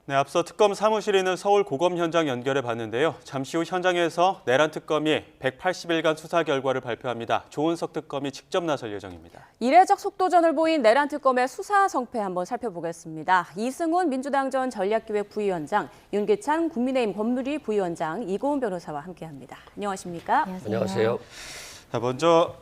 네, 앞서 특검 사무실에 있는 서울고검 현장 연결해 봤는데요. 잠시 후 현장에서 내란 특검이 180일간 수사 결과를 발표합니다. 조은석 특검이 직접 나설 예정입니다. 이례적 속도전을 보인 내란 특검의 수사 성패 한번 살펴보겠습니다. 이승훈 민주당 전 전략기획 부위원장, 윤기찬 국민의힘 법률위 부위원장, 이고은 변호사와 함께합니다. 안녕하십니까? 안녕하세요. 자, 먼저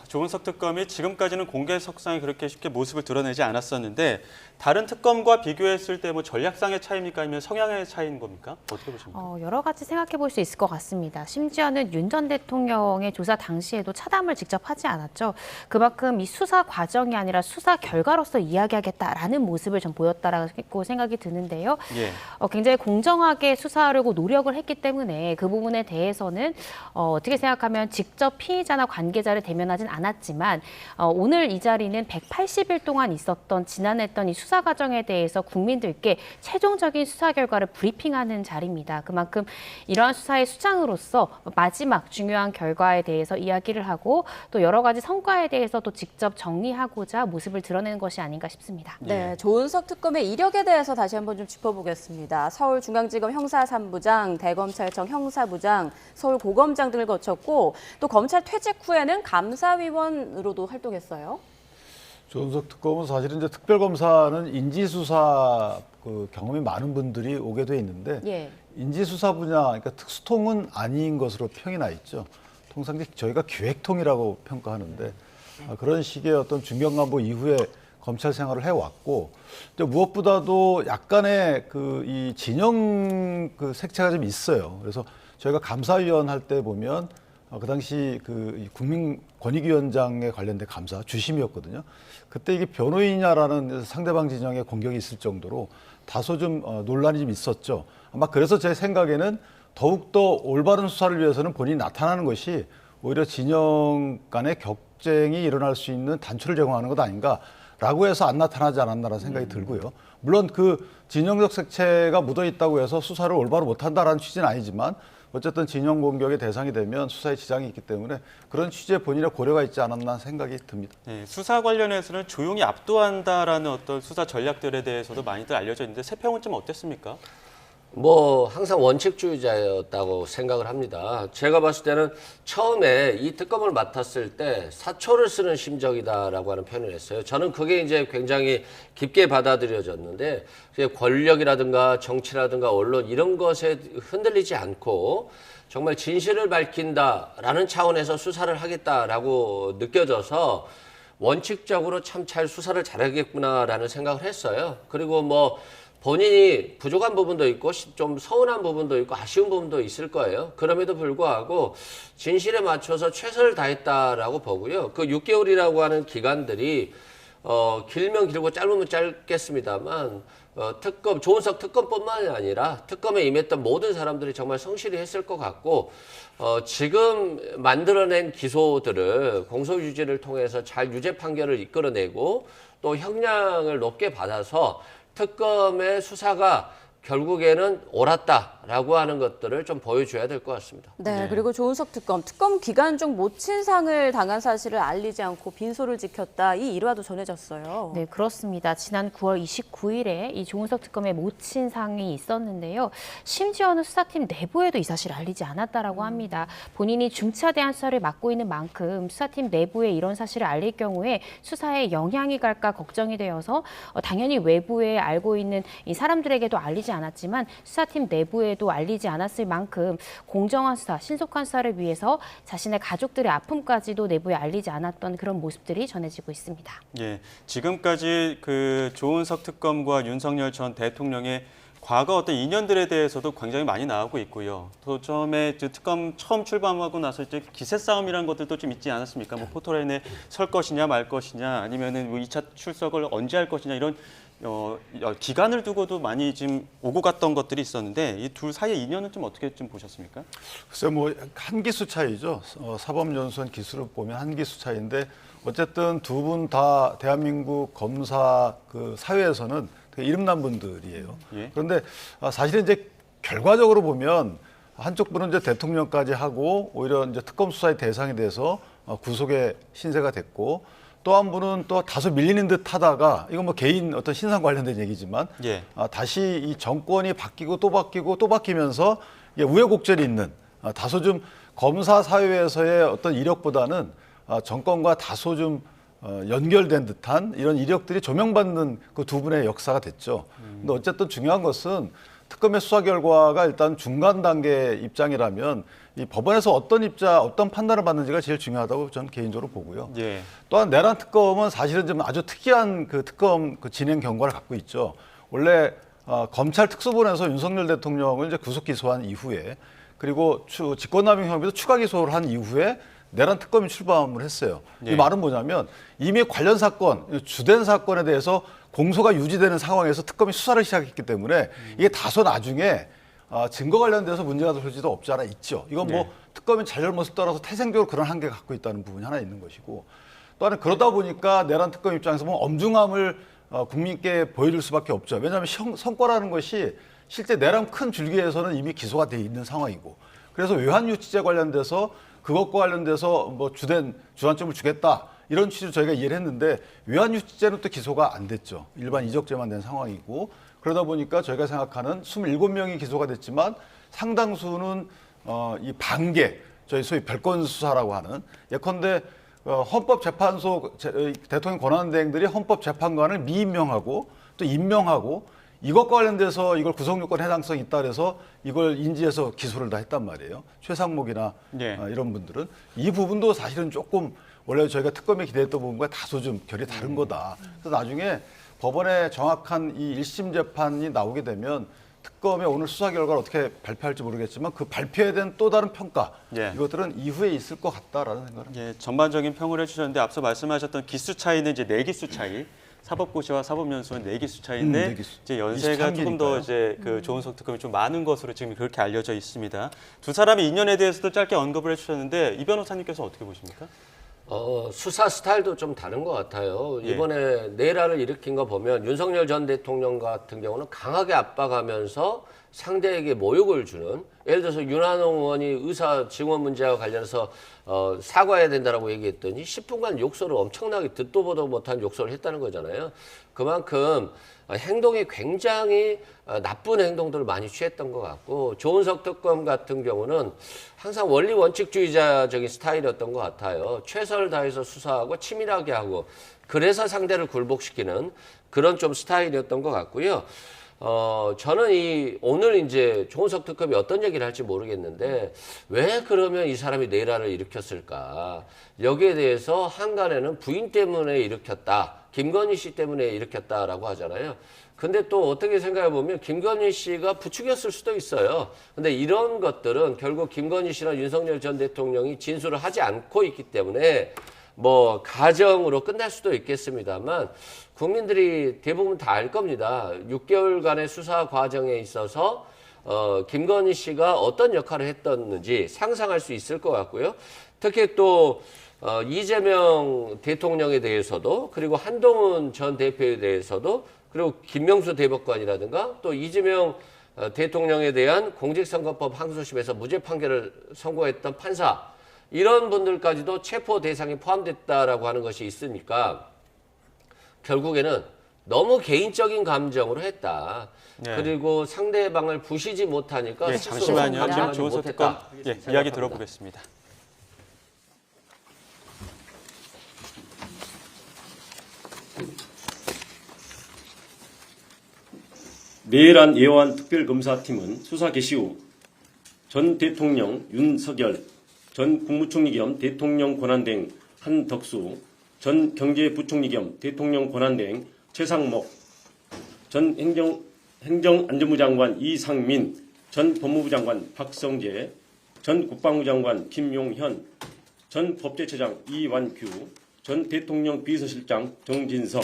조은석 특검이 지금까지는 공개석상에 그렇게 쉽게 모습을 드러내지 않았었는데 다른 특검과 비교했을 때 뭐 전략상의 차이입니까? 아니면 성향의 차이인 겁니까? 어떻게 보십니까? 여러 가지 생각해 볼 수 있을 것 같습니다. 심지어는 윤 전 대통령의 조사 당시에도 차담을 직접 하지 않았죠. 그만큼 이 수사 과정이 아니라 수사 결과로서 이야기하겠다라는 모습을 좀 보였다라고 생각이 드는데요. 예. 굉장히 공정하게 수사하려고 노력을 했기 때문에 그 부분에 대해서는 어떻게 생각하면 직접 피의자나 관계자를 대면하진 않았지만 오늘 이 자리는 180일 동안 있었던 지난했던 이 수사 과정에 대해서 국민들께 최종적인 수사 결과를 브리핑하는 자리입니다. 그만큼 이러한 수사의 수장으로서 마지막 중요한 결과에 대해서 이야기를 하고 또 여러 가지 성과에 대해서 또 직접 정리하고자 모습을 드러내는 것이 아닌가 싶습니다. 네, 조은석 특검의 이력에 대해서 다시 한번 좀 짚어보겠습니다. 서울중앙지검 형사 3부장, 대검찰청 형사부장, 서울고검장 등을 거쳤고 또 검찰 퇴직 후에는 감사위원으로도 활동했어요. 조은석 특검은 사실은 이제 특별검사는 인지수사 경험이 많은 분들이 오게 돼 있는데 예. 인지수사 분야, 그러니까 특수통은 아닌 것으로 평이 나 있죠. 통상 저희가 기획통이라고 평가하는데 그런 식의 어떤 중견간부 이후에 검찰 생활을 해왔고 무엇보다도 약간의 이 진영 색채가 좀 있어요. 그래서 저희가 감사위원 할 때 보면 그 당시 국민권익위원장에 관련된 감사 주심이었거든요. 그때 이게 변호인이냐라는 상대방 진영의 공격이 있을 정도로 다소 좀 논란이 좀 있었죠. 아마 그래서 제 생각에는 더욱더 올바른 수사를 위해서는 본인이 나타나는 것이 오히려 진영 간의 격쟁이 일어날 수 있는 단초를 제공하는 것 아닌가라고 해서 안 나타나지 않았나라는 생각이 들고요. 물론 그 진영적 색채가 묻어 있다고 해서 수사를 올바로 못한다라는 취지는 아니지만 어쨌든 진영 공격의 대상이 되면 수사에 지장이 있기 때문에 그런 취지에 본인의 고려가 있지 않았나 생각이 듭니다. 네, 수사 관련해서는 조용히 압도한다라는 어떤 수사 전략들에 대해서도 많이들 알려져 있는데 세평은 좀 어땠습니까? 항상 원칙주의자였다고 생각을 합니다. 제가 봤을 때는 처음에 이 특검을 맡았을 때 사초를 쓰는 심정이다라고 하는 표현을 했어요. 저는 그게 이제 굉장히 깊게 받아들여졌는데 권력이라든가 정치라든가 언론 이런 것에 흔들리지 않고 정말 진실을 밝힌다라는 차원에서 수사를 하겠다라고 느껴져서 원칙적으로 참 잘 수사를 잘하겠구나라는 생각을 했어요. 그리고 본인이 부족한 부분도 있고 좀 서운한 부분도 있고 아쉬운 부분도 있을 거예요. 그럼에도 불구하고 진실에 맞춰서 최선을 다했다라고 보고요. 그 6개월이라고 하는 기간들이 길면 길고 짧으면 짧겠습니다만 조은석 특검뿐만이 아니라 특검에 임했던 모든 사람들이 정말 성실히 했을 것 같고 지금 만들어낸 기소들을 공소유지를 통해서 잘 유죄 판결을 이끌어내고 또 형량을 높게 받아서 특검의 수사가 결국에는 옳았다라고 하는 것들을 좀 보여줘야 될 것 같습니다. 네, 그리고 조은석 특검 기간 중 모친상을 당한 사실을 알리지 않고 빈소를 지켰다. 이 일화도 전해졌어요. 네, 그렇습니다. 지난 9월 29일에 이 조은석 특검의 모친상이 있었는데요. 심지어는 수사팀 내부에도 이 사실을 알리지 않았다라고 합니다. 본인이 중차대한 수사를 맡고 있는 만큼 수사팀 내부에 이런 사실을 알릴 경우에 수사에 영향이 갈까 걱정이 되어서 당연히 외부에 알고 있는 이 사람들에게도 알리지 않았지만 수사팀 내부에도 알리지 않았을 만큼 공정한 수사, 신속한 수사를 위해서 자신의 가족들의 아픔까지도 내부에 알리지 않았던 그런 모습들이 전해지고 있습니다. 예, 지금까지 그 조은석 특검과 윤석열 전 대통령의 과거 어떤 인연들에 대해서도 굉장히 많이 나오고 있고요. 또 처음에 특검 처음 출범하고 나서 이제 기세 싸움이라는 것들도 좀 있지 않았습니까? 포토라인에 설 것이냐 말 것이냐 아니면은 2차 출석을 언제 할 것이냐 이런 기간을 두고도 많이 지금 오고 갔던 것들이 있었는데 이 둘 사이의 인연은 좀 어떻게 좀 보셨습니까? 글쎄 한 기수 차이죠. 사법연수원 기수를 보면 한 기수 차이인데 어쨌든 두 분 다 대한민국 검사 사회에서는 되게 이름난 분들이에요. 예. 그런데 사실은 이제 결과적으로 보면 한쪽 분은 이제 대통령까지 하고 오히려 이제 특검 수사의 대상이 돼서 구속의 신세가 됐고 또 한 분은 또 다소 밀리는 듯 하다가 이건 뭐 개인 어떤 신상 관련된 얘기지만 예. 다시 이 정권이 바뀌고 또 바뀌고 또 바뀌면서 이게 우여곡절이 있는 다소 좀 검사 사회에서의 어떤 이력보다는 정권과 다소 좀 연결된 듯한 이런 이력들이 조명받는 그 두 분의 역사가 됐죠. 근데 어쨌든 중요한 것은 특검의 수사 결과가 일단 중간 단계 입장이라면 이 법원에서 어떤 판단을 받는지가 제일 중요하다고 저는 개인적으로 보고요. 예. 또한 내란 특검은 사실은 좀 아주 특이한 그 특검 그 진행 경과를 갖고 있죠. 원래 검찰 특수본에서 윤석열 대통령을 이제 구속 기소한 이후에 그리고 직권남용 혐의도 추가 기소를 한 이후에 내란 특검이 출범을 했어요. 예. 이 말은 뭐냐면 이미 관련 사건, 주된 사건에 대해서 공소가 유지되는 상황에서 특검이 수사를 시작했기 때문에 이게 다소 나중에 증거 관련돼서 문제가 될 수도 없지 않아 있죠. 이건 뭐 네. 특검이 잘잘못을 따라서 태생적으로 그런 한계가 갖고 있다는 부분이 하나 있는 것이고 또 하나 그러다 보니까 내란 특검 입장에서 보면 엄중함을 국민께 보여줄 수밖에 없죠. 왜냐하면 성과라는 것이 실제 내란 큰 줄기에서는 이미 기소가 돼 있는 상황이고 그래서 외환유치죄 관련돼서 그것과 관련돼서 뭐 주안점을 주겠다 이런 취지로 저희가 이해를 했는데 외환유치죄는 또 기소가 안 됐죠. 일반 이적죄만 된 상황이고 그러다 보니까 저희가 생각하는 27명이 기소가 됐지만 상당수는 이 반개 저희 소위 별건 수사라고 하는 예컨대 헌법재판소 대통령 권한대행들이 헌법재판관을 미임명하고 또 임명하고 이것과 관련돼서 이걸 구속요건 해당성이 있다 그래서 이걸 인지해서 기소를 다 했단 말이에요. 최상목이나 네. 이런 분들은 이 부분도 사실은 조금 원래 저희가 특검에 기대했던 부분과 다소 좀 결이 다른 거다. 그래서 나중에 법원의 정확한 이 1심 재판이 나오게 되면 특검의 오늘 수사 결과를 어떻게 발표할지 모르겠지만 그 발표에 대한 또 다른 평가 예. 이것들은 이후에 있을 것 같다라는 생각을 예, 전반적인 평을 해주셨는데 앞서 말씀하셨던 기수 차이는 이제 4기수 차이. 사법고시와 사법연수는 4기수 차이인데 4기수. 이제 연세가 조금 더 23기니까요. 이제 그 조은석 특검이 좀 많은 것으로 지금 그렇게 알려져 있습니다. 두 사람의 인연에 대해서도 짧게 언급을 해주셨는데 이 변호사님께서 어떻게 보십니까? 수사 스타일도 좀 다른 것 같아요. 예. 이번에 내란을 일으킨 거 보면 윤석열 전 대통령 같은 경우는 강하게 압박하면서 상대에게 모욕을 주는 예를 들어서 윤한홍 의원이 의사 증원 문제와 관련해서 사과해야 된다라고 얘기했더니 10분간 욕설을 엄청나게 듣도 보도 못한 욕설을 했다는 거잖아요. 그만큼 행동이 굉장히 나쁜 행동들을 많이 취했던 것 같고 조은석 특검 같은 경우는 항상 원리 원칙주의자적인 스타일이었던 것 같아요. 최선을 다해서 수사하고 치밀하게 하고 그래서 상대를 굴복시키는 그런 좀 스타일이었던 것 같고요. 저는 오늘 이제 조은석 특검이 어떤 얘기를 할지 모르겠는데 왜 그러면 이 사람이 내란을 일으켰을까? 여기에 대해서 한간에는 부인 때문에 일으켰다. 김건희 씨 때문에 일으켰다라고 하잖아요. 근데 또 어떻게 생각해 보면 김건희 씨가 부추겼을 수도 있어요. 근데 이런 것들은 결국 김건희 씨나 윤석열 전 대통령이 진술을 하지 않고 있기 때문에 뭐 가정으로 끝날 수도 있겠습니다만 국민들이 대부분 다 알 겁니다. 6개월간의 수사 과정에 있어서 김건희 씨가 어떤 역할을 했었는지 상상할 수 있을 것 같고요. 특히 또 이재명 대통령에 대해서도 그리고 한동훈 전 대표에 대해서도 그리고 김명수 대법관이라든가 또 이재명 대통령에 대한 공직선거법 항소심에서 무죄 판결을 선고했던 판사 이런 분들까지도 체포 대상에 포함됐다라고 하는 것이 있으니까 결국에는 너무 개인적인 감정으로 했다. 네. 그리고 상대방을 부시지 못하니까 예, 스스로 잠시만요. 지금 판단하지 조은석 특검 못했다. 이야기 생각합니다. 들어보겠습니다. 내란 예원 특별검사팀은 수사 개시 후 전 대통령 윤석열, 전 국무총리 겸 대통령 권한대행 한덕수, 전 경제부총리 겸 대통령 권한대행 최상목, 전 행정안전부 장관 이상민, 전 법무부 장관 박성재, 전 국방부 장관 김용현, 전 법제처장 이완규, 전 대통령 비서실장 정진석,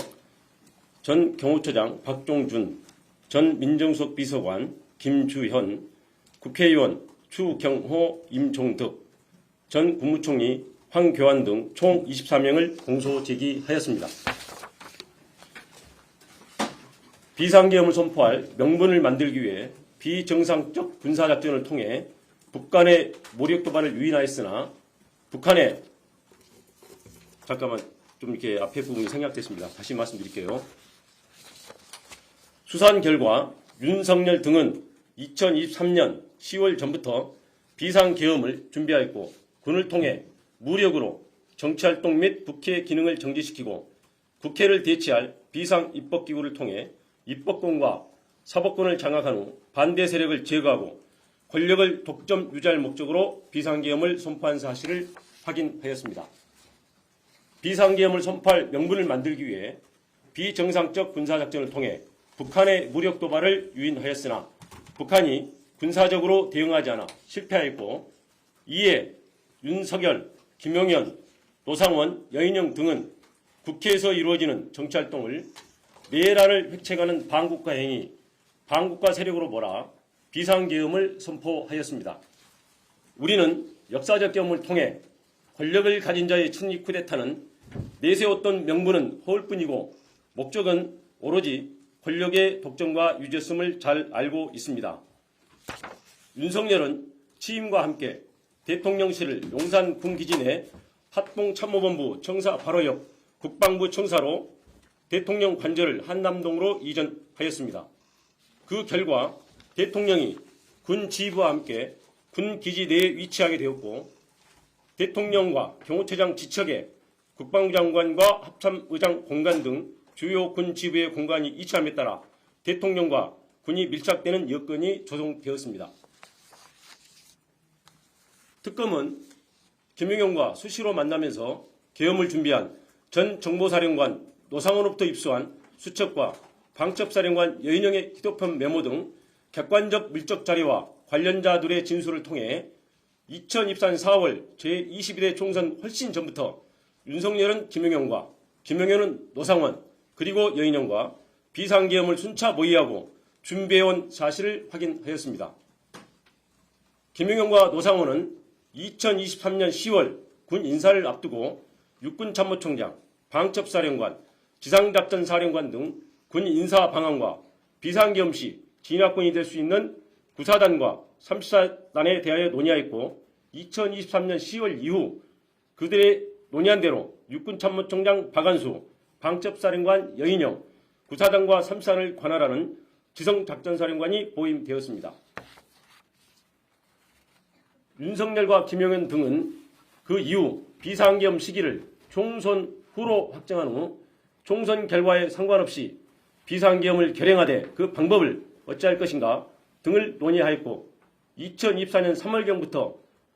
전 경호처장 박종준, 전 민정수석 비서관 김주현, 국회의원 추경호, 임종덕, 전 국무총리 황교안 등 총 24명을 공소 제기하였습니다. 비상계엄을 선포할 명분을 만들기 위해 비정상적 군사작전을 통해 북한의 모력 도발을 유인하였으나 북한의 좀 이렇게 앞에 부분이 생략됐습니다. 다시 말씀드릴게요. 수사한 결과 윤석열 등은 2023년 10월 전부터 비상계엄을 준비하였고 군을 통해 무력으로 정치활동 및 국회 기능을 정지시키고 국회를 대체할 비상입법기구를 통해 입법권과 사법권을 장악한 후 반대 세력을 제거하고 권력을 독점 유지할 목적으로 비상계엄을 선포한 사실을 확인하였습니다. 비상계엄을 선포할 명분을 만들기 위해 비정상적 군사작전을 통해 북한의 무력 도발을 유인하였으나 북한이 군사적으로 대응하지 않아 실패하였고 이에 윤석열, 김용현, 노상원, 여인영 등은 국회에서 이루어지는 정치활동을 내란을 획책하는 반국가 행위, 반국가 세력으로 몰아 비상계엄을 선포하였습니다. 우리는 역사적 경험을 통해 권력을 가진 자의 측리 쿠데타는 내세웠던 명분은 허울뿐이고 목적은 오로지 권력의 독점과 유죄성을 잘 알고 있습니다. 윤석열은 취임과 함께 대통령실을 용산 군기지 내 합동참모본부 청사 바로 옆 국방부 청사로 대통령 관저를 한남동으로 이전하였습니다. 그 결과 대통령이 군 지휘부와 함께 군 기지 내에 위치하게 되었고 대통령과 경호처장 지척에 국방부 장관과 합참의장 공간 등 주요 군 지휘부의 공간이 이치함에 따라 대통령과 군이 밀착되는 여건이 조성되었습니다. 특검은 김용현과 수시로 만나면서 계엄을 준비한 전 정보사령관 노상원으로부터 입수한 수첩과 방첩사령관 여인영의 휴대폰 메모 등 객관적 물적 자료와 관련자들의 진술을 통해 2024년 4월 제22대 총선 훨씬 전부터 윤석열은 김용현과 김용현은 노상원 그리고 여인영과 비상계엄을 순차 모의하고 준비해온 사실을 확인하였습니다. 김용현과 노상원은 2023년 10월 군 인사를 앞두고 육군참모총장, 방첩사령관, 지상작전사령관 등 군 인사 방안과 비상계엄 시 진압군이 될 수 있는 구사단과 34단에 대하여 논의하였고 2023년 10월 이후 그들의 논의한 대로 육군참모총장 박안수, 방첩사령관 여인영, 구사단과 34단을 관할하는 지성작전사령관이 보임되었습니다. 윤석열과 김용현 등은 그 이후 비상계엄 시기를 총선 후로 확정한 후 총선 결과에 상관없이 비상계엄을 결행하되 그 방법을 어찌할 것인가 등을 논의하였고 2024년 3월경부터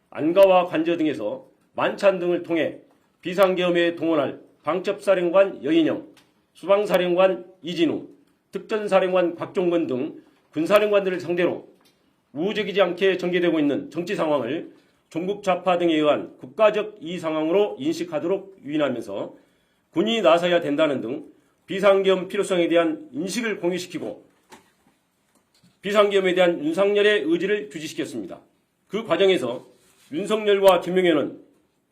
안가와 관저 등에서 만찬 등을 통해 비상계엄에 동원할 방첩사령관 여인영, 수방사령관 이진우, 특전사령관 곽종건 등 군사령관들을 상대로 우호적이지 않게 전개되고 있는 정치 상황을 종북 좌파 등에 의한 국가적 이의 상황으로 인식하도록 유인하면서 군이 나서야 된다는 등 비상계엄 필요성에 대한 인식을 공유시키고 비상계엄에 대한 윤석열의 의지를 주지시켰습니다. 그 과정에서 윤석열과 김용현은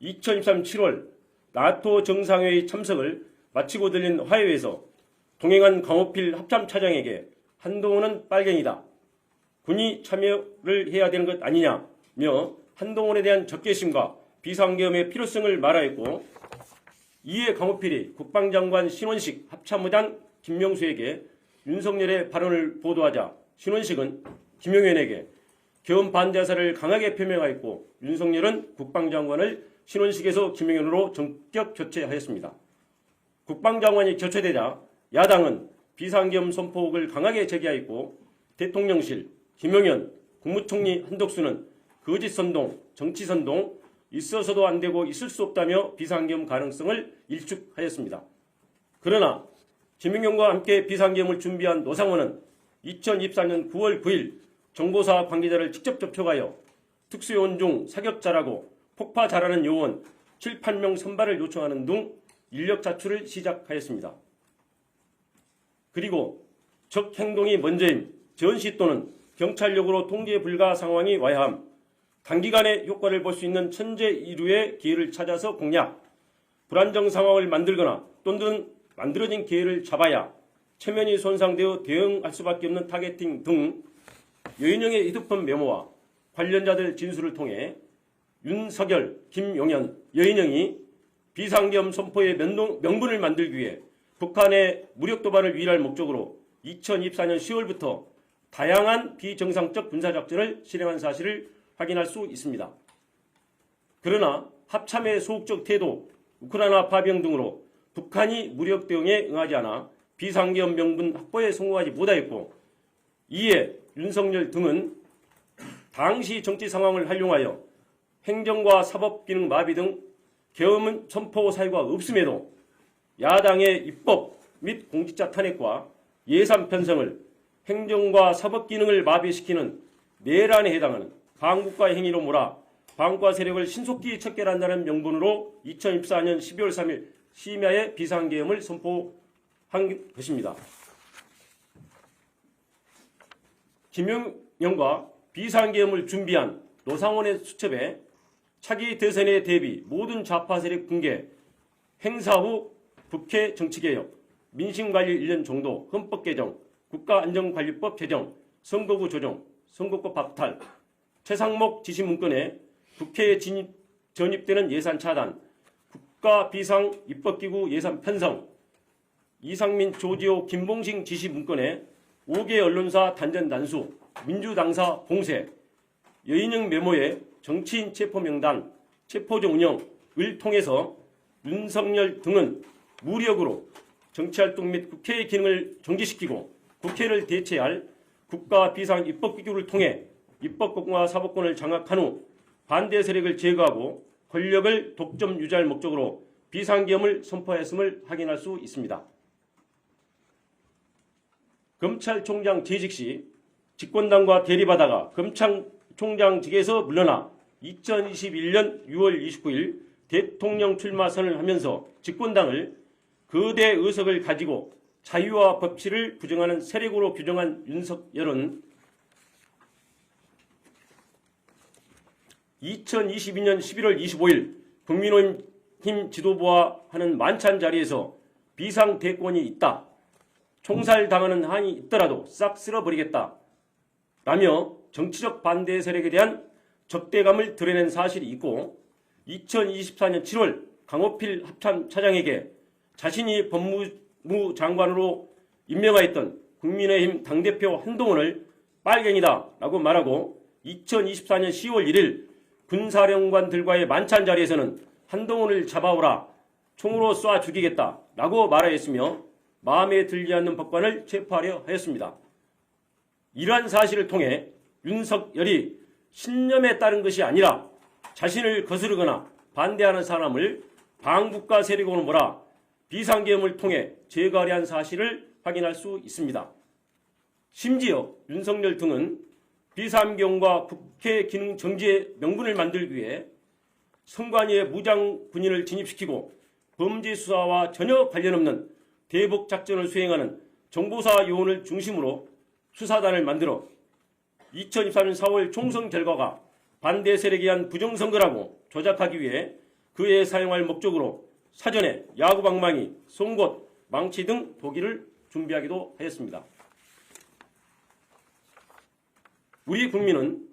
2023년 7월 나토 정상회의 참석을 마치고 들린 화해에서 동행한 강호필 합참차장에게 한동훈은 빨갱이다. 군이 참여를 해야 되는 것 아니냐며 한동훈에 대한 적개심과 비상계엄의 필요성을 말하였고 이에 강호필이 국방장관 신원식 합참의장 김명수에게 윤석열의 발언을 보도하자 신원식은 김용현에게 계엄 반대 의사를 강하게 표명하였고 윤석열은 국방장관을 신원식에서 김용현으로 전격 교체하였습니다. 국방장관이 교체되자 야당은 비상계엄 선포를 강하게 제기하였고 대통령실, 김용현, 국무총리 한덕수는 거짓선동, 정치선동, 있어서도 안 되고 있을 수 없다며 비상계엄 가능성을 일축하였습니다. 그러나 김용현과 함께 비상계엄을 준비한 노상원은 2024년 9월 9일 정보사 관계자를 직접 접촉하여 특수요원 중 사격 잘하고 폭파 잘하는 요원 7, 8명 선발을 요청하는 등 인력 자출을 시작하였습니다. 그리고 적 행동이 먼저임, 전시 또는 경찰력으로 통제 불가 상황이 와야 함, 단기간에 효과를 볼 수 있는 천재 이루의 기회를 찾아서 공략, 불안정 상황을 만들거나 또는 만들어진 기회를 잡아야 체면이 손상되어 대응할 수밖에 없는 타겟팅 등 여인영의 휴대폰 메모와 관련자들 진술을 통해 윤석열, 김용현, 여인영이 비상계엄 선포의 명분을 만들기 위해 북한의 무력 도발을 위할 목적으로 2024년 10월부터 다양한 비정상적 군사작전을 실행한 사실을 확인할 수 있습니다. 그러나 합참의 소극적 태도, 우크라이나 파병 등으로 북한이 무력 대응에 응하지 않아 비상계엄 명분 확보에 성공하지 못하였고, 이에 윤석열 등은 당시 정치 상황을 활용하여 행정과 사법 기능 마비 등 계엄 선포 사유가 없음에도 야당의 입법 및 공직자 탄핵과 예산 편성을 행정과 사법 기능을 마비시키는 내란에 해당하는 반국가 행위로 몰아 반국가 세력을 신속히 척결한다는 명분으로 2024년 12월 3일 심야에 비상계엄을 선포한 것입니다. 김용현과 비상계엄을 준비한 노상원의 수첩에 차기 대선에 대비 모든 좌파 세력 붕괴, 행사 후 국회 정치개혁, 민심관리 1년 정도, 헌법 개정, 국가안전관리법 제정, 선거구 조정, 선거법 박탈, 최상목 지시 문건에 국회에 전입되는 예산 차단, 국가비상 입법기구 예산 편성, 이상민, 조지호, 김봉식 지시 문건에 5개 언론사 단전 단수, 민주당사 봉쇄, 여인영 메모에 정치인 체포 명단, 체포조 운영을 통해서 윤석열 등은 무력으로 정치활동 및 국회의 기능을 정지시키고 국회를 대체할 국가 비상 입법기구를 통해 입법권과 사법권을 장악한 후 반대 세력을 제거하고 권력을 독점 유지할 목적으로 비상계엄을 선포했음을 확인할 수 있습니다. 검찰총장 재직 시 집권당과 대립하다가 검찰총장직에서 물러나 2021년 6월 29일 대통령 출마 선언을 하면서 집권당을 거대 의석을 가지고 자유와 법치를 부정하는 세력으로 규정한 윤석열은 2022년 11월 25일 국민의힘 지도부와 하는 만찬 자리에서 비상대권이 있다, 총살당하는 한이 있더라도 싹 쓸어버리겠다 라며 정치적 반대 세력에 대한 적대감을 드러낸 사실이 있고, 2024년 7월 강호필 합참차장에게 자신이 법무부 장관으로 임명하였던 국민의힘 당대표 한동훈을 빨갱이다 라고 말하고, 2024년 10월 1일 군사령관들과의 만찬 자리에서는 한동훈을 잡아오라, 총으로 쏴 죽이겠다 라고 말하였으며 마음에 들지 않는 법관을 체포하려 하였습니다. 이러한 사실을 통해 윤석열이 신념에 따른 것이 아니라 자신을 거스르거나 반대하는 사람을 반국가 세력으로 몰아 비상계엄을 통해 제거하려 한 사실을 확인할 수 있습니다. 심지어 윤석열 등은 비상계엄과 국회 기능 정지의 명분을 만들기 위해 선관위에 무장 군인을 진입시키고 범죄 수사와 전혀 관련 없는 대북 작전을 수행하는 정보사 요원을 중심으로 수사단을 만들어 2024년 4월 총선 결과가 반대 세력에 의한 부정선거라고 조작하기 위해 그에 사용할 목적으로 사전에 야구방망이, 송곳, 망치 등 도기를 준비하기도 하였습니다. 우리 국민은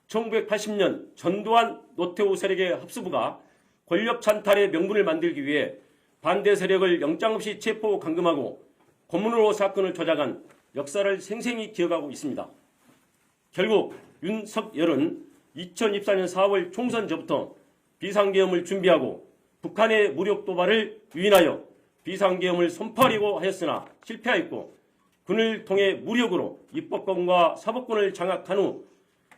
1980년 전두환 노태우 세력의 합수부가 권력 찬탈의 명분을 만들기 위해 반대 세력을 영장 없이 체포 감금하고 고문으로 사건을 조작한 역사를 생생히 기억하고 있습니다. 결국 윤석열은 2024년 4월 총선 전부터 비상계엄을 준비하고 북한의 무력 도발을 유인하여 비상계엄을 선포하려고 하였으나 실패하였고, 군을 통해 무력으로 입법권과 사법권을 장악한 후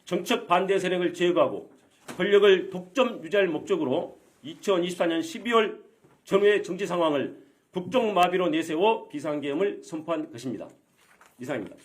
정책 반대 세력을 제거하고 권력을 독점 유지할 목적으로 2024년 12월 전후의 정치 상황을 국정마비로 내세워 비상계엄을 선포한 것입니다. 이상입니다.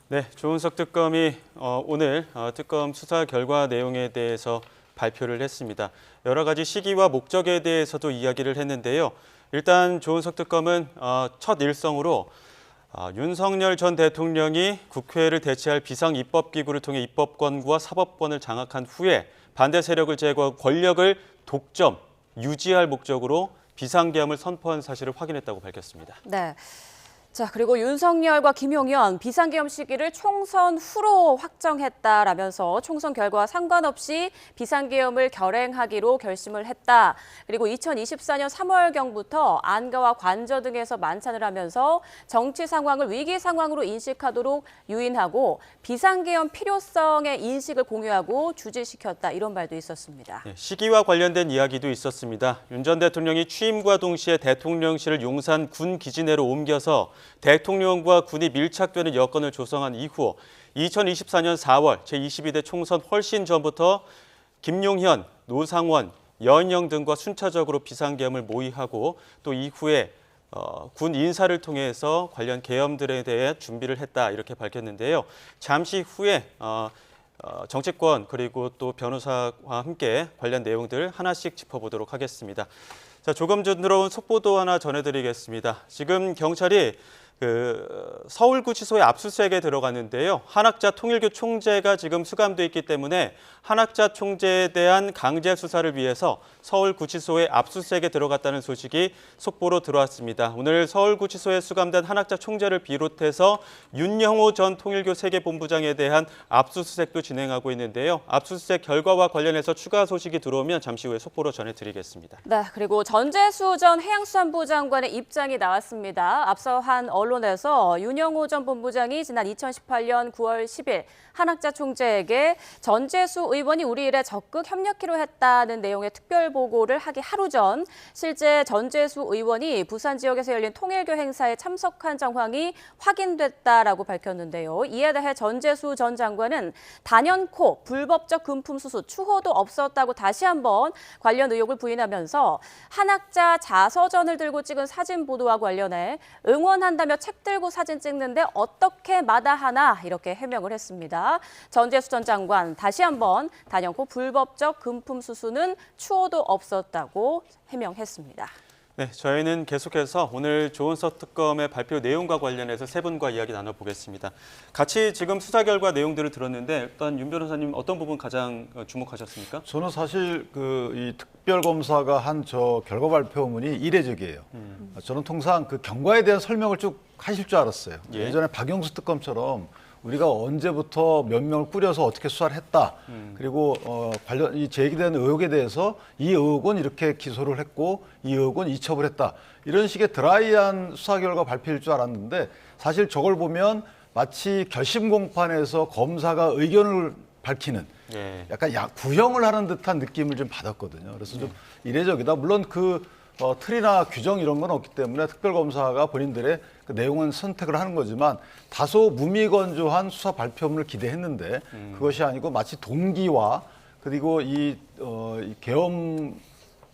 네, 조은석 특검이 오늘 특검 수사 결과 내용에 대해서 발표를 했습니다. 여러 가지 시기와 목적에 대해서도 이야기를 했는데요. 일단 조은석 특검은 첫 일성으로 윤석열 전 대통령이 국회를 대체할 비상입법기구를 통해 입법권과 사법권을 장악한 후에 반대 세력을 제거하고 권력을 독점, 유지할 목적으로 비상계엄을 선포한 사실을 확인했다고 밝혔습니다. 네. 자, 그리고 윤석열과 김용현 비상계엄 시기를 총선 후로 확정했다라면서 총선 결과와 상관없이 비상계엄을 결행하기로 결심을 했다. 그리고 2024년 3월경부터 안가와 관저 등에서 만찬을 하면서 정치 상황을 위기 상황으로 인식하도록 유인하고 비상계엄 필요성의 인식을 공유하고 주지시켰다. 이런 말도 있었습니다. 네, 시기와 관련된 이야기도 있었습니다. 윤 전 대통령이 취임과 동시에 대통령실을 용산 군 기지 내로 옮겨서 대통령과 군이 밀착되는 여건을 조성한 이후 2024년 4월 제22대 총선 훨씬 전부터 김용현, 노상원, 여인영 등과 순차적으로 비상계엄을 모의하고 또 이후에 군 인사를 통해서 관련 계엄들에 대해 준비를 했다 이렇게 밝혔는데요. 잠시 후에 정치권 그리고 또 변호사와 함께 관련 내용들 하나씩 짚어보도록 하겠습니다. 자, 조금 전 들어온 속보도 하나 전해드리겠습니다. 지금 경찰이 서울구치소에 압수수색에 들어갔는데요. 한학자 통일교 총재가 지금 수감돼 있기 때문에 한학자 총재에 대한 강제 수사를 위해서 서울구치소에 압수수색에 들어갔다는 소식이 속보로 들어왔습니다. 오늘 서울구치소에 수감된 한학자 총재를 비롯해서 윤영호 전 통일교 세계본부장에 대한 압수수색도 진행하고 있는데요. 압수수색 결과와 관련해서 추가 소식이 들어오면 잠시 후에 속보로 전해드리겠습니다. 네, 그리고 전재수 전 해양수산부 장관의 입장이 나왔습니다. 앞서 한 언론에서 윤영호 전 본부장이 지난 2018년 9월 10일 한학자 총재에게 전재수 의원이 우리 일에 적극 협력키로 했다는 내용의 특별 보고를 하기 하루 전 실제 전재수 의원이 부산 지역에서 열린 통일교 행사에 참석한 정황이 확인됐다라고 밝혔는데요. 이에 대해 전재수 전 장관은 단연코 불법적 금품 수수 추호도 없었다고 다시 한번 관련 의혹을 부인하면서 한학자 자서전을 들고 찍은 사진 보도와 관련해 응원한다며 책 들고 사진 찍는데 어떻게 마다하나 이렇게 해명을 했습니다. 전재수 전 장관 다시 한번 단연코 불법적 금품 수수는 추호도 없었다고 해명했습니다. 네, 저희는 계속해서 오늘 조은석 특검의 발표 내용과 관련해서 세 분과 이야기 나눠보겠습니다. 같이 지금 수사 결과 내용들을 들었는데 일단 윤 변호사님 어떤 부분 가장 주목하셨습니까? 저는 사실 이 특별검사가 한 저 결과 발표문이 이례적이에요. 저는 통상 그 경과에 대한 설명을 쭉 하실 줄 알았어요. 예. 예전에 박영수 특검처럼 우리가 언제부터 몇 명을 꾸려서 어떻게 수사를 했다. 그리고 관련 이 제기된 의혹에 대해서 이 의혹은 이렇게 기소를 했고 이 의혹은 이첩을 했다. 이런 식의 드라이한 수사 결과 발표일 줄 알았는데 사실 저걸 보면 마치 결심 공판에서 검사가 의견을 밝히는 예. 약간 구형을 하는 듯한 느낌을 좀 받았거든요. 그래서 좀 이례적이다. 물론 틀이나 규정 이런 건 없기 때문에 특별검사가 본인들의 그 내용은 선택을 하는 거지만 다소 무미건조한 수사 발표문을 기대했는데 그것이 아니고 마치 동기와 그리고 이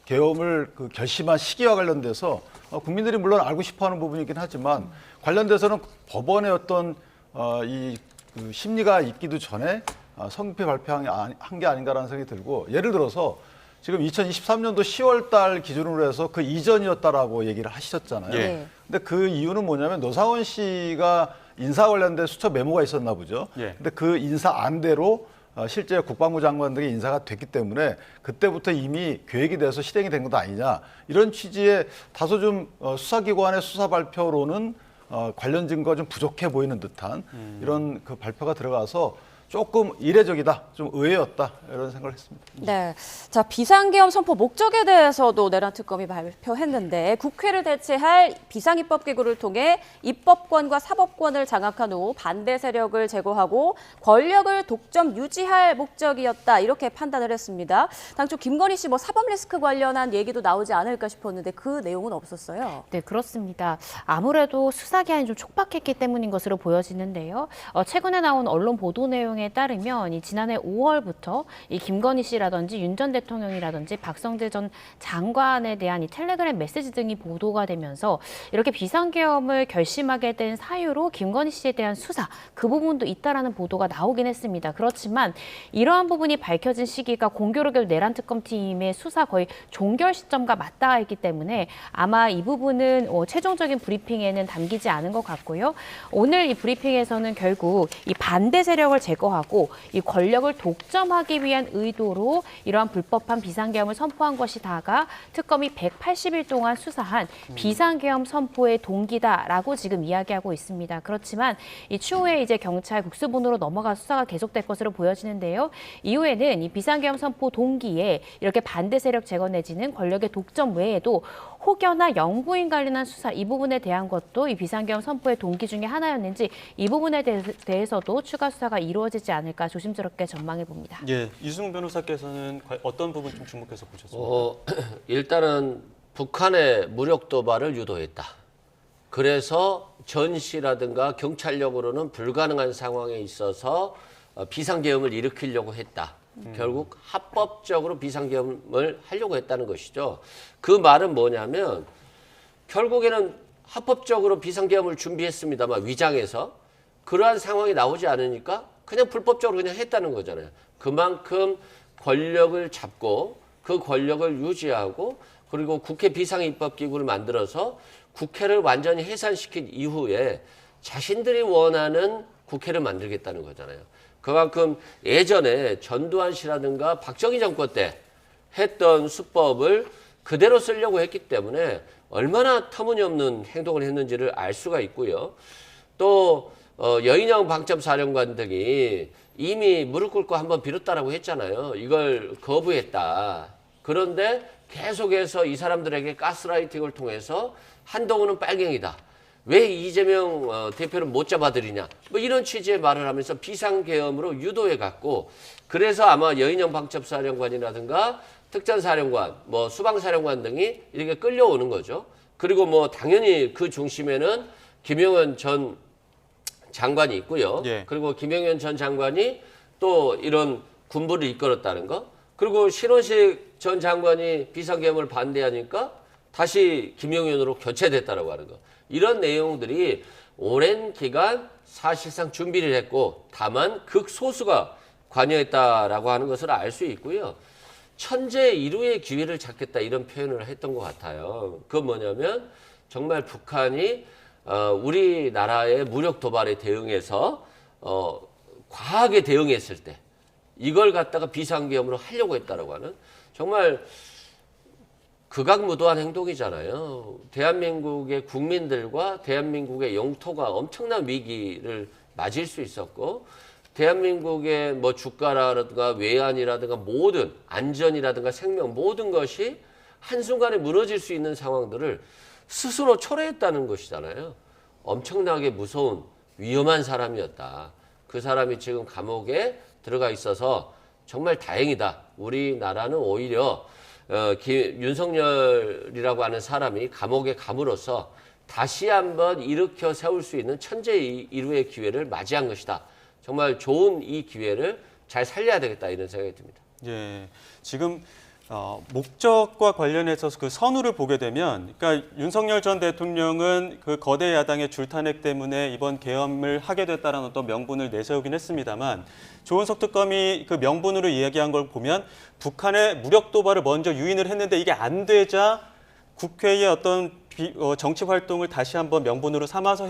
계엄을 결심한 시기와 관련돼서 국민들이 물론 알고 싶어하는 부분이긴 하지만 관련돼서는 법원의 어떤 그 심리가 있기도 전에 성패 발표한 게 아닌가라는 생각이 들고 예를 들어서 지금 2023년도 10월 달 기준으로 해서 그 이전이었다라고 얘기를 하셨잖아요. 예. 근데 그 이유는 뭐냐면 노상원 씨가 인사 관련된 수첩 메모가 있었나 보죠. 예. 근데 그 인사 안대로 실제 국방부 장관 등의 인사가 됐기 때문에 그때부터 이미 계획이 돼서 실행이 된 것도 아니냐. 이런 취지의 다소 좀 수사기관의 수사 발표로는 관련 증거가 좀 부족해 보이는 듯한 이런 그 발표가 들어가서 조금 이례적이다, 좀 의외였다 이런 생각을 했습니다. 네, 자 비상계엄 선포 목적에 대해서도 내란 특검이 발표했는데 국회를 대체할 비상입법기구를 통해 입법권과 사법권을 장악한 후 반대 세력을 제거하고 권력을 독점 유지할 목적이었다 이렇게 판단을 했습니다. 당초 김건희 씨 사법 리스크 관련한 얘기도 나오지 않을까 싶었는데 그 내용은 없었어요. 네, 그렇습니다. 아무래도 수사 기한이 좀 촉박했기 때문인 것으로 보여지는데요. 최근에 나온 언론 보도 내용에 따르면 지난해 5월부터 이 김건희 씨라든지 윤 전 대통령이라든지 박성재 전 장관에 대한 이 텔레그램 메시지 등이 보도가 되면서 이렇게 비상계엄을 결심하게 된 사유로 김건희 씨에 대한 수사 그 부분도 있다라는 보도가 나오긴 했습니다. 그렇지만 이러한 부분이 밝혀진 시기가 공교롭게도 내란 특검팀의 수사 거의 종결 시점과 맞닿아 있기 때문에 아마 이 부분은 최종적인 브리핑에는 담기지 않은 것 같고요. 오늘 이 브리핑에서는 결국 이 반대 세력을 제거 제거하고 이 권력을 독점하기 위한 의도로 이러한 불법한 비상계엄을 선포한 것이다가 특검이 180일 동안 수사한 비상계엄 선포의 동기다라고 지금 이야기하고 있습니다. 그렇지만 이 추후에 이제 경찰 국수본으로 넘어가 수사가 계속될 것으로 보여지는데요. 이후에는 이 비상계엄 선포 동기에 이렇게 반대 세력 제거 내지는 권력의 독점 외에도 혹여나 영부인 관련한 수사 이 부분에 대한 것도 이 비상계엄 선포의 동기 중에 하나였는지 이 부분에 대해서도 추가 수사가 이루어지지 않을까 조심스럽게 전망해 봅니다. 예, 이승훈 변호사께서는 어떤 부분 좀 주목해서 보셨습니까? 일단은 북한의 무력 도발을 유도했다. 그래서 전시라든가 경찰력으로는 불가능한 상황에 있어서 비상계엄을 일으키려고 했다. 결국 합법적으로 비상계엄을 하려고 했다는 것이죠. 그 말은 뭐냐면 결국에는 합법적으로 비상계엄을 준비했습니다만 위장해서 그러한 상황이 나오지 않으니까 그냥 불법적으로 그냥 했다는 거잖아요. 그만큼 권력을 잡고 그 권력을 유지하고 그리고 국회 비상입법기구를 만들어서 국회를 완전히 해산시킨 이후에 자신들이 원하는 국회를 만들겠다는 거잖아요. 그만큼 예전에 전두환 씨라든가 박정희 정권 때 했던 수법을 그대로 쓰려고 했기 때문에 얼마나 터무니없는 행동을 했는지를 알 수가 있고요. 또 여인영 방첩사령관 등이 이미 무릎 꿇고 한번 빌었다라고 했잖아요. 이걸 거부했다. 그런데 계속해서 이 사람들에게 가스라이팅을 통해서 한동훈은 빨갱이다. 왜 이재명 대표를 못 잡아들이냐. 뭐 이런 취지의 말을 하면서 비상계엄으로 유도해갔고 그래서 아마 여인영 방첩사령관이라든가 특전사령관, 뭐 수방사령관 등이 이렇게 끌려오는 거죠. 그리고 뭐 당연히 그 중심에는 김영현 전 장관이 있고요. 예. 그리고 김영현 전 장관이 또 이런 군부를 이끌었다는 거. 그리고 신원식 전 장관이 비상계엄을 반대하니까 다시 김영현으로 교체됐다라고 하는 거. 이런 내용들이 오랜 기간 사실상 준비를 했고 다만 극소수가 관여했다라고 하는 것을 알 수 있고요. 천재 일우의 기회를 찾겠다 이런 표현을 했던 것 같아요. 그건 뭐냐면 정말 북한이 우리나라의 무력 도발에 대응해서 과하게 대응했을 때 이걸 갖다가 비상계엄으로 하려고 했다라고 하는 정말 극악무도한 행동이잖아요. 대한민국의 국민들과 대한민국의 영토가 엄청난 위기를 맞을 수 있었고 대한민국의 뭐 주가라든가 외환이라든가 모든 안전이라든가 생명 모든 것이 한순간에 무너질 수 있는 상황들을 스스로 초래했다는 것이잖아요. 엄청나게 무서운 위험한 사람이었다. 그 사람이 지금 감옥에 들어가 있어서 정말 다행이다. 우리나라는 오히려 윤석열이라고 하는 사람이 감옥에 감으로써 다시 한번 일으켜 세울 수 있는 천재 일우의 기회를 맞이한 것이다. 정말 좋은 이 기회를 잘 살려야 되겠다 이런 생각이 듭니다. 예, 지금 목적과 관련해서 그 선우를 보게 되면, 그러니까 윤석열 전 대통령은 그 거대 야당의 줄탄핵 때문에 이번 계엄을 하게 됐다는 어떤 명분을 내세우긴 했습니다만, 조은석 특검이 그 명분으로 이야기한 걸 보면 북한의 무력 도발을 먼저 유인을 했는데 이게 안 되자 국회의 어떤 정치 활동을 다시 한번 명분으로 삼아서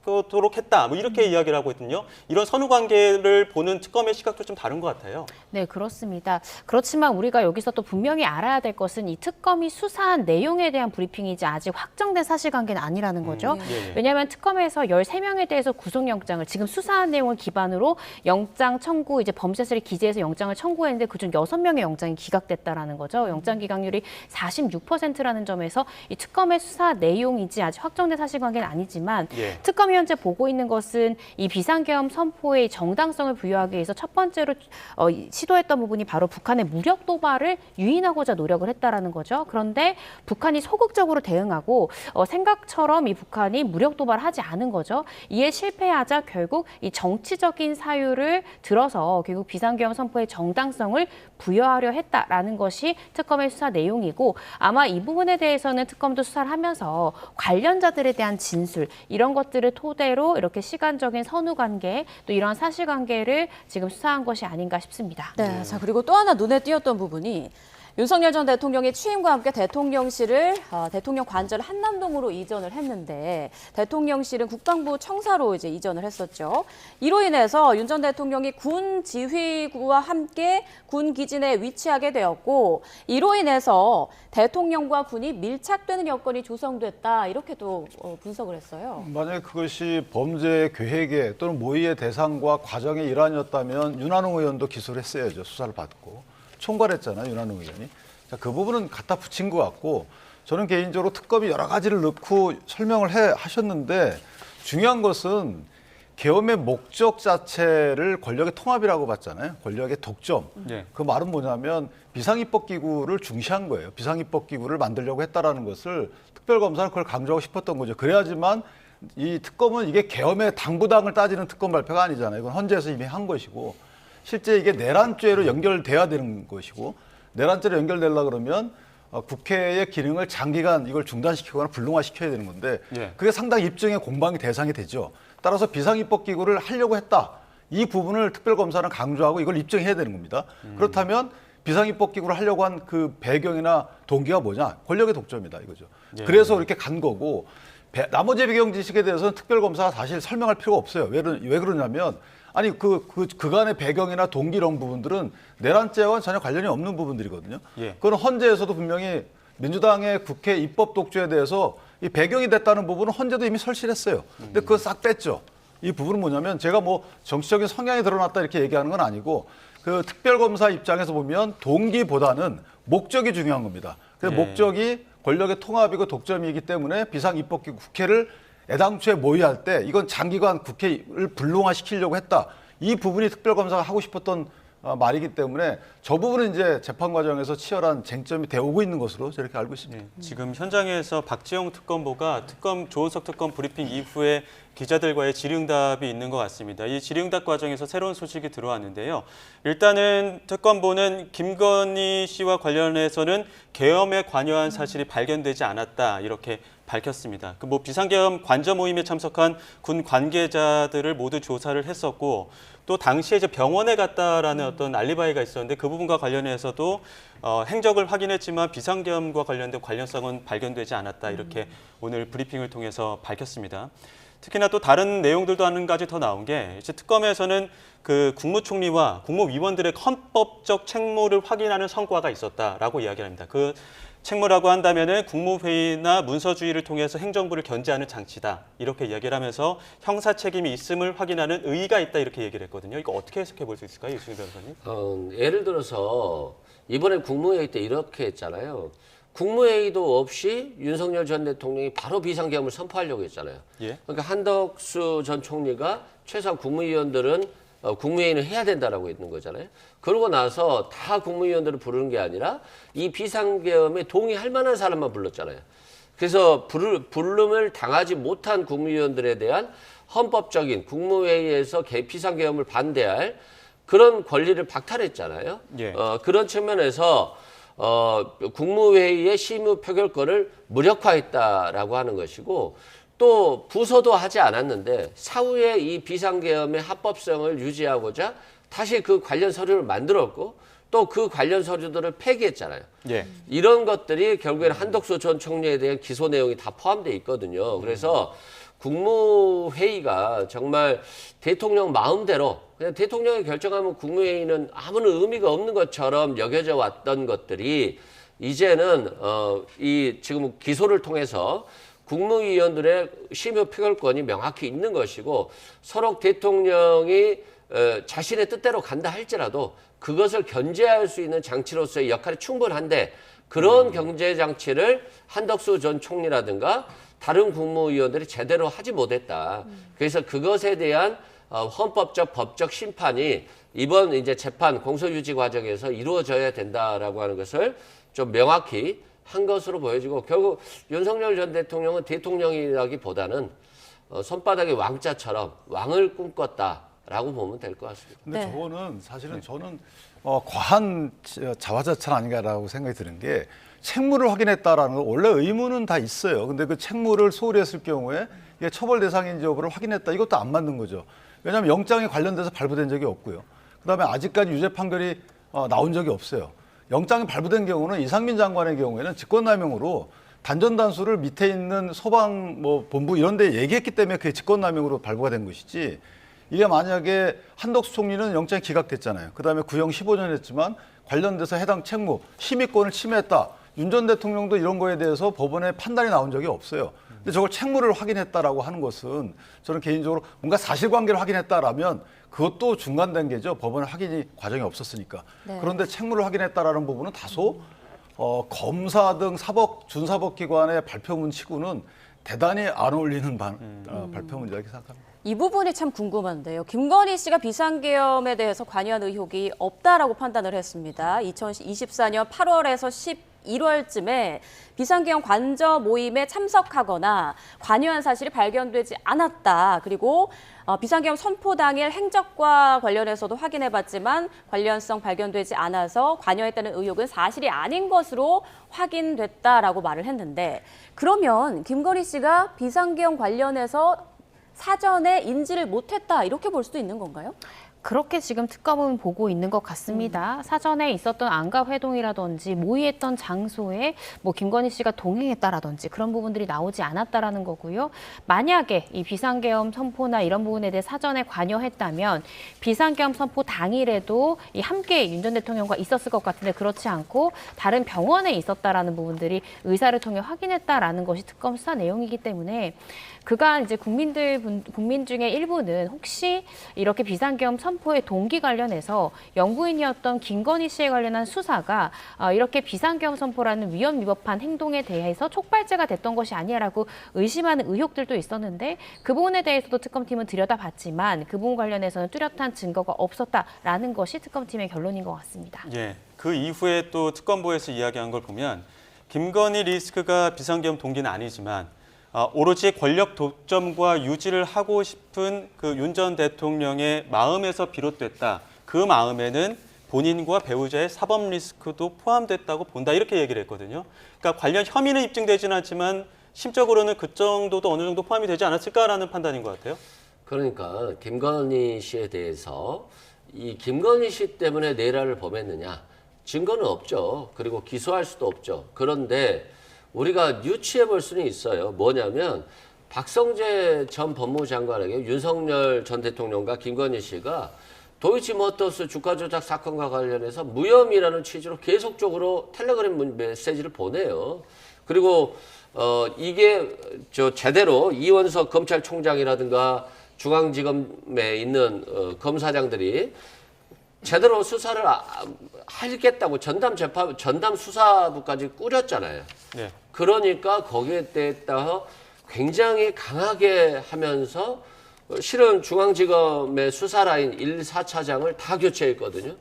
하도록 했다. 뭐 이렇게 이야기를 하고 있거든요. 이런 선후 관계를 보는 특검의 시각도 좀 다른 것 같아요. 네, 그렇습니다. 그렇지만 우리가 여기서 또 분명히 알아야 될 것은 이 특검이 수사한 내용에 대한 브리핑이지 아직 확정된 사실관계는 아니라는 거죠. 예. 왜냐하면 특검에서 13명에 대해서 구속영장을 지금 수사한 내용을 기반으로 영장 청구, 이제 범죄사를 기재해서 영장을 청구했는데 그중 6명의 영장이 기각됐다라는 거죠. 영장 기각률이 46%라는 점에서 이 특검의 수사 내용이지 아직 확정된 사실관계는 아니지만 예. 특검이 현재 보고 있는 것은 이 비상계엄 선포의 정당성을 부여하기 위해서 첫 번째로 시도했던 부분이 바로 북한의 무력 도발을 유인하고자 노력을 했다라는 거죠. 그런데 북한이 소극적으로 대응하고 생각처럼 이 북한이 무력 도발하지 않은 거죠. 이에 실패하자 결국 이 정치적인 사유를 들어서 결국 비상계엄 선포의 정당성을 부여하려 했다라는 것이 특검의 수사 내용이고 아마 이 부분에 대해서는 특검도 수사를 하면서 관련자들에 대한 진술 이런 것들을 토대로 이렇게 시간적인 선후 관계 또 이런 사실관계를 지금 수사한 것이 아닌가 싶습니다. 네, 자 그리고 또 하나 눈에 띄었던 부분이 윤석열 전 대통령이 취임과 함께 대통령실을 대통령 관저를 한남동으로 이전을 했는데 대통령실은 국방부 청사로 이제 이전을 했었죠. 이로 인해서 윤 전 대통령이 군 지휘구와 함께 군 기지 내에 위치하게 되었고 이로 인해서 대통령과 군이 밀착되는 여건이 조성됐다 이렇게도 분석을 했어요. 만약에 그것이 범죄 계획의 또는 모의의 대상과 과정의 일환이었다면 윤한홍 의원도 기소를 했어야죠. 수사를 받고. 총괄했잖아요, 윤한홍 의원이. 자, 그 부분은 갖다 붙인 것 같고 저는 개인적으로 특검이 여러 가지를 넣고 설명을 하셨는데 중요한 것은 계엄의 목적 자체를 권력의 통합이라고 봤잖아요. 권력의 독점. 네. 그 말은 뭐냐면 비상입법기구를 중시한 거예요. 비상입법기구를 만들려고 했다라는 것을 특별검사는 그걸 강조하고 싶었던 거죠. 그래야지만 이 특검은 이게 계엄의 당부당을 따지는 특검 발표가 아니잖아요. 이건 헌재에서 이미 한 것이고 실제 이게 내란죄로 연결돼야 되는 것이고 내란죄로 연결되려고 그러면 국회의 기능을 장기간 이걸 중단시키거나 불능화시켜야 되는 건데 예. 그게 상당히 입증의 공방의 대상이 되죠. 따라서 비상입법기구를 하려고 했다. 이 부분을 특별검사는 강조하고 이걸 입증해야 되는 겁니다. 그렇다면 비상입법기구를 하려고 한 그 배경이나 동기가 뭐냐? 권력의 독점이다 이거죠. 예. 그래서 이렇게 간 거고 나머지 배경 지식에 대해서는 특별검사가 사실 설명할 필요가 없어요. 왜 그러냐면 아니 그간의 배경이나 동기 이런 부분들은 내란죄와는 전혀 관련이 없는 부분들이거든요. 예. 그건 헌재에서도 분명히 민주당의 국회 입법 독주에 대해서 이 배경이 됐다는 부분은 헌재도 이미 설실했어요. 근데 그거 싹 뺐죠. 이 부분은 뭐냐면 제가 뭐 정치적인 성향이 드러났다 이렇게 얘기하는 건 아니고 그 특별검사 입장에서 보면 동기보다는 목적이 중요한 겁니다. 그래서 예. 목적이 권력의 통합이고 독점이기 때문에 비상입법기구 국회를 애당초에 모의할 때 이건 장기간 국회를 불능화시키려고 했다. 이 부분이 특별검사가 하고 싶었던 말이기 때문에 저 부분은 이제 재판 과정에서 치열한 쟁점이 되어오고 있는 것으로 저렇게 알고 있습니다. 네, 지금 현장에서 박지영 특검보가 조은석 특검 브리핑 이후에 기자들과의 질의응답이 있는 것 같습니다. 이 질의응답 과정에서 새로운 소식이 들어왔는데요. 일단은 특검보는 김건희 씨와 관련해서는 계엄에 관여한 사실이 발견되지 않았다 이렇게 밝혔습니다. 그 비상계엄 관저 모임에 참석한 군 관계자들을 모두 조사를 했었고 또 당시에 이제 병원에 갔다라는 어떤 알리바이가 있었는데 그 부분과 관련해서도 행적을 확인했지만 비상계엄과 관련된 관련성은 발견되지 않았다 이렇게 오늘 브리핑을 통해서 밝혔습니다. 특히나 또 다른 내용들도 한 가지 더 나온 게 이제 특검에서는 그 국무총리와 국무위원들의 헌법적 책무를 확인하는 성과가 있었다라고 이야기를 합니다. 그 책무라고 한다면은 국무회의나 문서주의를 통해서 행정부를 견제하는 장치다 이렇게 이야기를 하면서 형사 책임이 있음을 확인하는 의의가 있다 이렇게 얘기를 했거든요. 이거 어떻게 해석해 볼 수 있을까요, 유승희 변호사님? 예를 들어서 이번에 국무회의 때 이렇게 했잖아요. 국무회의도 없이 윤석열 전 대통령이 바로 비상계엄을 선포하려고 했잖아요. 예. 그러니까 한덕수 전 총리가 최소한 국무위원들은 국무회의는 해야 된다라고 있는 거잖아요. 그러고 나서 다 국무위원들을 부르는 게 아니라 이 비상계엄에 동의할 만한 사람만 불렀잖아요. 그래서 부름을 당하지 못한 국무위원들에 대한 헌법적인 국무회의에서 비상계엄을 반대할 그런 권리를 박탈했잖아요. 예. 그런 측면에서 국무회의의 심의 표결권을 무력화했다라고 하는 것이고 또 부서도 하지 않았는데 사후에 이 비상계엄의 합법성을 유지하고자 다시 그 관련 서류를 만들었고 또 그 관련 서류들을 폐기했잖아요. 예. 이런 것들이 결국에는 한덕수 전 총리에 대한 기소 내용이 다 포함되어 있거든요. 그래서 국무회의가 정말 대통령 마음대로 그냥 대통령이 결정하면 국무회의는 아무런 의미가 없는 것처럼 여겨져 왔던 것들이 이제는 이 지금 기소를 통해서 국무위원들의 심의 표결권이 명확히 있는 것이고 서로 대통령이 자신의 뜻대로 간다 할지라도 그것을 견제할 수 있는 장치로서의 역할이 충분한데 그런 경제 장치를 한덕수 전 총리라든가 다른 국무위원들이 제대로 하지 못했다. 그래서 그것에 대한 헌법적 법적 심판이 이번 이제 재판 공소유지 과정에서 이루어져야 된다라고 하는 것을 좀 명확히 한 것으로 보여지고 결국 윤석열 전 대통령은 대통령이라기보다는 손바닥의 왕자처럼 왕을 꿈꿨다라고 보면 될 것 같습니다. 근데 네. 저거는 사실은 저는 과한 자화자찬 아닌가라고 생각이 드는 게 책무를 확인했다라는 건 원래 의무는 다 있어요. 근데 그 책무를 소홀히 했을 경우에 이게 처벌 대상인지 여부를 확인했다. 이것도 안 맞는 거죠. 왜냐하면 영장에 관련돼서 발부된 적이 없고요. 그다음에 아직까지 유죄 판결이 나온 적이 없어요. 영장이 발부된 경우는 이상민 장관의 경우에는 직권남용으로 단전단수를 밑에 있는 소방 본부 이런 데 얘기했기 때문에 그게 직권남용으로 발부가 된 것이지, 이게 만약에 한덕수 총리는 영장이 기각됐잖아요. 그다음에 구형 15년 했지만 관련돼서 해당 책무, 심의권을 침해했다. 윤 전 대통령도 이런 거에 대해서 법원에 판단이 나온 적이 없어요. 근데 저걸 책무를 확인했다라고 하는 것은 저는 개인적으로 뭔가 사실관계를 확인했다라면 그것도 중간 단계죠. 법원 확인이 과정이 없었으니까. 네. 그런데 책무를 확인했다라는 부분은 다소 검사 등 준사법기관의 발표문치고는 대단히 안 어울리는 발표문이라고 생각합니다. 이 부분이 참 궁금한데요. 김건희 씨가 비상계엄에 대해서 관여한 의혹이 없다라고 판단을 했습니다. 2024년 8월에서 11월쯤에 비상계엄 관저 모임에 참석하거나 관여한 사실이 발견되지 않았다. 그리고 비상계엄 선포 당일 행적과 관련해서도 확인해봤지만 관련성 발견되지 않아서 관여했다는 의혹은 사실이 아닌 것으로 확인됐다라고 말을 했는데, 그러면 김건희 씨가 비상계엄 관련해서 사전에 인지를 못했다 이렇게 볼 수도 있는 건가요? 그렇게 지금 특검은 보고 있는 것 같습니다. 사전에 있었던 안가 회동이라든지 모의했던 장소에 김건희 씨가 동행했다라든지 그런 부분들이 나오지 않았다라는 거고요. 만약에 이 비상계엄 선포나 이런 부분에 대해 사전에 관여했다면 비상계엄 선포 당일에도 함께 윤 전 대통령과 있었을 것 같은데 그렇지 않고 다른 병원에 있었다라는 부분들이 의사를 통해 확인했다라는 것이 특검 수사 내용이기 때문에 그간 이제 국민 중에 일부는 혹시 이렇게 비상계엄 선포의 동기 관련해서 영부인이었던 김건희 씨에 관련한 수사가 이렇게 비상계엄 선포라는 위헌 위법한 행동에 대해서 촉발제가 됐던 것이 아니라고 의심하는 의혹들도 있었는데, 그 부분에 대해서도 특검팀은 들여다봤지만 그 부분 관련해서는 뚜렷한 증거가 없었다라는 것이 특검팀의 결론인 것 같습니다. 예, 그 이후에 또 특검부에서 이야기한 걸 보면 김건희 리스크가 비상계엄 동기는 아니지만 오로지 권력 독점과 유지를 하고 싶은 그 윤 전 대통령의 마음에서 비롯됐다. 그 마음에는 본인과 배우자의 사법 리스크도 포함됐다고 본다. 이렇게 얘기를 했거든요. 그러니까 관련 혐의는 입증되지는 않지만 심적으로는 그 정도도 어느 정도 포함이 되지 않았을까라는 판단인 것 같아요. 그러니까 김건희 씨에 대해서 이 김건희 씨 때문에 내란을 범했느냐, 증거는 없죠. 그리고 기소할 수도 없죠. 그런데 우리가 유추해 볼 수는 있어요. 뭐냐면 박성재 전 법무장관에게 윤석열 전 대통령과 김건희 씨가 도이치모터스 주가 조작 사건과 관련해서 무혐의라는 취지로 계속적으로 텔레그램 메시지를 보내요. 그리고 이게 제대로 이원석 검찰총장이라든가 중앙지검에 있는 검사장들이 제대로 수사를 하겠다고 전담 수사부까지 꾸렸잖아요. 네. 그러니까 거기에 따라서 굉장히 강하게 하면서 실은 중앙지검의 수사라인 1, 4차장을 다 교체했거든요.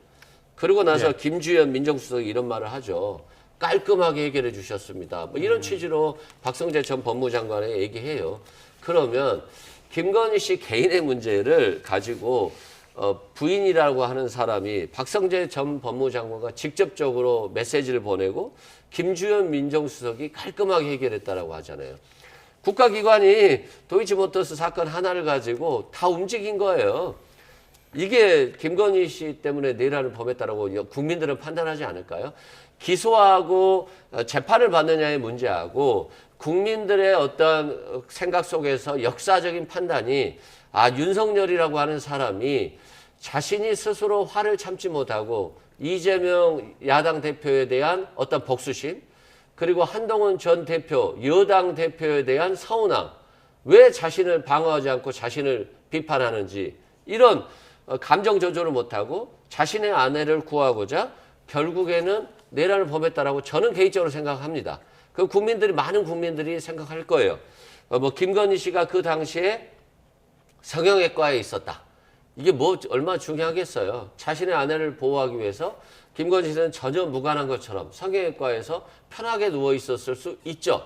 그러고 나서 김주현 민정수석이 이런 말을 하죠. 깔끔하게 해결해 주셨습니다. 이런 취지로 박성재 전 법무장관에 얘기해요. 그러면 김건희 씨 개인의 문제를 가지고 부인이라고 하는 사람이 박성재 전 법무장관과 직접적으로 메시지를 보내고 김주현 민정수석이 깔끔하게 해결했다라고 하잖아요. 국가기관이 도이치모터스 사건 하나를 가지고 다 움직인 거예요. 이게 김건희 씨 때문에 내란을 범했다라고 국민들은 판단하지 않을까요? 기소하고 재판을 받느냐의 문제하고 국민들의 어떤 생각 속에서 역사적인 판단이 윤석열이라고 하는 사람이 자신이 스스로 화를 참지 못하고 이재명 야당 대표에 대한 어떤 복수심, 그리고 한동훈 전 대표, 여당 대표에 대한 서운함, 왜 자신을 방어하지 않고 자신을 비판하는지, 이런 감정 조절을 못하고 자신의 아내를 구하고자 결국에는 내란을 범했다라고 저는 개인적으로 생각합니다. 그 많은 국민들이 생각할 거예요. 김건희 씨가 그 당시에 성형외과에 있었다. 이게 얼마나 중요하겠어요. 자신의 아내를 보호하기 위해서 김건희 씨는 전혀 무관한 것처럼 성형외과에서 편하게 누워 있었을 수 있죠.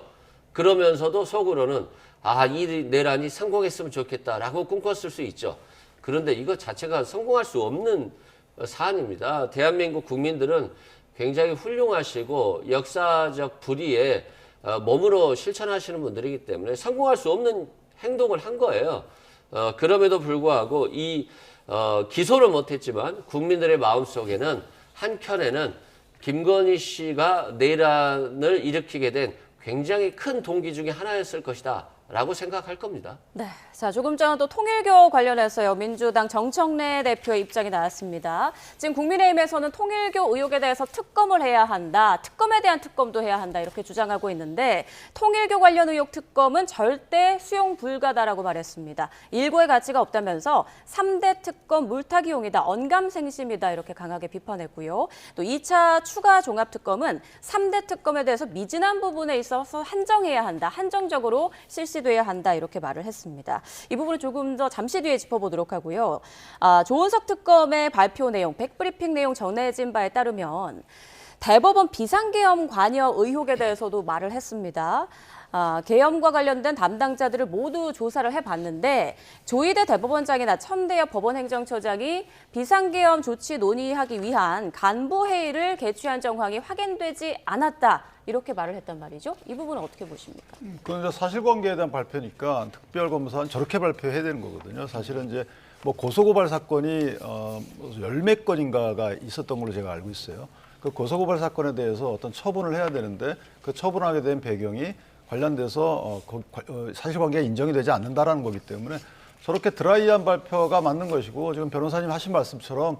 그러면서도 속으로는 이 내란이 성공했으면 좋겠다라고 꿈꿨을 수 있죠. 그런데 이거 자체가 성공할 수 없는 사안입니다. 대한민국 국민들은 굉장히 훌륭하시고 역사적 불의에 몸으로 실천하시는 분들이기 때문에 성공할 수 없는 행동을 한 거예요. 그럼에도 불구하고 기소를 못했지만 국민들의 마음속에는 한켠에는 김건희 씨가 내란을 일으키게 된 굉장히 큰 동기 중에 하나였을 것이다 라고 생각할 겁니다. 네, 자 조금 전 또 통일교 관련해서요 민주당 정청래 대표의 입장이 나왔습니다. 지금 국민의힘에서는 통일교 의혹에 대해서 특검을 해야 한다, 특검에 대한 특검도 해야 한다 이렇게 주장하고 있는데 통일교 관련 의혹 특검은 절대 수용 불가다라고 말했습니다. 일고의 가치가 없다면서 3대 특검 물타기용이다, 언감생심이다 이렇게 강하게 비판했고요. 또 2차 추가 종합특검은 3대 특검에 대해서 미진한 부분에 있어서 한정해야 한다, 한정적으로 실시돼야 한다 이렇게 말을 했습니다. 이 부분을 조금 더 잠시 뒤에 짚어보도록 하고요. 조은석 특검의 발표 내용, 백브리핑 내용 전해진 바에 따르면 대법원 비상계엄 관여 의혹에 대해서도 말을 했습니다. 계엄과 관련된 담당자들을 모두 조사를 해봤는데 조희대 대법원장이나 천대엽 법원행정처장이 비상계엄 조치 논의하기 위한 간부회의를 개최한 정황이 확인되지 않았다. 이렇게 말을 했단 말이죠. 이 부분은 어떻게 보십니까? 그건 이제 사실관계에 대한 발표니까 특별검사는 저렇게 발표해야 되는 거거든요. 사실은 이제 뭐 고소고발 사건이 열몇 건인가가 있었던 걸로 제가 알고 있어요. 그 고소고발 사건에 대해서 어떤 처분을 해야 되는데 그 처분하게 된 배경이 관련돼서 사실관계가 인정이 되지 않는다라는 거기 때문에 저렇게 드라이한 발표가 맞는 것이고 지금 변호사님 하신 말씀처럼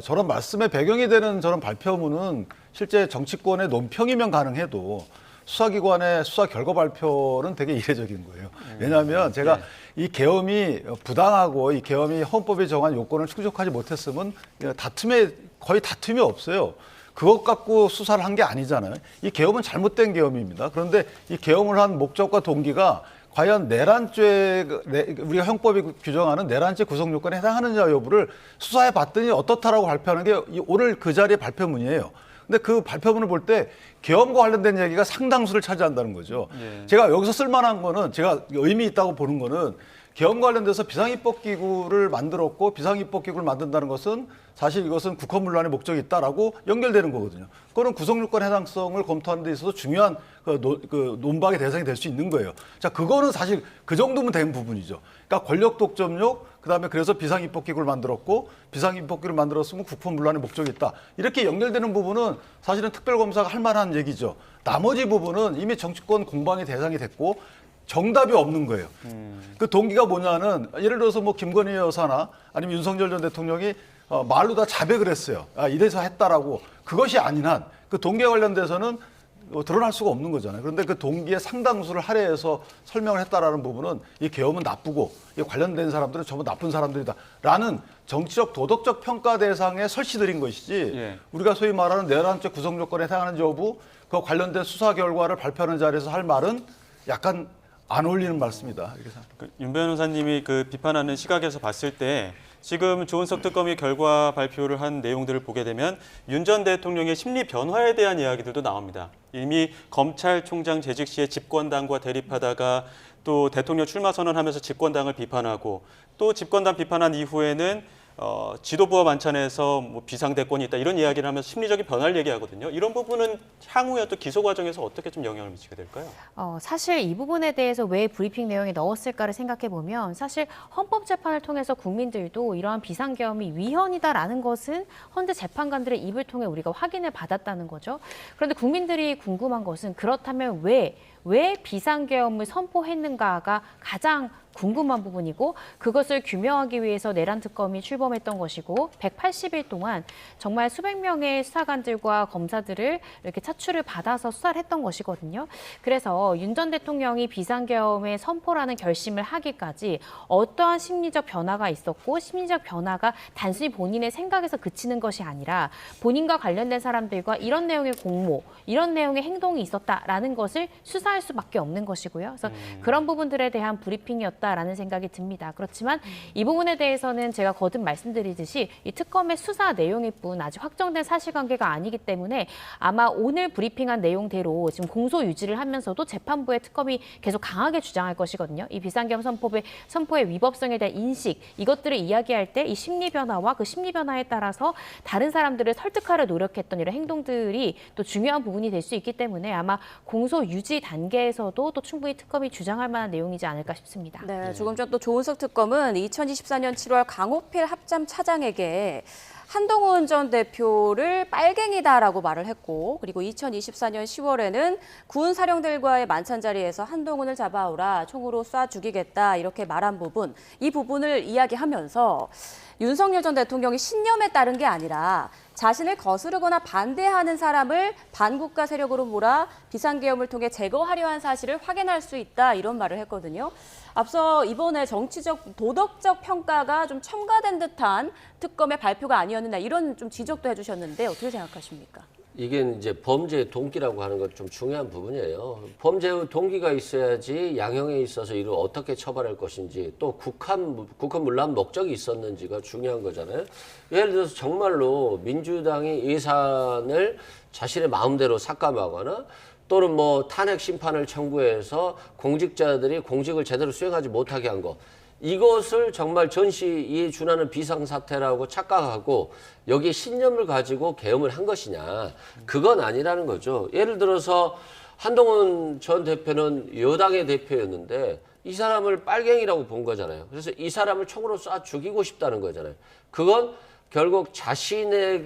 저런 말씀의 배경이 되는 저런 발표문은 실제 정치권의 논평이면 가능해도 수사기관의 수사 결과 발표는 되게 이례적인 거예요. 왜냐하면 제가 이 계엄이 부당하고 이 계엄이 헌법에 정한 요건을 충족하지 못했으면 거의 다툼이 없어요. 그것 갖고 수사를 한 게 아니잖아요. 이 계엄은 잘못된 계엄입니다. 그런데 이 계엄을 한 목적과 동기가 과연 내란죄, 우리가 형법이 규정하는 내란죄 구성 요건에 해당하느냐 여부를 수사해 봤더니 어떻다라고 발표하는 게 오늘 그 자리의 발표문이에요. 근데 그 발표문을 볼 때 계엄과 관련된 얘기가 상당수를 차지한다는 거죠. 제가 여기서 쓸만한 거는 제가 의미 있다고 보는 거는 계엄과 관련돼서 비상입법기구를 만들었고 비상입법기구를 만든다는 것은 사실 이것은 국헌문란의 목적이 있다라고 연결되는 거거든요. 그거는 구성요건 해당성을 검토하는 데 있어서 중요한 논박의 대상이 될 수 있는 거예요. 자, 그거는 사실 그 정도면 된 부분이죠. 그러니까 권력 독점욕, 그다음에 그래서 비상입법기구를 만들었고 비상입법기구를 만들었으면 국헌문란의 목적이 있다. 이렇게 연결되는 부분은 사실은 특별검사가 할 만한 얘기죠. 나머지 부분은 이미 정치권 공방의 대상이 됐고 정답이 없는 거예요. 그 동기가 뭐냐는 예를 들어서 뭐 김건희 여사나 아니면 윤석열 전 대통령이 말로 다 자백을 했어요. 이래서 했다라고. 그것이 아닌 한 그 동기에 관련돼서는 드러날 수가 없는 거잖아요. 그런데 그 동기의 상당수를 할애해서 설명을 했다라는 부분은 이 계엄은 나쁘고 이 관련된 사람들은 전부 나쁜 사람들이다라는 정치적 도덕적 평가 대상에 설치드린 것이지 우리가 소위 말하는 내란죄 구성 요건에 해당하는 여부 그 관련된 수사 결과를 발표하는 자리에서 할 말은 약간 안 어울리는 말씀이다. 이렇게 생각합니다. 윤 변호사님이 그 비판하는 시각에서 봤을 때 지금 조은석 특검이 결과 발표를 한 내용들을 보게 되면 윤 전 대통령의 심리 변화에 대한 이야기들도 나옵니다. 이미 검찰총장 재직 시에 집권당과 대립하다가 또 대통령 출마 선언하면서 집권당을 비판하고 또 집권당 비판한 이후에는 지도부와 만찬에서 뭐 비상대권이 있다 이런 이야기를 하면서 심리적인 변화를 얘기하거든요. 이런 부분은 향후에 또 기소 과정에서 어떻게 좀 영향을 미치게 될까요? 사실 이 부분에 대해서 왜 브리핑 내용에 넣었을까를 생각해 보면 사실 헌법재판을 통해서 국민들도 이러한 비상계엄이 위헌이다라는 것은 헌재 재판관들의 입을 통해 우리가 확인을 받았다는 거죠. 그런데 국민들이 궁금한 것은 그렇다면 왜 비상계엄을 선포했는가가 가장 궁금한 부분이고 그것을 규명하기 위해서 내란특검이 출범했던 것이고 180일 동안 정말 수백 명의 수사관들과 검사들을 이렇게 차출을 받아서 수사를 했던 것이거든요. 그래서 윤 전 대통령이 비상계엄의 선포라는 결심을 하기까지 어떠한 심리적 변화가 있었고 심리적 변화가 단순히 본인의 생각에서 그치는 것이 아니라 본인과 관련된 사람들과 이런 내용의 공모, 이런 내용의 행동이 있었다라는 것을 수사할 수밖에 없는 것이고요. 그래서 그런 부분들에 대한 브리핑이었다라는 생각이 듭니다. 그렇지만 이 부분에 대해서는 제가 거듭 말씀드리듯이 이 특검의 수사 내용일 뿐 아직 확정된 사실관계가 아니기 때문에 아마 오늘 브리핑한 내용대로 지금 공소 유지를 하면서도 재판부의 특검이 계속 강하게 주장할 것이거든요. 이 비상계엄 선포의 위법성에 대한 인식, 이것들을 이야기할 때 이 심리 변화와 그 심리 변화에 따라서 다른 사람들을 설득하려 노력했던 이런 행동들이 또 중요한 부분이 될 수 있기 때문에 아마 공소 유지 단계에서도 또 충분히 특검이 주장할 만한 내용이지 않을까 싶습니다. 네, 조금 전 또 조은석 특검은 2024년 7월 강호필 합참 차장에게 한동훈 전 대표를 빨갱이다라고 말을 했고, 그리고 2024년 10월에는 군 사령들과의 만찬 자리에서 한동훈을 잡아오라, 총으로 쏴 죽이겠다 이렇게 말한 부분, 이 부분을 이야기하면서 윤석열 전 대통령이 신념에 따른 게 아니라 자신을 거스르거나 반대하는 사람을 반국가 세력으로 몰아 비상계엄을 통해 제거하려 한 사실을 확인할 수 있다, 이런 말을 했거든요. 앞서 이번에 정치적, 도덕적 평가가 좀 첨가된 듯한 특검의 발표가 아니었느냐, 이런 좀 지적도 해주셨는데 어떻게 생각하십니까? 이게 이제 범죄의 동기라고 하는 건 좀 중요한 부분이에요. 범죄의 동기가 있어야지 양형에 있어서 이를 어떻게 처벌할 것인지, 또 국헌 문란 목적이 있었는지가 중요한 거잖아요. 예를 들어서 정말로 민주당이 예산을 자신의 마음대로 삭감하거나 또는 뭐 탄핵 심판을 청구해서 공직자들이 공직을 제대로 수행하지 못하게 한 거, 이것을 정말 전시에 준하는 비상사태라고 착각하고 여기에 신념을 가지고 계엄을 한 것이냐, 그건 아니라는 거죠. 예를 들어서 한동훈 전 대표는 여당의 대표였는데 이 사람을 빨갱이라고 본 거잖아요. 그래서 이 사람을 총으로 쏴 죽이고 싶다는 거잖아요. 그건 결국 자신의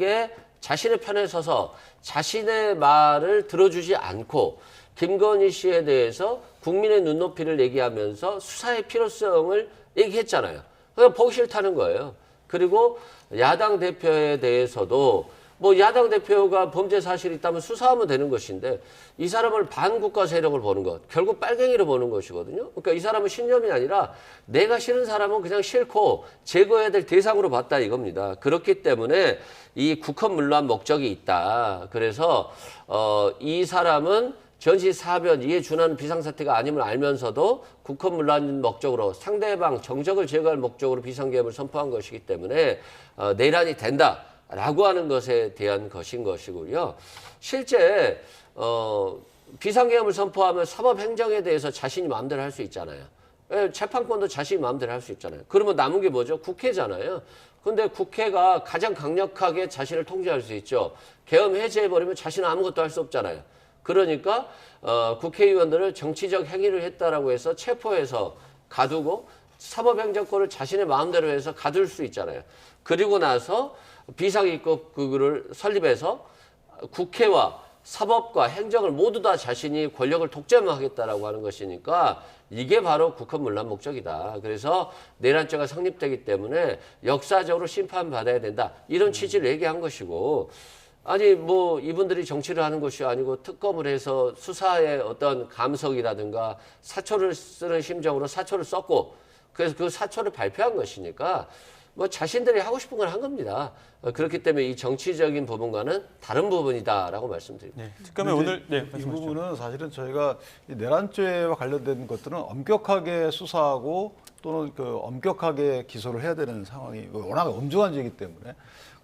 편에 서서 자신의 말을 들어주지 않고 김건희 씨에 대해서 국민의 눈높이를 얘기하면서 수사의 필요성을 얘기했잖아요. 그냥 보기 싫다는 거예요. 그리고 야당 대표에 대해서도 뭐 야당 대표가 범죄 사실이 있다면 수사하면 되는 것인데 이 사람을 반국가 세력을 보는 것, 결국 빨갱이로 보는 것이거든요. 그러니까 이 사람은 신념이 아니라 내가 싫은 사람은 그냥 싫고 제거해야 될 대상으로 봤다, 이겁니다. 그렇기 때문에 이 국헌 문란 목적이 있다. 그래서 이 사람은 전시사변, 이에 준하는 비상사태가 아님을 알면서도 국헌 문란 목적으로 상대방 정적을 제거할 목적으로 비상계엄을 선포한 것이기 때문에 내란이 된다라고 하는 것에 대한 것인 것이고요. 실제 비상계엄을 선포하면 사법행정에 대해서 자신이 마음대로 할 수 있잖아요. 재판권도 자신이 마음대로 할 수 있잖아요. 그러면 남은 게 뭐죠? 국회잖아요. 근데 국회가 가장 강력하게 자신을 통제할 수 있죠. 계엄 해제해버리면 자신은 아무것도 할 수 없잖아요. 그러니까 국회의원들을 정치적 행위를 했다라고 해서 체포해서 가두고 사법행정권을 자신의 마음대로 해서 가둘 수 있잖아요. 그리고 나서 비상입법국을 설립해서 국회와 사법과 행정을 모두 다 자신이 권력을 독점하겠다라고 하는 것이니까 이게 바로 국헌 문란 목적이다. 그래서 내란죄가 성립되기 때문에 역사적으로 심판받아야 된다, 이런 취지를 얘기한 것이고, 아니 뭐 이분들이 정치를 하는 것이 아니고 특검을 해서 수사의 어떤 감석이라든가 사초를 쓰는 심정으로 사초를 썼고, 그래서 그 사초를 발표한 것이니까 뭐 자신들이 하고 싶은 걸 한 겁니다. 그렇기 때문에 이 정치적인 부분과는 다른 부분이다라고 말씀드립니다. 네, 특검에 오늘 이 말씀하시죠. 부분은 사실은 저희가 이 내란죄와 관련된 것들은 엄격하게 수사하고 또는 그 엄격하게 기소를 해야 되는 상황이 워낙 엄중한 죄이기 때문에.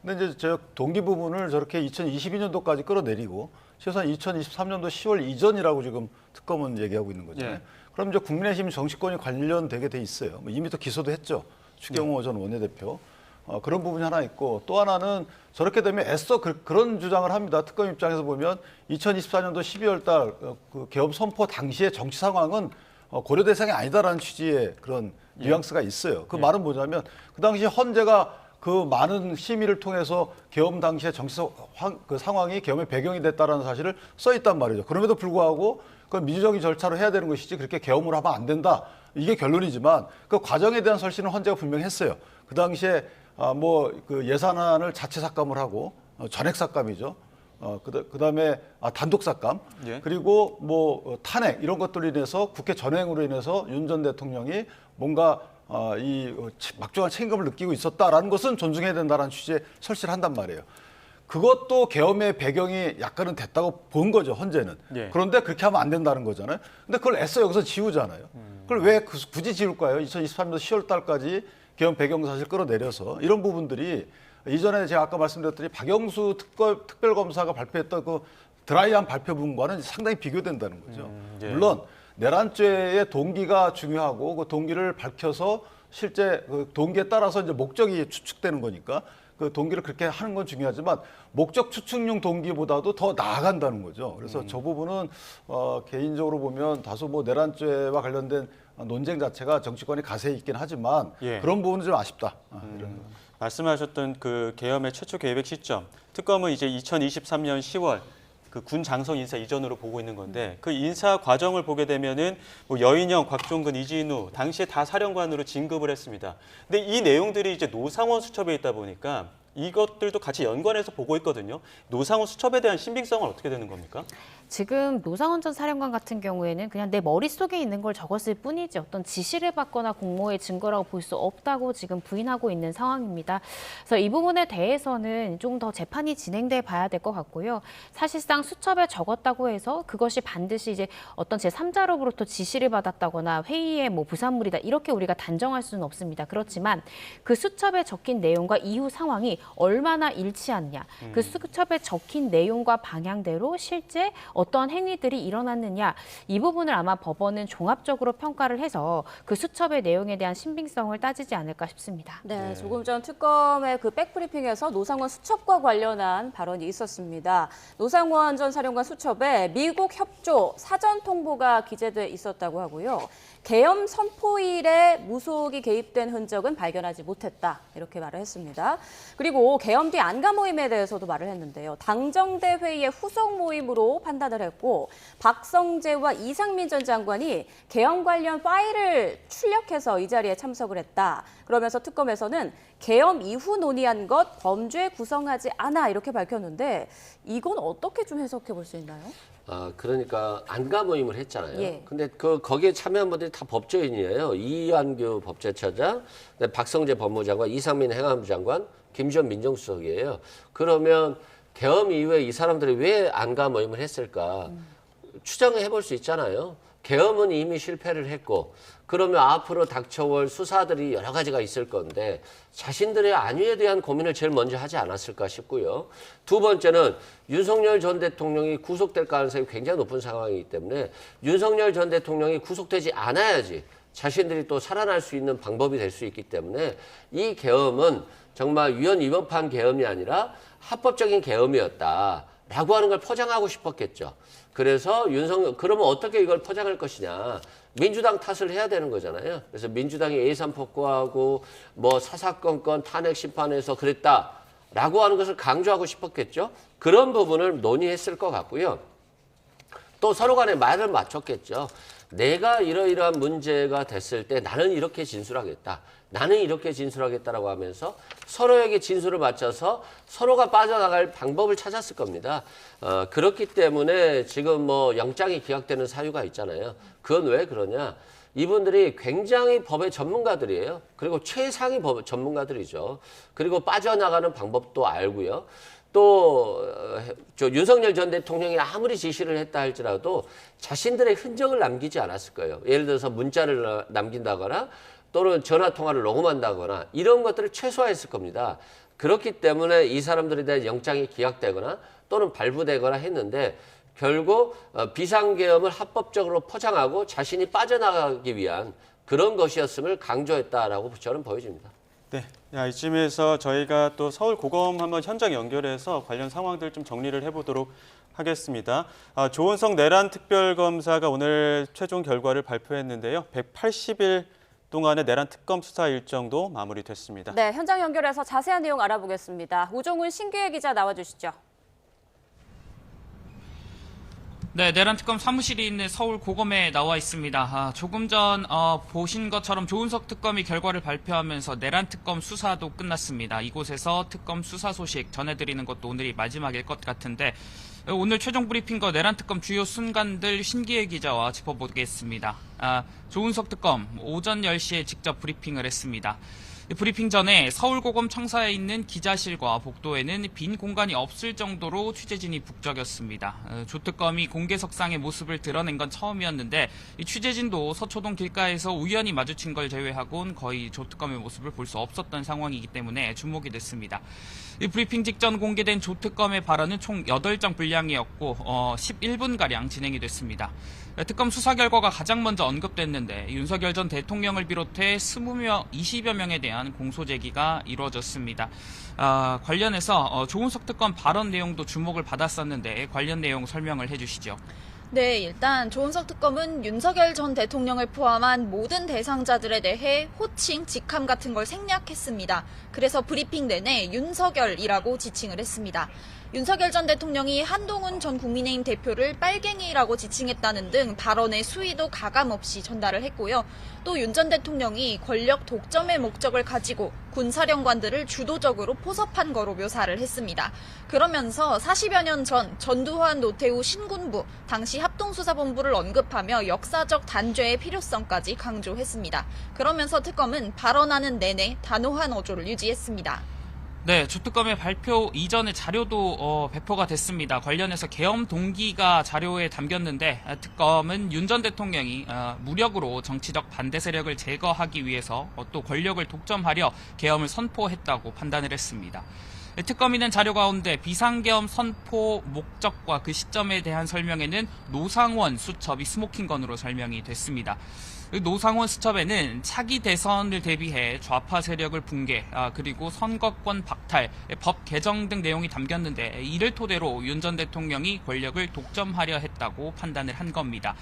근데 이제 저 동기 부분을 저렇게 2022년도까지 끌어내리고 최소한 2023년도 10월 이전이라고 지금 특검은 얘기하고 있는 거죠. 예. 그럼 이제 국민의힘 정치권이 관련되게 돼 있어요. 뭐 이미 또 기소도 했죠. 추경호 전 원내대표. 그런 부분이 하나 있고, 또 하나는 저렇게 되면 애써 그런 주장을 합니다. 특검 입장에서 보면 2024년도 12월 달 그 계엄 선포 당시의 정치 상황은 고려 대상이 아니다라는 취지의 그런 뉘앙스가 있어요. 그 말은 뭐냐면 그 당시 헌재가 그 많은 심의를 통해서 계엄 당시의 정치 그 상황이 계엄의 배경이 됐다라는 사실을 써 있단 말이죠. 그럼에도 불구하고 그건 민주적인 절차로 해야 되는 것이지 그렇게 계엄으로 하면 안 된다, 이게 결론이지만 그 과정에 대한 설치는 헌재가 분명히 했어요. 그 당시에 그 예산안을 자체 삭감을 하고 전액 삭감이죠. 그다음에 단독 삭감, 예. 그리고 뭐 탄핵 이런 것들로 인해서 국회 전횡으로 인해서 윤 전 대통령이 뭔가 이 막중한 책임감을 느끼고 있었다라는 것은 존중해야 된다라는 취지의 설치를 한단 말이에요. 그것도 계엄의 배경이 약간은 됐다고 본 거죠, 헌재는. 예. 그런데 그렇게 하면 안 된다는 거잖아요. 근데 그걸 애써 여기서 지우잖아요. 그걸 왜 굳이 지울까요? 2023년 10월 달까지 계엄 배경 사실 끌어내려서 이런 부분들이 이전에 제가 아까 말씀드렸더니 박영수 특별검사가 발표했던 그 드라이한 발표문과는 상당히 비교된다는 거죠. 예. 물론 내란죄의 동기가 중요하고 그 동기를 밝혀서 실제 그 동기에 따라서 이제 목적이 추측되는 거니까 그 동기를 그렇게 하는 건 중요하지만 목적 추측용 동기보다도 더 나아간다는 거죠. 그래서 저 부분은 개인적으로 보면 다소 뭐 내란죄와 관련된 논쟁 자체가 정치권이 가세히 있긴 하지만 예. 그런 부분은 좀 아쉽다. 이런 거. 말씀하셨던 그 계엄의 최초 계획 시점, 특검은 이제 2023년 10월 그 군 장성 인사 이전으로 보고 있는 건데 그 인사 과정을 보게 되면은 뭐 여인영, 곽종근, 이진우 당시에 다 사령관으로 진급을 했습니다. 근데 이 내용들이 이제 노상원 수첩에 있다 보니까 이것들도 같이 연관해서 보고 있거든요. 노상원 수첩에 대한 신빙성은 어떻게 되는 겁니까? 지금 노상원 전 사령관 같은 경우에는 그냥 내 머릿속에 있는 걸 적었을 뿐이지 어떤 지시를 받거나 공모의 증거라고 볼 수 없다고 지금 부인하고 있는 상황입니다. 그래서 이 부분에 대해서는 좀 더 재판이 진행돼 봐야 될 것 같고요. 사실상 수첩에 적었다고 해서 그것이 반드시 이제 어떤 제3자로부터 지시를 받았다거나 회의의 뭐 부산물이다 이렇게 우리가 단정할 수는 없습니다. 그렇지만 그 수첩에 적힌 내용과 이후 상황이 얼마나 일치하느냐, 그 수첩에 적힌 내용과 방향대로 실제 어떠한 행위들이 일어났느냐 이 부분을 아마 법원은 종합적으로 평가를 해서 그 수첩의 내용에 대한 신빙성을 따지지 않을까 싶습니다. 네, 조금 전 특검의 그 백브리핑에서 노상원 수첩과 관련한 발언이 있었습니다. 노상원 전 사령관 수첩에 미국 협조 사전 통보가 기재돼 있었다고 하고요. 계엄 선포일에 무속이 개입된 흔적은 발견하지 못했다 이렇게 말을 했습니다. 그리고 계엄 뒤 안가 모임에 대해서도 말을 했는데요. 당정대 회의의 후속 모임으로 판단을 했고 박성재와 이상민 전 장관이 계엄 관련 파일을 출력해서 이 자리에 참석을 했다. 그러면서 특검에서는 계엄 이후 논의한 것 범죄 구성하지 않아 이렇게 밝혔는데 이건 어떻게 좀 해석해 볼 수 있나요? 그러니까 안가 모임을 했잖아요. 예. 근데 거기에 참여한 분들이 다 법조인이에요. 이완규 법제처장, 박성재 법무장관, 이상민 행안부 장관, 김지원 민정수석이에요. 그러면 계엄 이후에 이 사람들이 왜 안가 모임을 했을까? 추정해 볼 수 있잖아요. 계엄은 이미 실패를 했고 그러면 앞으로 닥쳐올 수사들이 여러 가지가 있을 건데 자신들의 안위에 대한 고민을 제일 먼저 하지 않았을까 싶고요. 두 번째는 윤석열 전 대통령이 구속될 가능성이 굉장히 높은 상황이기 때문에 윤석열 전 대통령이 구속되지 않아야지 자신들이 또 살아날 수 있는 방법이 될 수 있기 때문에 이 계엄은 정말 위헌 위법한 계엄이 아니라 합법적인 계엄이었다라고 하는 걸 포장하고 싶었겠죠. 그래서 그러면 어떻게 이걸 포장할 것이냐. 민주당 탓을 해야 되는 거잖아요. 그래서 민주당이 예산 폭거하고 뭐 사사건건 탄핵 심판에서 그랬다라고 하는 것을 강조하고 싶었겠죠. 그런 부분을 논의했을 것 같고요. 또 서로 간에 말을 맞췄겠죠. 내가 이러이러한 문제가 됐을 때 나는 이렇게 진술하겠다. 나는 이렇게 진술하겠다라고 하면서 서로에게 진술을 맞춰서 서로가 빠져나갈 방법을 찾았을 겁니다. 그렇기 때문에 지금 뭐 영장이 기각되는 사유가 있잖아요. 그건 왜 그러냐? 이분들이 굉장히 법의 전문가들이에요. 그리고 최상위 법 전문가들이죠. 그리고 빠져나가는 방법도 알고요. 또 윤석열 전 대통령이 아무리 지시를 했다 할지라도 자신들의 흔적을 남기지 않았을 거예요. 예를 들어서 문자를 남긴다거나 또는 전화통화를 녹음한다거나 이런 것들을 최소화했을 겁니다. 그렇기 때문에 이 사람들에 대한 영장이 기각되거나 또는 발부되거나 했는데 결국 비상계엄을 합법적으로 포장하고 자신이 빠져나가기 위한 그런 것이었음을 강조했다라고 저는 보여집니다. 네, 이쯤에서 저희가 또 서울고검 한번 현장 연결해서 관련 상황들 좀 정리를 해보도록 하겠습니다. 조은석 내란 특별검사가 오늘 최종 결과를 발표했는데요. 180일 동안의 내란 특검 수사 일정도 마무리됐습니다. 네, 현장 연결해서 자세한 내용 알아보겠습니다. 우종훈 신규혜 기자 나와주시죠. 네, 내란특검 사무실이 있는 서울고검에 나와 있습니다. 조금 전 보신 것처럼 조은석 특검이 결과를 발표하면서 내란특검 수사도 끝났습니다. 이곳에서 특검 수사 소식 전해드리는 것도 오늘이 마지막일 것 같은데 오늘 최종 브리핑과 내란특검 주요 순간들 신기혜 기자와 짚어보겠습니다. 조은석 특검 오전 10시에 직접 브리핑을 했습니다. 브리핑 전에 서울고검 청사에 있는 기자실과 복도에는 빈 공간이 없을 정도로 취재진이 북적였습니다. 조 특검이 공개석상의 모습을 드러낸 건 처음이었는데 이 취재진도 서초동 길가에서 우연히 마주친 걸 제외하고는 거의 조 특검의 모습을 볼 수 없었던 상황이기 때문에 주목이 됐습니다. 이 브리핑 직전 공개된 조 특검의 발언은 총 8장 분량이었고 11분가량 진행이 됐습니다. 특검 수사 결과가 가장 먼저 언급됐는데 윤석열 전 대통령을 비롯해 20여 명에 대한 공소 제기가 이루어졌습니다. 관련해서 조은석 특검 발언 내용도 주목을 받았었는데 관련 내용 설명을 해주시죠. 네, 일단 조은석 특검은 윤석열 전 대통령을 포함한 모든 대상자들에 대해 호칭, 직함 같은 걸 생략했습니다. 그래서 브리핑 내내 윤석열이라고 지칭을 했습니다. 윤석열 전 대통령이 한동훈 전 국민의힘 대표를 빨갱이라고 지칭했다는 등 발언의 수위도 가감없이 전달을 했고요. 또 윤 전 대통령이 권력 독점의 목적을 가지고 군사령관들을 주도적으로 포섭한 거로 묘사를 했습니다. 그러면서 40여 년 전 전두환, 노태우 신군부, 당시 합동수사본부를 언급하며 역사적 단죄의 필요성까지 강조했습니다. 그러면서 특검은 발언하는 내내 단호한 어조를 유지했습니다. 네, 주특검의 발표 이전에 자료도 배포가 됐습니다. 관련해서 계엄 동기가 자료에 담겼는데 특검은 윤 전 대통령이 무력으로 정치적 반대 세력을 제거하기 위해서 또 권력을 독점하려 계엄을 선포했다고 판단을 했습니다. 특검이 낸 자료 가운데 비상계엄 선포 목적과 그 시점에 대한 설명에는 노상원 수첩이 스모킹건으로 설명이 됐습니다. 노상원 수첩에는 차기 대선을 대비해 좌파 세력을 붕괴, 그리고 선거권 박탈, 법 개정 등 내용이 담겼는데 이를 토대로 윤 전 대통령이 권력을 독점하려 했다고 판단을 한 겁니다.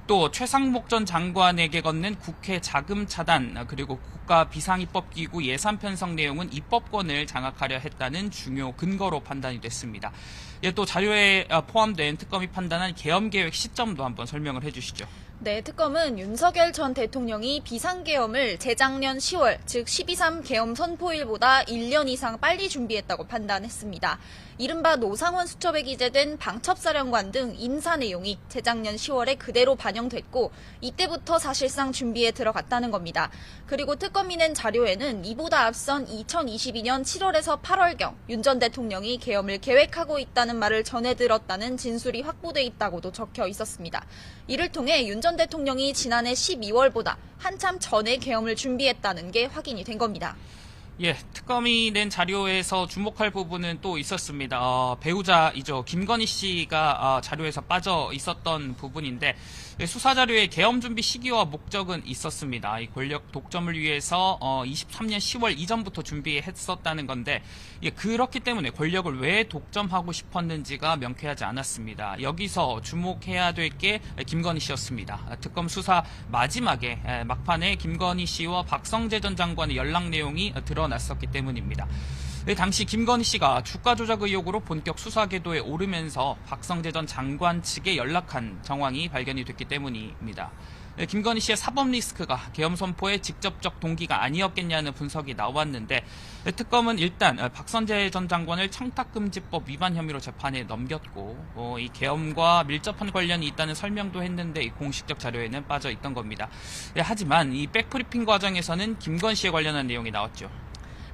또 최상목 전 장관에게 건넨 국회 자금 차단, 그리고 국가 비상입법기구 예산 편성 내용은 입법권을 장악하려 했다는 중요 근거로 판단이 됐습니다. 또 자료에 포함된 특검이 판단한 계엄 계획 시점도 한번 설명을 해주시죠. 네, 특검은 윤석열 전 대통령이 비상계엄을 재작년 10월, 즉 12.3 계엄 선포일보다 1년 이상 빨리 준비했다고 판단했습니다. 이른바 노상원 수첩에 기재된 방첩사령관 등 인사 내용이 재작년 10월에 그대로 반영됐고 이때부터 사실상 준비에 들어갔다는 겁니다. 그리고 특검이 낸 자료에는 이보다 앞선 2022년 7월에서 8월경 윤 전 대통령이 계엄을 계획하고 있다는 말을 전해 들었다는 진술이 확보돼 있다고도 적혀 있었습니다. 이를 통해 윤 전 대통령이 지난해 12월보다 한참 전에 계엄을 준비했다는 게 확인이 된 겁니다. 예, 특검이 낸 자료에서 주목할 부분은 또 있었습니다. 배우자이죠. 김건희 씨가 자료에서 빠져 있었던 부분인데 수사 자료에 계엄 준비 시기와 목적은 있었습니다. 이 권력 독점을 위해서 23년 10월 이전부터 준비했었다는 건데 그렇기 때문에 권력을 왜 독점하고 싶었는지가 명쾌하지 않았습니다. 여기서 주목해야 될 게 김건희 씨였습니다. 특검 수사 마지막에 막판에 김건희 씨와 박성재 전 장관의 연락 내용이 드러났었기 때문입니다. 당시 김건희 씨가 주가 조작 의혹으로 본격 수사 궤도에 오르면서 박성재 전 장관 측에 연락한 정황이 발견이 됐기 때문입니다. 김건희 씨의 사법 리스크가 계엄 선포의 직접적 동기가 아니었겠냐는 분석이 나왔는데 특검은 일단 박성재 전 장관을 청탁금지법 위반 혐의로 재판에 넘겼고 이 계엄과 밀접한 관련이 있다는 설명도 했는데 이 공식적 자료에는 빠져 있던 겁니다. 하지만 이 백브리핑 과정에서는 김건희 씨에 관련한 내용이 나왔죠.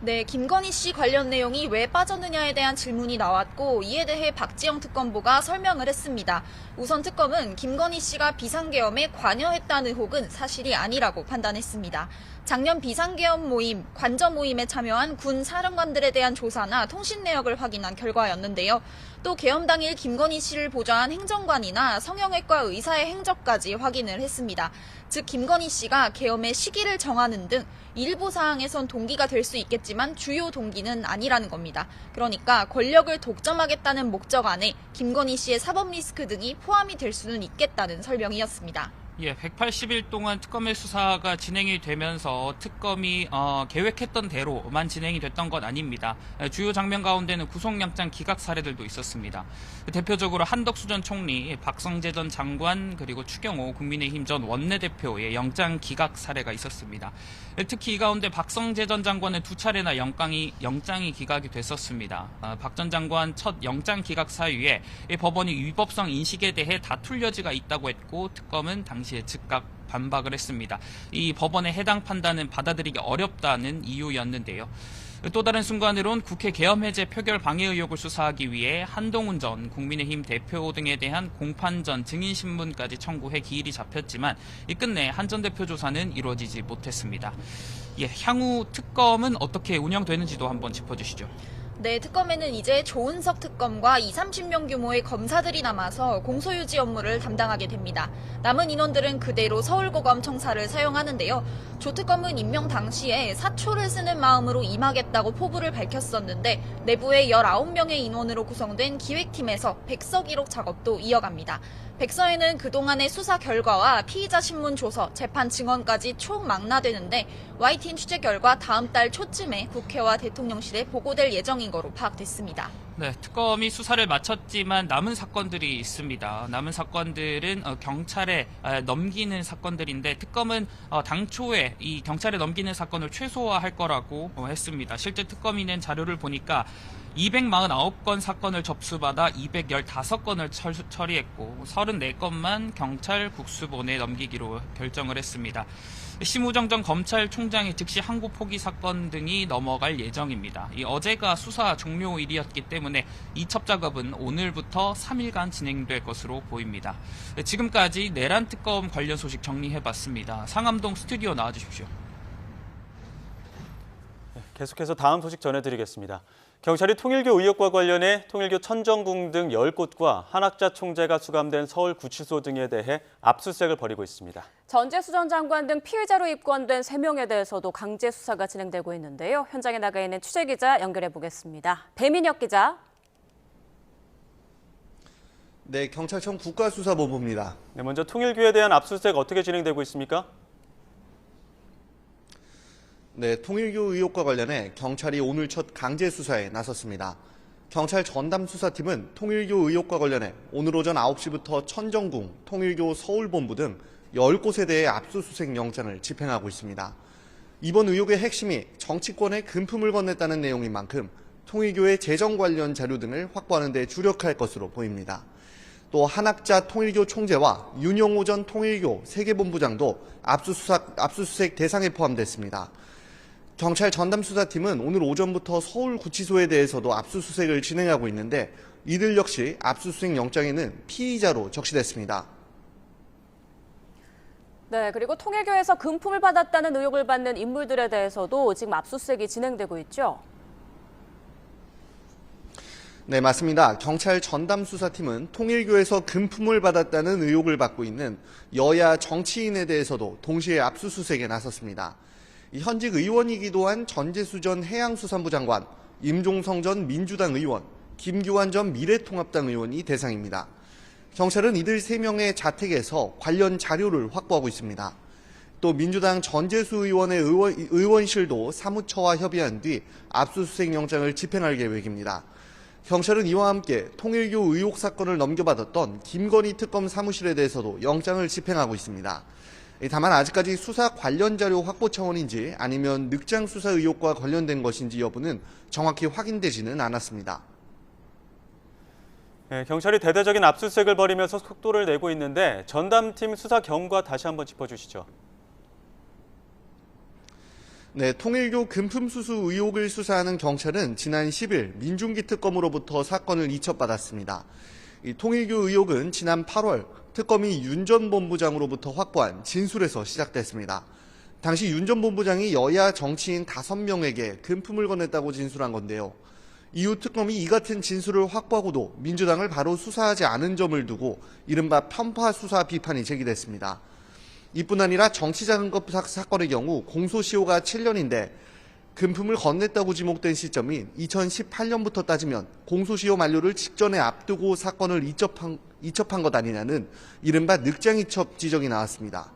네, 김건희 씨 관련 내용이 왜 빠졌느냐에 대한 질문이 나왔고 이에 대해 박지영 특검보가 설명을 했습니다. 우선 특검은 김건희 씨가 비상계엄에 관여했다는 의혹은 사실이 아니라고 판단했습니다. 작년 비상계엄 모임, 관저 모임에 참여한 군 사령관들에 대한 조사나 통신 내역을 확인한 결과였는데요. 또 계엄 당일 김건희 씨를 보좌한 행정관이나 성형외과 의사의 행적까지 확인을 했습니다. 즉 김건희 씨가 계엄의 시기를 정하는 등 일부 사항에선 동기가 될 수 있겠지만 주요 동기는 아니라는 겁니다. 그러니까 권력을 독점하겠다는 목적 안에 김건희 씨의 사법 리스크 등이 포함이 될 수는 있겠다는 설명이었습니다. 예, 180일 동안 특검의 수사가 진행이 되면서 특검이 계획했던 대로만 진행이 됐던 건 아닙니다. 주요 장면 가운데는 구속영장 기각 사례들도 있었습니다. 대표적으로 한덕수 전 총리, 박성재 전 장관, 그리고 추경호 국민의힘 전 원내대표의 영장 기각 사례가 있었습니다. 특히 이 가운데 박성재 전 장관은 두 차례나 영장이 기각이 됐었습니다. 박 전 장관 첫 영장 기각 사유에 법원이 위법성 인식에 대해 다툴 여지가 있다고 했고 특검은 당시에 즉각 반박을 했습니다. 이 법원의 해당 판단은 받아들이기 어렵다는 이유였는데요. 또 다른 순간으론 국회 계엄 해제 표결 방해 의혹을 수사하기 위해 한동훈 전 국민의힘 대표 등에 대한 공판전 증인신문까지 청구해 기일이 잡혔지만 이 끝내 한 전 대표 조사는 이루어지지 못했습니다. 예, 향후 특검은 어떻게 운영되는지도 한번 짚어주시죠. 네, 특검에는 이제 조은석 특검과 20-30명 규모의 검사들이 남아서 공소유지 업무를 담당하게 됩니다. 남은 인원들은 그대로 서울고검 청사를 사용하는데요. 조 특검은 임명 당시에 사초를 쓰는 마음으로 임하겠다고 포부를 밝혔었는데 내부의 19명의 인원으로 구성된 기획팀에서 백서 기록 작업도 이어갑니다. 백서에는 그동안의 수사 결과와 피의자 신문 조서, 재판 증언까지 총망라되는데 YTN 취재 결과 다음 달 초쯤에 국회와 대통령실에 보고될 예정인 거로 파악됐습니다. 네, 특검이 수사를 마쳤지만 남은 사건들이 있습니다. 남은 사건들은 경찰에 넘기는 사건들인데 특검은 당초에 이 경찰에 넘기는 사건을 최소화할 거라고 했습니다. 실제 특검이 낸 자료를 보니까 249건 사건을 접수받아 215건을 처리했고 34건만 경찰 국수본에 넘기기로 결정을 했습니다. 심우정전 검찰총장의 즉시 항고 포기 사건 등이 넘어갈 예정입니다. 어제가 수사 종료일이었기 때문에 이첩 작업은 오늘부터 3일간 진행될 것으로 보입니다. 지금까지 내란 특검 관련 소식 정리해봤습니다. 상암동 스튜디오 나와주십시오. 계속해서 다음 소식 전해드리겠습니다. 경찰이 통일교 의혹과 관련해 통일교 천정궁 등 10곳과 한학자 총재가 수감된 서울구치소 등에 대해 압수수색을 벌이고 있습니다. 전재수 전 장관 등 피의자로 입건된 3명에 대해서도 강제 수사가 진행되고 있는데요. 현장에 나가 있는 취재기자 연결해 보겠습니다. 배민혁 기자. 네, 경찰청 국가수사본부입니다. 네, 먼저 통일교에 대한 압수수색 어떻게 진행되고 있습니까? 네, 통일교 의혹과 관련해 경찰이 오늘 첫 강제 수사에 나섰습니다. 경찰 전담수사팀은 통일교 의혹과 관련해 오늘 오전 9시부터 천정궁, 통일교 서울본부 등 10곳에 대해 압수수색 영장을 집행하고 있습니다. 이번 의혹의 핵심이 정치권에 금품을 건넸다는 내용인 만큼 통일교의 재정 관련 자료 등을 확보하는 데 주력할 것으로 보입니다. 또 한학자 통일교 총재와 윤영호 전 통일교 세계본부장도 압수수색 대상에 포함됐습니다. 경찰 전담수사팀은 오늘 오전부터 서울구치소에 대해서도 압수수색을 진행하고 있는데 이들 역시 압수수색 영장에는 피의자로 적시됐습니다. 네, 그리고 통일교에서 금품을 받았다는 의혹을 받는 인물들에 대해서도 지금 압수수색이 진행되고 있죠? 네, 맞습니다. 경찰 전담수사팀은 통일교에서 금품을 받았다는 의혹을 받고 있는 여야 정치인에 대해서도 동시에 압수수색에 나섰습니다. 현직 의원이기도 한 전재수 전 해양수산부 장관, 임종성 전 민주당 의원, 김규환 전 미래통합당 의원이 대상입니다. 경찰은 이들 3명의 자택에서 관련 자료를 확보하고 있습니다. 또 민주당 전재수 의원의 의원실도 사무처와 협의한 뒤 압수수색 영장을 집행할 계획입니다. 경찰은 이와 함께 통일교 의혹 사건을 넘겨받았던 김건희 특검 사무실에 대해서도 영장을 집행하고 있습니다. 다만 아직까지 수사 관련 자료 확보 차원인지 아니면 늑장 수사 의혹과 관련된 것인지 여부는 정확히 확인되지는 않았습니다. 네, 경찰이 대대적인 압수수색을 벌이면서 속도를 내고 있는데 전담팀 수사 경과 다시 한번 짚어주시죠. 네, 통일교 금품 수수 의혹을 수사하는 경찰은 지난 10일 민중기 특검으로부터 사건을 이첩받았습니다. 이 통일교 의혹은 지난 8월 특검이 윤 전 본부장으로부터 확보한 진술에서 시작됐습니다. 당시 윤 전 본부장이 여야 정치인 5명에게 금품을 건넸다고 진술한 건데요. 이후 특검이 이 같은 진술을 확보하고도 민주당을 바로 수사하지 않은 점을 두고 이른바 편파 수사 비판이 제기됐습니다. 이뿐 아니라 정치자금법 사건의 경우 공소시효가 7년인데 금품을 건넸다고 지목된 시점인 2018년부터 따지면 공소시효 만료를 직전에 앞두고 사건을 이첩한 것 아니냐는 이른바 늑장이첩 지적이 나왔습니다.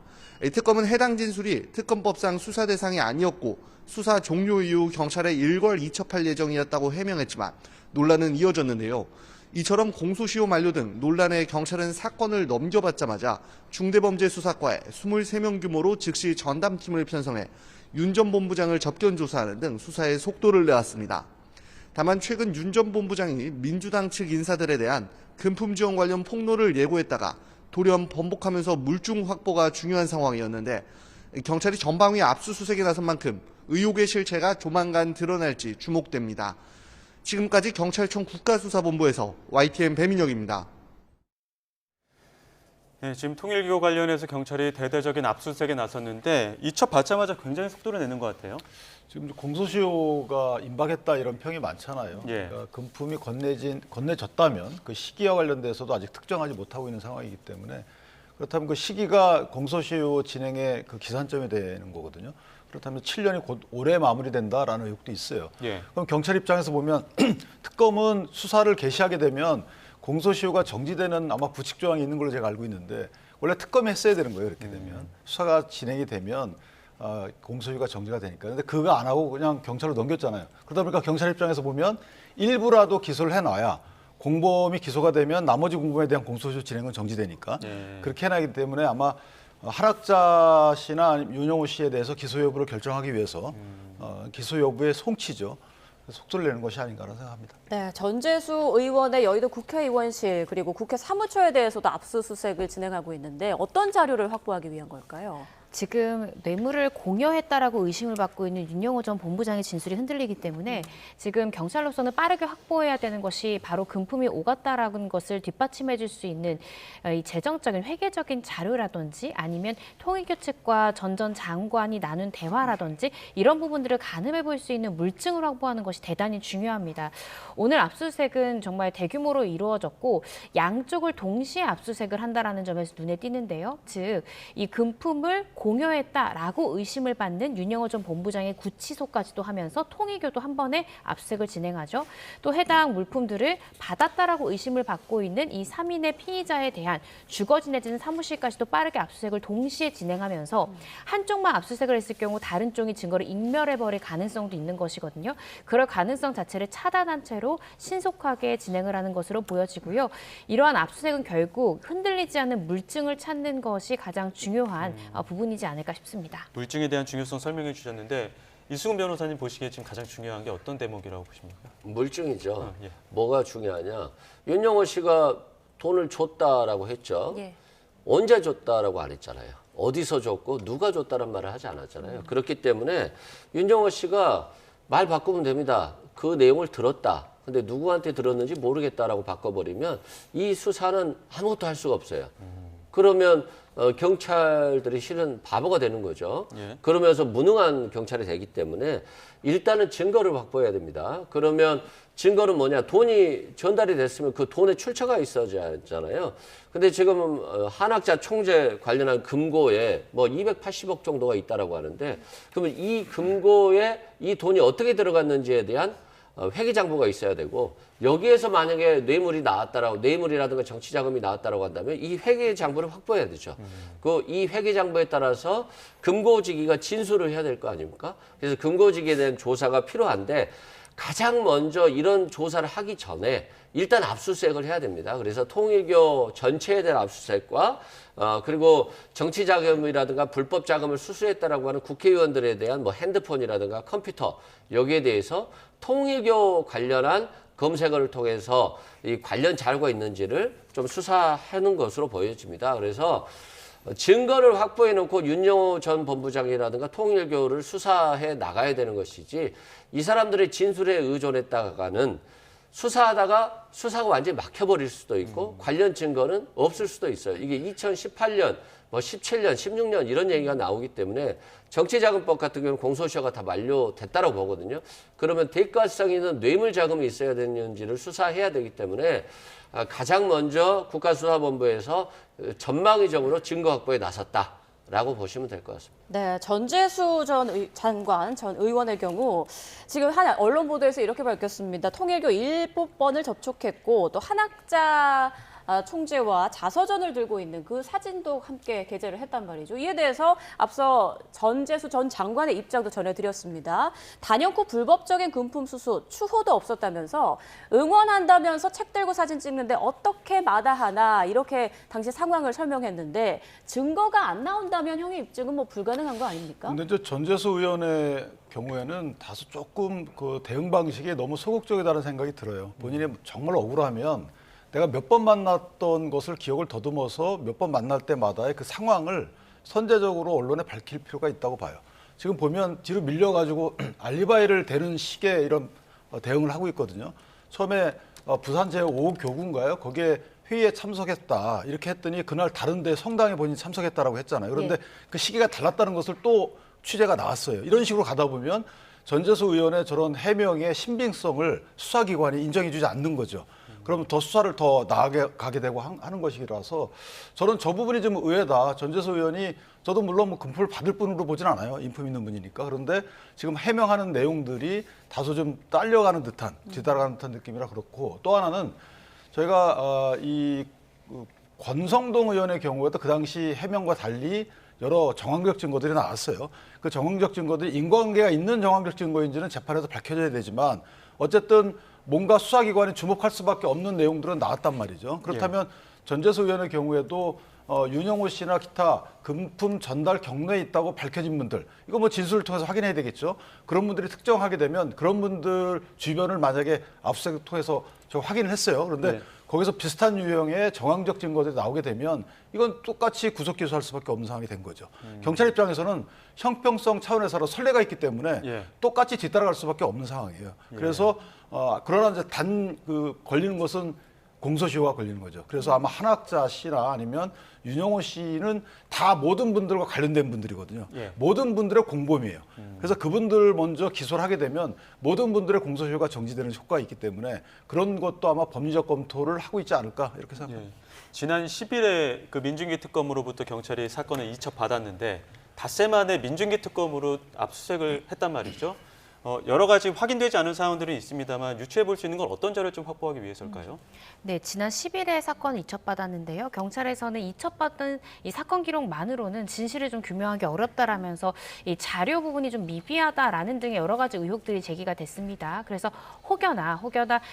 특검은 해당 진술이 특검법상 수사 대상이 아니었고 수사 종료 이후 경찰에 일괄 이첩할 예정이었다고 해명했지만 논란은 이어졌는데요. 이처럼 공소시효 만료 등 논란에 경찰은 사건을 넘겨받자마자 중대범죄수사과에 23명 규모로 즉시 전담팀을 편성해 윤 전 본부장을 접견 조사하는 등 수사에 속도를 내왔습니다. 다만 최근 윤 전 본부장이 민주당 측 인사들에 대한 금품 지원 관련 폭로를 예고했다가 돌연 번복하면서 물증 확보가 중요한 상황이었는데 경찰이 전방위 압수수색에 나선 만큼 의혹의 실체가 조만간 드러날지 주목됩니다. 지금까지 경찰청 국가수사본부에서 YTN 배민혁입니다. 네, 지금 통일교 관련해서 경찰이 대대적인 압수수색에 나섰는데 이첩 받자마자 굉장히 속도를 내는 것 같아요. 지금 공소시효가 임박했다 이런 평이 많잖아요. 예. 그러니까 금품이 건네졌다면 그 시기와 관련돼서도 아직 특정하지 못하고 있는 상황이기 때문에 그렇다면 그 시기가 공소시효 진행의 그 기산점이 되는 거거든요. 그렇다면 7년이 곧 올해 마무리된다라는 의혹도 있어요. 예. 그럼 경찰 입장에서 보면 특검은 수사를 개시하게 되면 공소시효가 정지되는 아마 부칙 조항이 있는 걸로 제가 알고 있는데 원래 특검이 했어야 되는 거예요. 이렇게 되면 수사가 진행이 되면 공소시효가 정지가 되니까. 그런데 그거 안 하고 그냥 경찰로 넘겼잖아요. 그러다 보니까 경찰 입장에서 보면 일부라도 기소를 해놔야 공범이 기소가 되면 나머지 공범에 대한 공소시효 진행은 정지되니까 그렇게 해놔기 때문에 아마 한학자 씨나 아니면 윤영호 씨에 대해서 기소 여부를 결정하기 위해서 기소 여부의 송치죠. 속도를 내는 것이 아닌가라는 생각합니다. 네, 전재수 의원의 여의도 국회의원실 그리고 국회 사무처에 대해서도 압수수색을 진행하고 있는데 어떤 자료를 확보하기 위한 걸까요? 지금 뇌물을 공여했다라고 의심을 받고 있는 윤영호 전 본부장의 진술이 흔들리기 때문에 지금 경찰로서는 빠르게 확보해야 되는 것이 바로 금품이 오갔다라는 것을 뒷받침해 줄 수 있는 이 재정적인 회계적인 자료라든지 아니면 통일교 측과 전 장관이 나눈 대화라든지 이런 부분들을 가늠해 볼 수 있는 물증을 확보하는 것이 대단히 중요합니다. 오늘 압수수색은 정말 대규모로 이루어졌고 양쪽을 동시에 압수수색을 한다라는 점에서 눈에 띄는데요. 즉, 이 금품을 공여했다라고 의심을 받는 윤영호 전 본부장의 구치소까지도 하면서 통일교도 한 번에 압수수색을 진행하죠. 또 해당 물품들을 받았다라고 의심을 받고 있는 이 3인의 피의자에 대한 주거지 내지는 사무실까지도 빠르게 압수수색을 동시에 진행하면서 한쪽만 압수수색을 했을 경우 다른 쪽이 증거를 인멸해버릴 가능성도 있는 것이거든요. 그럴 가능성 자체를 차단한 채로 신속하게 진행을 하는 것으로 보여지고요. 이러한 압수수색은 결국 흔들리지 않는 물증을 찾는 것이 가장 중요한 부분이지 않을까 싶습니다. 물증에 대한 중요성 설명해 주셨는데 이수근 변호사님 보시기에 지금 가장 중요한 게 어떤 대목이라고 보십니까? 물증이죠. 예. 뭐가 중요하냐. 윤영호 씨가 돈을 줬다라고 했죠. 예. 언제 줬다라고 안 했잖아요. 어디서 줬고 누가 줬다는 말을 하지 않았잖아요. 그렇기 때문에 윤영호 씨가 말 바꾸면 됩니다. 그 내용을 들었다. 근데 누구한테 들었는지 모르겠다라고 바꿔버리면 이 수사는 아무것도 할 수가 없어요. 그러면 경찰들이 실은 바보가 되는 거죠. 예. 그러면서 무능한 경찰이 되기 때문에 일단은 증거를 확보해야 됩니다. 그러면 증거는 뭐냐? 돈이 전달이 됐으면 그 돈의 출처가 있어야 하잖아요. 근데 지금 한학자 총재 관련한 금고에 뭐 280억 정도가 있다라고 하는데 그러면 이 금고에 이 돈이 어떻게 들어갔는지에 대한 회계장부가 있어야 되고 여기에서 만약에 뇌물이 나왔다라고 뇌물이라든가 정치자금이 나왔다라고 한다면 이 회계장부를 확보해야 되죠. 그 이 회계장부에 따라서 금고지기가 진술을 해야 될 거 아닙니까? 그래서 금고지기에 대한 조사가 필요한데 가장 먼저 이런 조사를 하기 전에 일단 압수수색을 해야 됩니다. 그래서 통일교 전체에 대한 압수수색과 그리고 정치자금이라든가 불법 자금을 수수했다라고 하는 국회의원들에 대한 뭐 핸드폰이라든가 컴퓨터 여기에 대해서 통일교 관련한 검색을 통해서 이 관련 자료가 있는지를 좀 수사하는 것으로 보여집니다. 그래서 증거를 확보해 놓고 윤영호 전 본부장이라든가 통일교를 수사해 나가야 되는 것이지 이 사람들의 진술에 의존했다가는 수사하다가 수사가 완전히 막혀버릴 수도 있고 관련 증거는 없을 수도 있어요. 이게 2018년, 뭐 17년, 16년 이런 얘기가 나오기 때문에 정치자금법 같은 경우는 공소시효가 다 만료됐다고 보거든요. 그러면 대가성 있는 뇌물자금이 있어야 되는지를 수사해야 되기 때문에 가장 먼저 국가수사본부에서 전망의적으로 증거 확보에 나섰다라고 보시면 될 것 같습니다. 네, 전재수 전 장관, 전 의원의 경우 지금 한 언론 보도에서 이렇게 밝혔습니다. 통일교 7번을 접촉했고 또 한학자 총재와 자서전을 들고 있는 그 사진도 함께 게재를 했단 말이죠. 이에 대해서 앞서 전재수 전 장관의 입장도 전해드렸습니다. 단연코 불법적인 금품 수수, 추호도 없었다면서 응원한다면서 책 들고 사진 찍는데 어떻게 마다하나 이렇게 당시 상황을 설명했는데 증거가 안 나온다면 형의 입증은 뭐 불가능한 거 아닙니까? 근데 이제 전재수 의원의 경우에는 다소 조금 그 대응 방식이 너무 소극적이다는 생각이 들어요. 본인이 정말 억울하면 내가 몇 번 만났던 것을 기억을 더듬어서 몇 번 만날 때마다의 그 상황을 선제적으로 언론에 밝힐 필요가 있다고 봐요. 지금 보면 뒤로 밀려가지고 알리바이를 대는 식의 이런 대응을 하고 있거든요. 처음에 부산 제5교구인가요? 거기에 회의에 참석했다 이렇게 했더니 그날 다른데 성당에 본인이 참석했다라고 했잖아요. 그런데 그 시기가 달랐다는 것을 또 취재가 나왔어요. 이런 식으로 가다 보면 전재수 의원의 저런 해명의 신빙성을 수사기관이 인정해주지 않는 거죠. 그러면 더 수사를 더 나아게 가게 되고 하는 것이라서 저는 저 부분이 좀 의외다. 전재수 의원이 저도 물론 뭐 금품을 받을 분으로 보진 않아요. 인품 있는 분이니까. 그런데 지금 해명하는 내용들이 다소 좀 딸려가는 듯한, 뒤따라가는 듯한 느낌이라 그렇고 또 하나는 저희가 이 권성동 의원의 경우에도 그 당시 해명과 달리 여러 정황적 증거들이 나왔어요. 그 정황적 증거들이 인과관계가 있는 정황적 증거인지는 재판에서 밝혀져야 되지만 어쨌든 뭔가 수사기관이 주목할 수밖에 없는 내용들은 나왔단 말이죠. 그렇다면 전재수 의원의 경우에도 윤영호 씨나 기타 금품 전달 경로에 있다고 밝혀진 분들, 이거 뭐 진술을 통해서 확인해야 되겠죠. 그런 분들이 특정하게 되면 그런 분들 주변을 만약에 압수수색을 통해서 저 확인을 했어요. 그런데 거기서 비슷한 유형의 정황적 증거들이 나오게 되면 이건 똑같이 구속 기소할 수밖에 없는 상황이 된 거죠. 경찰 입장에서는 형평성 차원에서 선례가 있기 때문에 똑같이 뒤따라갈 수밖에 없는 상황이에요. 그래서 그러나 이제 그 걸리는 것은 공소시효가 걸리는 거죠. 그래서 아마 한학자 씨나 아니면 윤영호 씨는 다 모든 분들과 관련된 분들이거든요. 모든 분들의 공범이에요. 그래서 그분들 먼저 기소를 하게 되면 모든 분들의 공소시효가 정지되는 효과가 있기 때문에 그런 것도 아마 법리적 검토를 하고 있지 않을까 이렇게 생각합니다. 지난 10일에 그 민중기 특검으로부터 경찰이 사건을 이첩받았는데 닷새 만에 민중기 특검으로 압수수색을 했단 말이죠. 여러 가지 확인되지 않은 사항들은 있습니다만 유추해 볼 수 있는 건 어떤 자료를 좀 확보하기 위해서일까요? 네, 지난 10일에 사건을 이첩받았는데요. 경찰에서는 이첩받은 이 사건 기록만으로는 진실을 좀 규명하기 어렵다라면서 이 자료 부분이 좀 미비하다라는 등의 여러 가지 의혹들이 제기가 됐습니다. 그래서 혹여나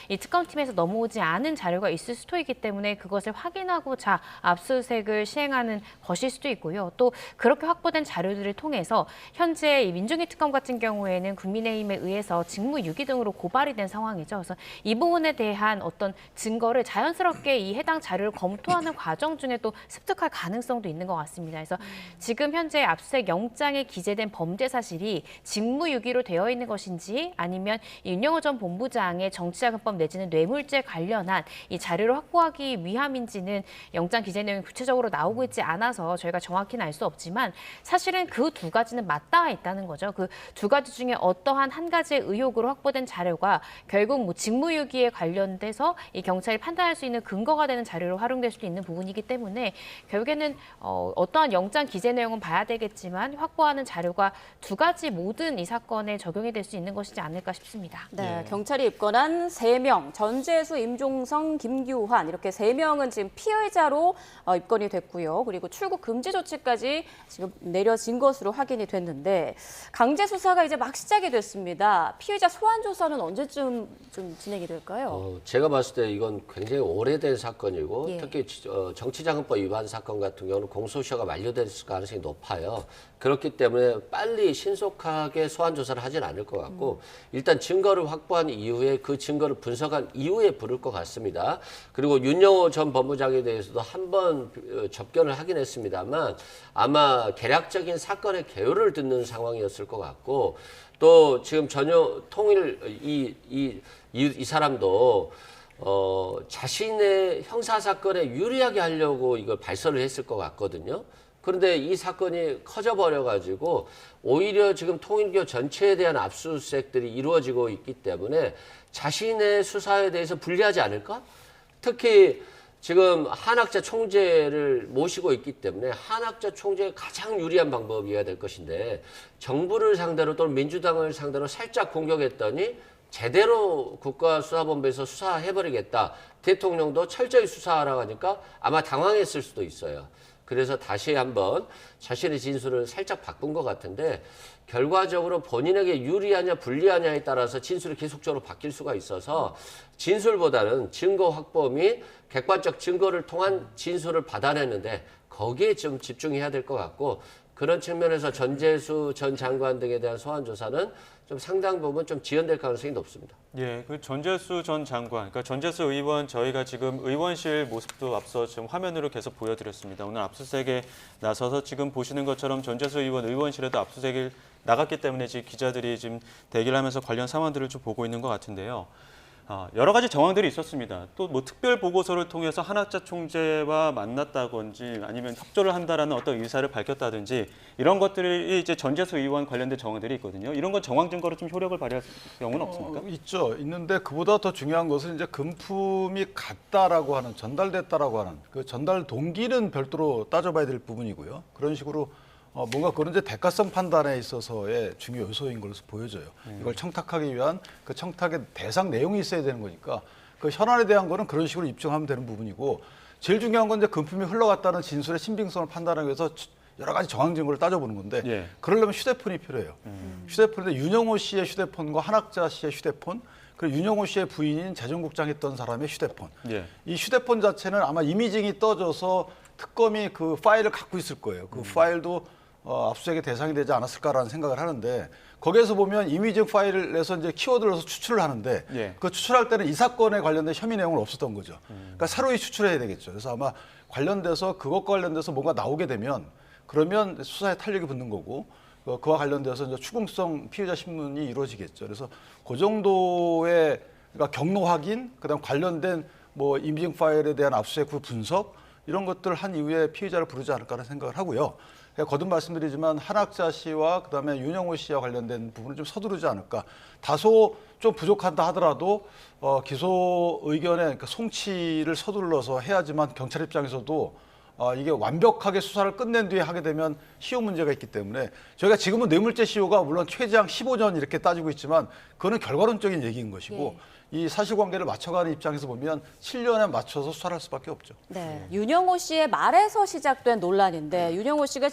이 특검팀에서 넘어오지 않은 자료가 있을 수도 있기 때문에 그것을 확인하고자 압수수색을 시행하는 것일 수도 있고요. 또 그렇게 확보된 자료들을 통해서 현재 이 민중기 특검 같은 경우에는 국민의힘에 의해서 직무유기 등으로 고발이 된 상황이죠. 그래서 이 부분에 대한 어떤 증거를 자연스럽게 이 해당 자료를 검토하는 과정 중에 또 습득할 가능성도 있는 것 같습니다. 그래서 지금 현재 압수수색 영장에 기재된 범죄 사실이 직무유기로 되어 있는 것인지 아니면 윤영호 전 본부장의 정치자금법 내지는 뇌물죄 관련한 이 자료를 확보하기 위함인지는 영장 기재 내용이 구체적으로 나오고 있지 않아서 저희가 정확히는 알 수 없지만 사실은 그 두 가지는 맞닿아 있다는 거죠. 그 두 가지 중에 어떠한 한 가지의 의혹으로 확보된 자료가 결국 뭐 직무유기에 관련돼서 이 경찰이 판단할 수 있는 근거가 되는 자료로 활용될 수도 있는 부분이기 때문에 결국에는 어떠한 영장 기재 내용은 봐야 되겠지만 확보하는 자료가 두 가지 모든 이 사건에 적용이 될 수 있는 것이지 않을까 싶습니다. 네, 경찰이 입건한 3명, 전재수, 임종성, 김규환 이렇게 3명은 지금 피의자로 입건이 됐고요. 그리고 출국 금지 조치까지 지금 내려진 것으로 확인이 됐는데 강제 수사가 이제 막 시작이 됐습니다. 피의자 소환 조사는 언제쯤 좀 진행이 될까요? 제가 봤을 때 이건 굉장히 오래된 사건이고 예. 특히 정치자금법 위반 사건 같은 경우는 공소시효가 만료될 가능성이 높아요. 그렇기 때문에 빨리 신속하게 소환 조사를 하진 않을 것 같고 일단 증거를 확보한 이후에 그 증거를 분석한 이후에 부를 것 같습니다. 그리고 윤영호 전 법무장에 대해서도 한번 접견을 하긴 했습니다만 아마 개략적인 사건의 개요를 듣는 상황이었을 것 같고 또 지금 전혀 통일 이 사람도 자신의 형사 사건에 유리하게 하려고 이걸 발설을 했을 것 같거든요. 그런데 이 사건이 커져버려 가지고 오히려 지금 통일교 전체에 대한 압수수색들이 이루어지고 있기 때문에 자신의 수사에 대해서 불리하지 않을까? 특히 지금 한학자 총재를 모시고 있기 때문에 한학자 총재가 가장 유리한 방법이어야 될 것인데 정부를 상대로 또는 민주당을 상대로 살짝 공격했더니 제대로 국가수사본부에서 수사해버리겠다. 대통령도 철저히 수사하라고 하니까 아마 당황했을 수도 있어요. 그래서 다시 한번 자신의 진술을 살짝 바꾼 것 같은데 결과적으로 본인에게 유리하냐 불리하냐에 따라서 진술이 계속적으로 바뀔 수가 있어서 진술보다는 증거 확보 및 객관적 증거를 통한 진술을 받아내는데 거기에 좀 집중해야 될 것 같고 그런 측면에서 전재수 전 장관 등에 대한 소환 조사는 좀 상당 부분 좀 지연될 가능성이 높습니다. 예, 그 전재수 전 장관, 그러니까 전재수 의원 저희가 지금 의원실 모습도 앞서 지금 화면으로 계속 보여드렸습니다. 오늘 압수수색에 나서서 지금 보시는 것처럼 전재수 의원 의원실에도 압수수색이 나갔기 때문에 지금 기자들이 지금 대기를 하면서 관련 상황들을 좀 보고 있는 것 같은데요. 여러 가지 정황들이 있었습니다. 또 뭐 특별 보고서를 통해서 한학자 총재와 만났다든지 아니면 협조를 한다라는 어떤 의사를 밝혔다든지 이런 것들이 이제 전재수 의원 관련된 정황들이 있거든요. 이런 건 정황 증거로 좀 효력을 발휘할 경우는 없습니까? 있죠. 있는데 그보다 더 중요한 것은 이제 금품이 갔다라고 하는, 전달됐다라고 하는 그 전달 동기는 별도로 따져봐야 될 부분이고요. 그런 식으로 뭔가 그런 이제 대가성 판단에 있어서의 중요 요소인 걸로 보여져요. 이걸 청탁하기 위한 그 청탁의 대상 내용이 있어야 되는 거니까 그 현안에 대한 거는 그런 식으로 입증하면 되는 부분이고, 제일 중요한 건 이제 금품이 흘러갔다는 진술의 신빙성을 판단하기 위해서 여러 가지 정황 증거를 따져보는 건데, 예. 그러려면 휴대폰이 필요해요. 휴대폰인데 윤영호 씨의 휴대폰과 한학자 씨의 휴대폰, 그리고 윤영호 씨의 부인인 재정국장 했던 사람의 휴대폰. 예. 이 휴대폰 자체는 아마 이미징이 떠져서 특검이 그 파일을 갖고 있을 거예요. 그 파일도 압수수색의 대상이 되지 않았을까라는 생각을 하는데, 거기에서 보면 이미징 파일을 내서 이제 키워드를 넣어서 추출을 하는데, 예. 그 추출할 때는 이 사건에 관련된 혐의 내용은 없었던 거죠. 그러니까 새로이 추출해야 되겠죠. 그래서 아마 관련돼서 그것과 관련돼서 뭔가 나오게 되면 그러면 수사에 탄력이 붙는 거고, 그와 관련돼서 이제 추궁성 피의자 신문이 이루어지겠죠. 그래서 그 정도의 그러니까 경로 확인, 그다음 관련된 뭐 이미징 파일에 대한 압수수색 후 분석, 이런 것들 한 이후에 피의자를 부르지 않을까라는 생각을 하고요. 거듭 말씀드리지만 한학자 씨와 그다음에 윤영호 씨와 관련된 부분을 좀 서두르지 않을까. 다소 좀 부족하다 하더라도 기소 의견의 그러니까 송치를 서둘러서 해야지만 경찰 입장에서도 이게 완벽하게 수사를 끝낸 뒤에 하게 되면 시효 문제가 있기 때문에, 저희가 지금은 뇌물죄 시효가 물론 최장 15년 이렇게 따지고 있지만 그거는 결과론적인 얘기인 것이고, 이 사실관계를 맞춰가는 입장에서 보면 7년에 맞춰서 수사를 할 수밖에 없죠. 네, 윤영호 씨의 말에서 시작된 논란인데, 윤영호 씨가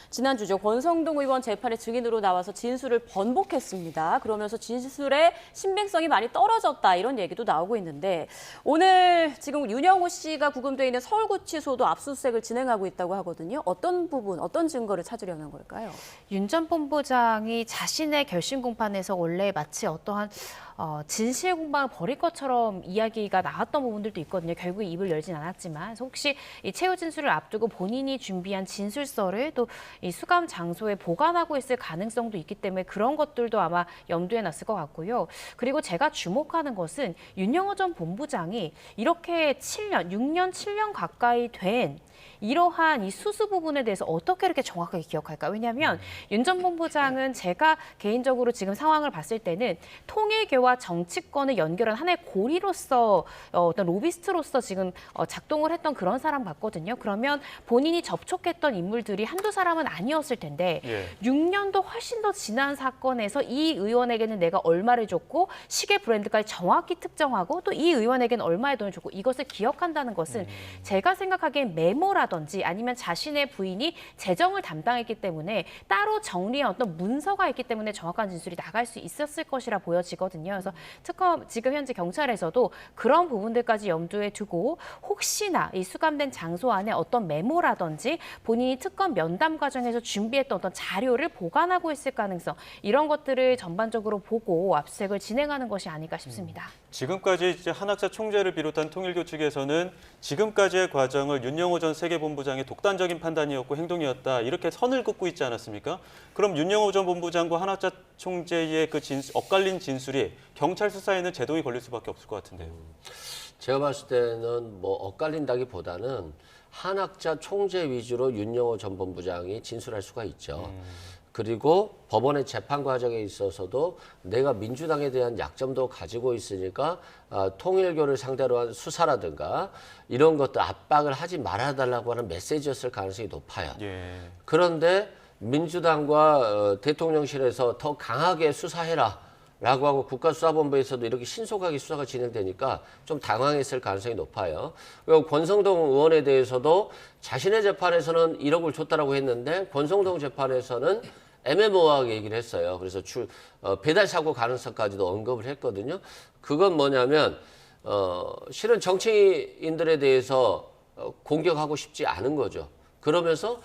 지난주죠, 권성동 의원 재판에 증인으로 나와서 진술을 번복했습니다. 그러면서 진술의 신빙성이 많이 떨어졌다, 이런 얘기도 나오고 있는데, 오늘 지금 윤영호 씨가 구금돼 있는 서울구치소도 압수수색을 진행하고 있다고 하거든요. 어떤 부분, 어떤 증거를 찾으려는 걸까요? 윤 전 본부장이 자신의 결심 공판에서 원래 마치 어떠한 진실 공방을 벌일 것처럼 이야기가 나왔던 부분들도 있거든요. 결국 입을 열진 않았지만, 그래서 혹시 이 최후 진술을 앞두고 본인이 준비한 진술서를 또 이 수감 장소에 보관하고 있을 가능성도 있기 때문에 그런 것들도 아마 염두에 놨을 것 같고요. 그리고 제가 주목하는 것은 윤영호 전 본부장이 이렇게 6년, 7년 가까이 된 이러한 이 수수 부분에 대해서 어떻게 이렇게 정확하게 기억할까? 왜냐하면 윤 전 본부장은 제가 개인적으로 지금 상황을 봤을 때는 통일교와 정치권을 연결한 하나의 고리로서 어떤 로비스트로서 지금 작동을 했던 그런 사람 같거든요. 그러면 본인이 접촉했던 인물들이 한두 사람은 아니었을 텐데 6년도 훨씬 더 지난 사건에서 이 의원에게는 내가 얼마를 줬고 시계 브랜드까지 정확히 특정하고 또 이 의원에게는 얼마의 돈을 줬고 이것을 기억한다는 것은 제가 생각하기엔 메모라든지 아니면 자신의 부인이 재정을 담당했기 때문에 따로 정리한 어떤 문서가 있기 때문에 정확한 진술이 나갈 수 있었을 것이라 보여지거든요. 그래서 특검 지금 현재 경찰에서도 그런 부분들까지 염두에 두고 혹시나 이 수감된 장소 안에 어떤 메모라든지 본인이 특검 면담 과정에서 준비했던 어떤 자료를 보관하고 있을 가능성 이런 것들을 전반적으로 보고 압수수색을 진행하는 것이 아닐까 싶습니다. 지금까지 이제 한학자 총재를 비롯한 통일교 측에서는 지금까지의 과정을 윤영호 전 세계본부장의 독단적인 판단이었고 행동이었다 이렇게 선을 긋고 있지 않았습니까? 그럼 윤영호 전 본부장과 한학자 총재의 그 엇갈린 진술이 경찰 수사에는 제동이 걸릴 수밖에 없을 것 같은데요. 제가 봤을 때는 뭐 엇갈린다기보다는 한학자 총재 위주로 윤영호 전 본부장이 진술할 수가 있죠. 그리고 법원의 재판 과정에 있어서도 내가 민주당에 대한 약점도 가지고 있으니까 통일교를 상대로 한 수사라든가 이런 것도 압박을 하지 말아달라고 하는 메시지였을 가능성이 높아요. 그런데 민주당과 대통령실에서 더 강하게 수사해라 라고 하고 국가수사본부에서도 이렇게 신속하게 수사가 진행되니까 좀 당황했을 가능성이 높아요. 그리고 권성동 의원에 대해서도 자신의 재판에서는 1억을 줬다라고 했는데 권성동 재판에서는 애매모호하게 얘기를 했어요. 그래서 배달 사고 가능성까지도 언급을 했거든요. 그건 뭐냐면 실은 정치인들에 대해서 공격하고 싶지 않은 거죠. 그러면서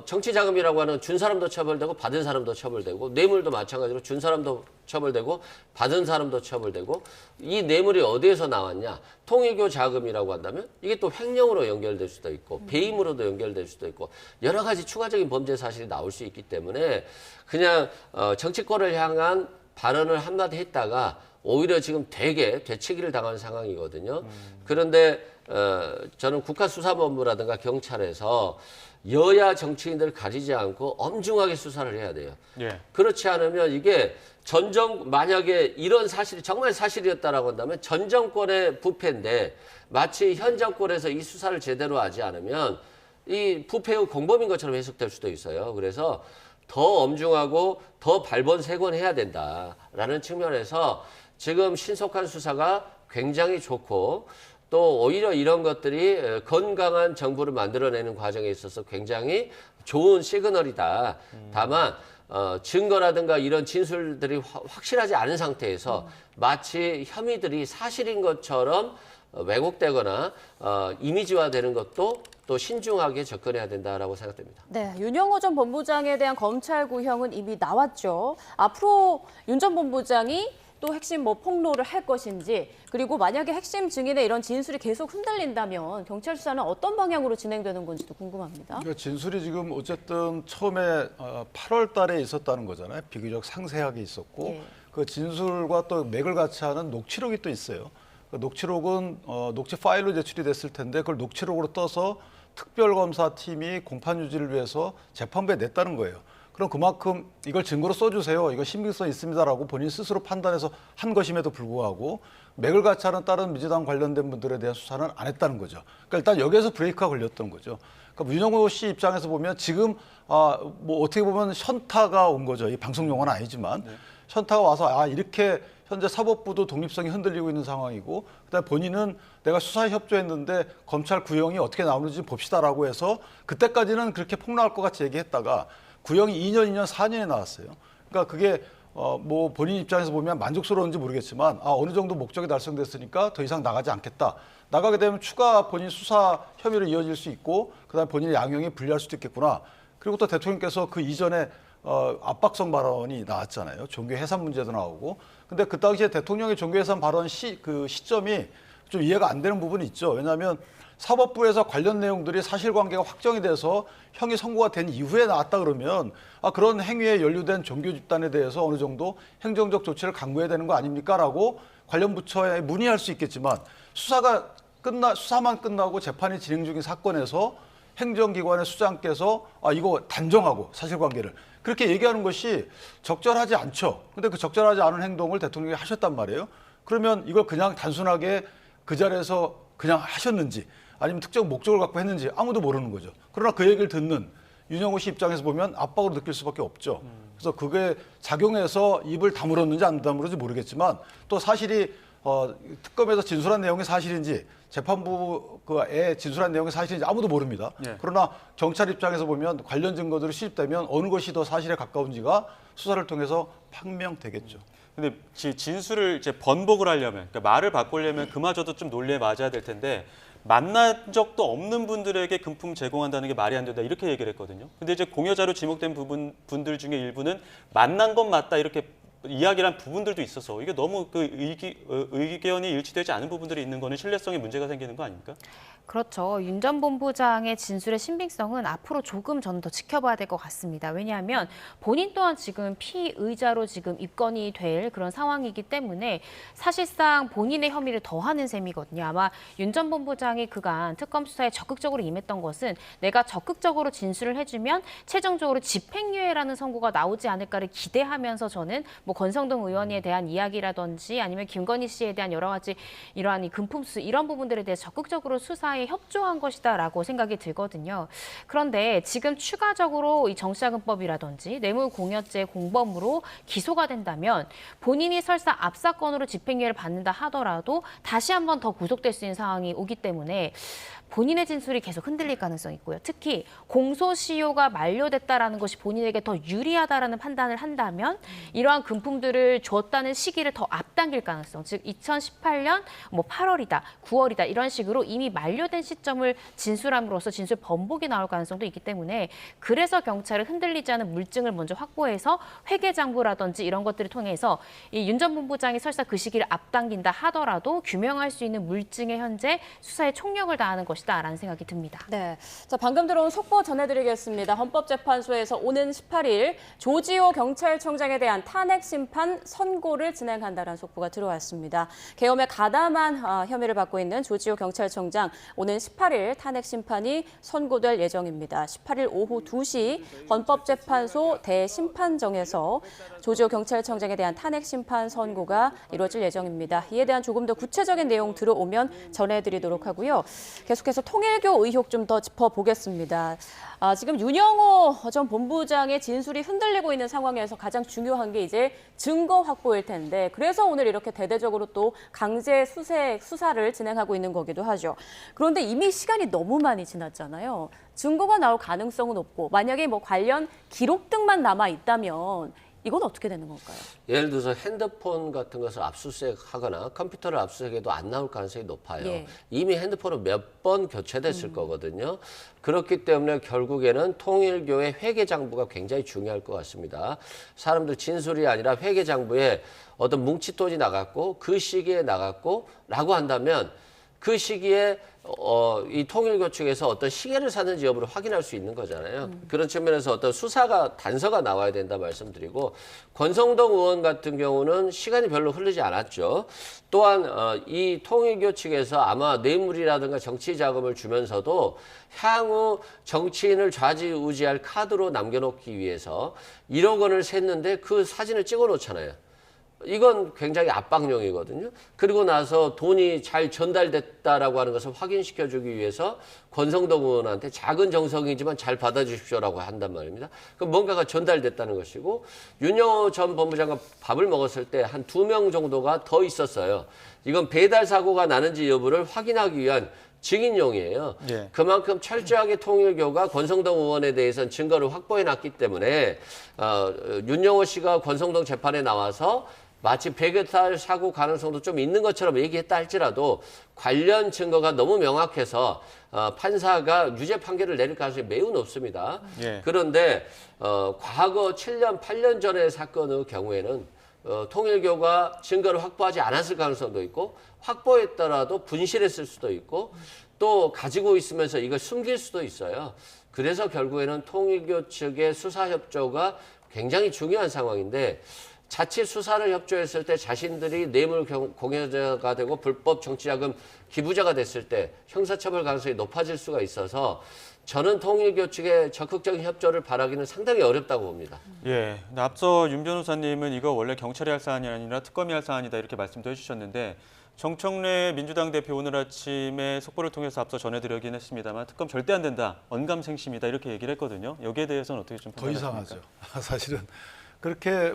정치자금이라고 하는 준 사람도 처벌되고 받은 사람도 처벌되고 뇌물도 마찬가지로 준 사람도 처벌되고 받은 사람도 처벌되고 이 뇌물이 어디에서 나왔냐? 통일교 자금이라고 한다면 이게 또 횡령으로 연결될 수도 있고 배임으로도 연결될 수도 있고 여러 가지 추가적인 범죄 사실이 나올 수 있기 때문에 그냥 정치권을 향한 발언을 한마디 했다가 오히려 지금 되게 되치기를 당한 상황이거든요. 그런데 저는 국가수사본부라든가 경찰에서 여야 정치인들 가리지 않고 엄중하게 수사를 해야 돼요. 예. 그렇지 않으면 이게 만약에 이런 사실이 정말 사실이었다라고 한다면 전 정권의 부패인데 마치 현 정권에서 이 수사를 제대로 하지 않으면 이 부패의 공범인 것처럼 해석될 수도 있어요. 그래서 더 엄중하고 더 발본색원해야 된다라는 측면에서 지금 신속한 수사가 굉장히 좋고 또 오히려 이런 것들이 건강한 정부를 만들어내는 과정에 있어서 굉장히 좋은 시그널이다. 다만 증거라든가 이런 진술들이 확실하지 않은 상태에서 마치 혐의들이 사실인 것처럼 왜곡되거나 이미지화되는 것도 또 신중하게 접근해야 된다라고 생각됩니다. 네, 윤영호 전 본부장에 대한 검찰 구형은 이미 나왔죠. 앞으로 윤 전 본부장이 또 핵심 폭로를 할 것인지, 그리고 만약에 핵심 증인의 이런 진술이 계속 흔들린다면 경찰 수사는 어떤 방향으로 진행되는 건지도 궁금합니다. 그러니까 진술이 지금 어쨌든 처음에 8월 달에 있었다는 거잖아요. 비교적 상세하게 있었고 예. 그 진술과 또 맥을 같이 하는 녹취록이 또 있어요. 그 녹취록은 녹취 파일로 제출이 됐을 텐데 그걸 녹취록으로 떠서 특별검사팀이 공판 유지를 위해서 재판부에 냈다는 거예요. 그럼 그만큼 이걸 증거로 써주세요. 이거 신빙성 있습니다라고 본인 스스로 판단해서 한 것임에도 불구하고 맥을 같이 하는 다른 민주당 관련된 분들에 대한 수사는 안 했다는 거죠. 그러니까 일단 여기에서 브레이크가 걸렸던 거죠. 그러니까 윤영호 씨 입장에서 보면 지금 뭐 어떻게 보면 현타가 온 거죠. 이 방송 용어는 아니지만 현타가 와서 이렇게 현재 사법부도 독립성이 흔들리고 있는 상황이고 그다음에 본인은 내가 수사에 협조했는데 검찰 구형이 어떻게 나오는지 봅시다라고 해서 그때까지는 그렇게 폭로할 것 같이 얘기했다가 구형이 2년, 2년, 4년에 나왔어요. 그러니까 그게 뭐 본인 입장에서 보면 만족스러운지 모르겠지만 어느 정도 목적이 달성됐으니까 더 이상 나가지 않겠다. 나가게 되면 추가 본인 수사 혐의로 이어질 수 있고 그다음에 본인의 양형이 불리할 수도 있겠구나. 그리고 또 대통령께서 그 이전에 압박성 발언이 나왔잖아요. 종교 해산 문제도 나오고. 근데 그 당시에 대통령의 종교 해산 발언 그 시점이 좀 이해가 안 되는 부분이 있죠. 왜냐하면 사법부에서 관련 내용들이 사실관계가 확정이 돼서 형이 선고가 된 이후에 나왔다 그러면 그런 행위에 연루된 종교 집단에 대해서 어느 정도 행정적 조치를 강구해야 되는 거 아닙니까? 라고 관련 부처에 문의할 수 있겠지만 수사만 끝나고 재판이 진행 중인 사건에서 행정기관의 수장께서 이거 단정하고 사실관계를 그렇게 얘기하는 것이 적절하지 않죠. 근데 그 적절하지 않은 행동을 대통령이 하셨단 말이에요. 그러면 이걸 그냥 단순하게 그 자리에서 그냥 하셨는지 아니면 특정 목적을 갖고 했는지 아무도 모르는 거죠. 그러나 그 얘기를 듣는 윤영호 씨 입장에서 보면 압박으로 느낄 수밖에 없죠. 그래서 그게 작용해서 입을 다물었는지 안 다물었는지 모르겠지만 또 사실이 특검에서 진술한 내용이 사실인지 재판부에 진술한 내용이 사실인지 아무도 모릅니다. 네. 그러나 경찰 입장에서 보면 관련 증거들이 수집되면 어느 것이 더 사실에 가까운지가 수사를 통해서 판명되겠죠. 근데 진술을 이제 번복을 하려면, 그러니까 말을 바꾸려면 그마저도 좀 논리에 맞아야 될 텐데 만난 적도 없는 분들에게 금품 제공한다는 게 말이 안 된다 이렇게 얘기를 했거든요. 근데 이제 공여자로 지목된 분들 중에 일부는 만난 건 맞다 이렇게 이야기를 한 부분들도 있어서 이게 너무 그 의견이 일치되지 않은 부분들이 있는 거는 신뢰성에 문제가 생기는 거 아닙니까? 그렇죠. 윤 전 본부장의 진술의 신빙성은 앞으로 조금 저는 더 지켜봐야 될 것 같습니다. 왜냐하면 본인 또한 지금 피의자로 지금 입건이 될 그런 상황이기 때문에 사실상 본인의 혐의를 더하는 셈이거든요. 아마 윤 전 본부장이 그간 특검 수사에 적극적으로 임했던 것은 내가 적극적으로 진술을 해주면 최종적으로 집행유예라는 선고가 나오지 않을까를 기대하면서 저는 뭐 권성동 의원에 대한 이야기라든지 아니면 김건희 씨에 대한 여러 가지 이러한 이 금품수 이런 부분들에 대해서 적극적으로 수사에 협조한 것이다라고 생각이 들거든요. 그런데 지금 추가적으로 이 정치자금법이라든지 뇌물공여죄 공범으로 기소가 된다면 본인이 설사 압사건으로 집행유예를 받는다 하더라도 다시 한 번 더 구속될 수 있는 상황이 오기 때문에 본인의 진술이 계속 흔들릴 가능성이 있고요. 특히 공소시효가 만료됐다라는 것이 본인에게 더 유리하다라는 판단을 한다면 이러한 금품들을 줬다는 시기를 더 앞당길 가능성, 즉 2018년 뭐 8월이다, 9월이다 이런 식으로 이미 만료된 시점을 진술함으로써 진술 번복이 나올 가능성도 있기 때문에 그래서 경찰은 흔들리지 않은 물증을 먼저 확보해서 회계장부라든지 이런 것들을 통해서 이 윤 전 본부장이 설사 그 시기를 앞당긴다 하더라도 규명할 수 있는 물증에 현재 수사에 총력을 다하는 것이다. 라는 생각이 듭니다. 네, 자 방금 들어온 속보 전해드리겠습니다. 헌법재판소에서 오는 18일 조지호 경찰청장에 대한 탄핵 심판 선고를 진행한다는 속보가 들어왔습니다. 계엄에 가담한 혐의를 받고 있는 조지호 경찰청장 오는 18일 탄핵 심판이 선고될 예정입니다. 18일 오후 2시 헌법재판소 대심판정에서 조지호 경찰청장에 대한 탄핵 심판 선고가 이루어질 예정입니다. 이에 대한 조금 더 구체적인 내용 들어오면 전해드리도록 하고요. 계속해서 통일교 의혹 좀 더 짚어보겠습니다. 지금 윤영호 전 본부장의 진술이 흔들리고 있는 상황에서 가장 중요한 게 이제 증거 확보일 텐데 그래서 오늘 이렇게 대대적으로 또 강제 수사를 진행하고 있는 거기도 하죠. 그런데 이미 시간이 너무 많이 지났잖아요. 증거가 나올 가능성은 없고 만약에 뭐 관련 기록 등만 남아 있다면 이건 어떻게 되는 건가요? 예를 들어서 핸드폰 같은 것을 압수수색하거나 컴퓨터를 압수수색해도 안 나올 가능성이 높아요. 예. 이미 핸드폰은 몇 번 교체됐을 거거든요. 그렇기 때문에 결국에는 통일교의 회계장부가 굉장히 중요할 것 같습니다. 사람들 진술이 아니라 회계장부에 어떤 뭉칫돈이 나갔고 그 시기에 나갔고 라고 한다면 그 시기에 이 통일교 측에서 어떤 시계를 샀는지 여부를 확인할 수 있는 거잖아요. 그런 측면에서 어떤 단서가 나와야 된다 말씀드리고 권성동 의원 같은 경우는 시간이 별로 흐르지 않았죠. 또한 이 통일교 측에서 아마 뇌물이라든가 정치 자금을 주면서도 향후 정치인을 좌지우지할 카드로 남겨놓기 위해서 1억 원을 샜는데 그 사진을 찍어 놓잖아요. 이건 굉장히 압박용이거든요. 그리고 나서 돈이 잘 전달됐다라고 하는 것을 확인시켜주기 위해서 권성동 의원한테 작은 정성이지만 잘 받아주십시오라고 한단 말입니다. 그럼 뭔가가 전달됐다는 것이고 윤영호 전 법무장관 밥을 먹었을 때 한 2명 정도가 더 있었어요. 이건 배달 사고가 나는지 여부를 확인하기 위한 증인용이에요. 예. 그만큼 철저하게 통일교가 권성동 의원에 대해서는 증거를 확보해놨기 때문에 윤영호 씨가 권성동 재판에 나와서 마치 배달 사고 가능성도 좀 있는 것처럼 얘기했다 할지라도 관련 증거가 너무 명확해서 판사가 유죄 판결을 내릴 가능성이 매우 높습니다. 예. 그런데 과거 7년, 8년 전의 사건의 경우에는 통일교가 증거를 확보하지 않았을 가능성도 있고 확보했더라도 분실했을 수도 있고 또 가지고 있으면서 이걸 숨길 수도 있어요. 그래서 결국에는 통일교 측의 수사 협조가 굉장히 중요한 상황인데 자칫 수사를 협조했을 때 자신들이 뇌물 공여자가 되고 불법 정치자금 기부자가 됐을 때 형사처벌 가능성이 높아질 수가 있어서 저는 통일교 측의 적극적인 협조를 바라기는 상당히 어렵다고 봅니다. 예, 앞서 윤 변호사님은 이거 원래 경찰이 할 사안이 아니라 특검이 할 사안이다 이렇게 말씀도 해주셨는데 정청래 민주당 대표 오늘 아침에 속보를 통해서 앞서 전해드리긴 했습니다만 특검 절대 안 된다, 언감생심이다 이렇게 얘기를 했거든요. 여기에 대해서는 어떻게 좀 더 이상하죠. 사실은 그렇게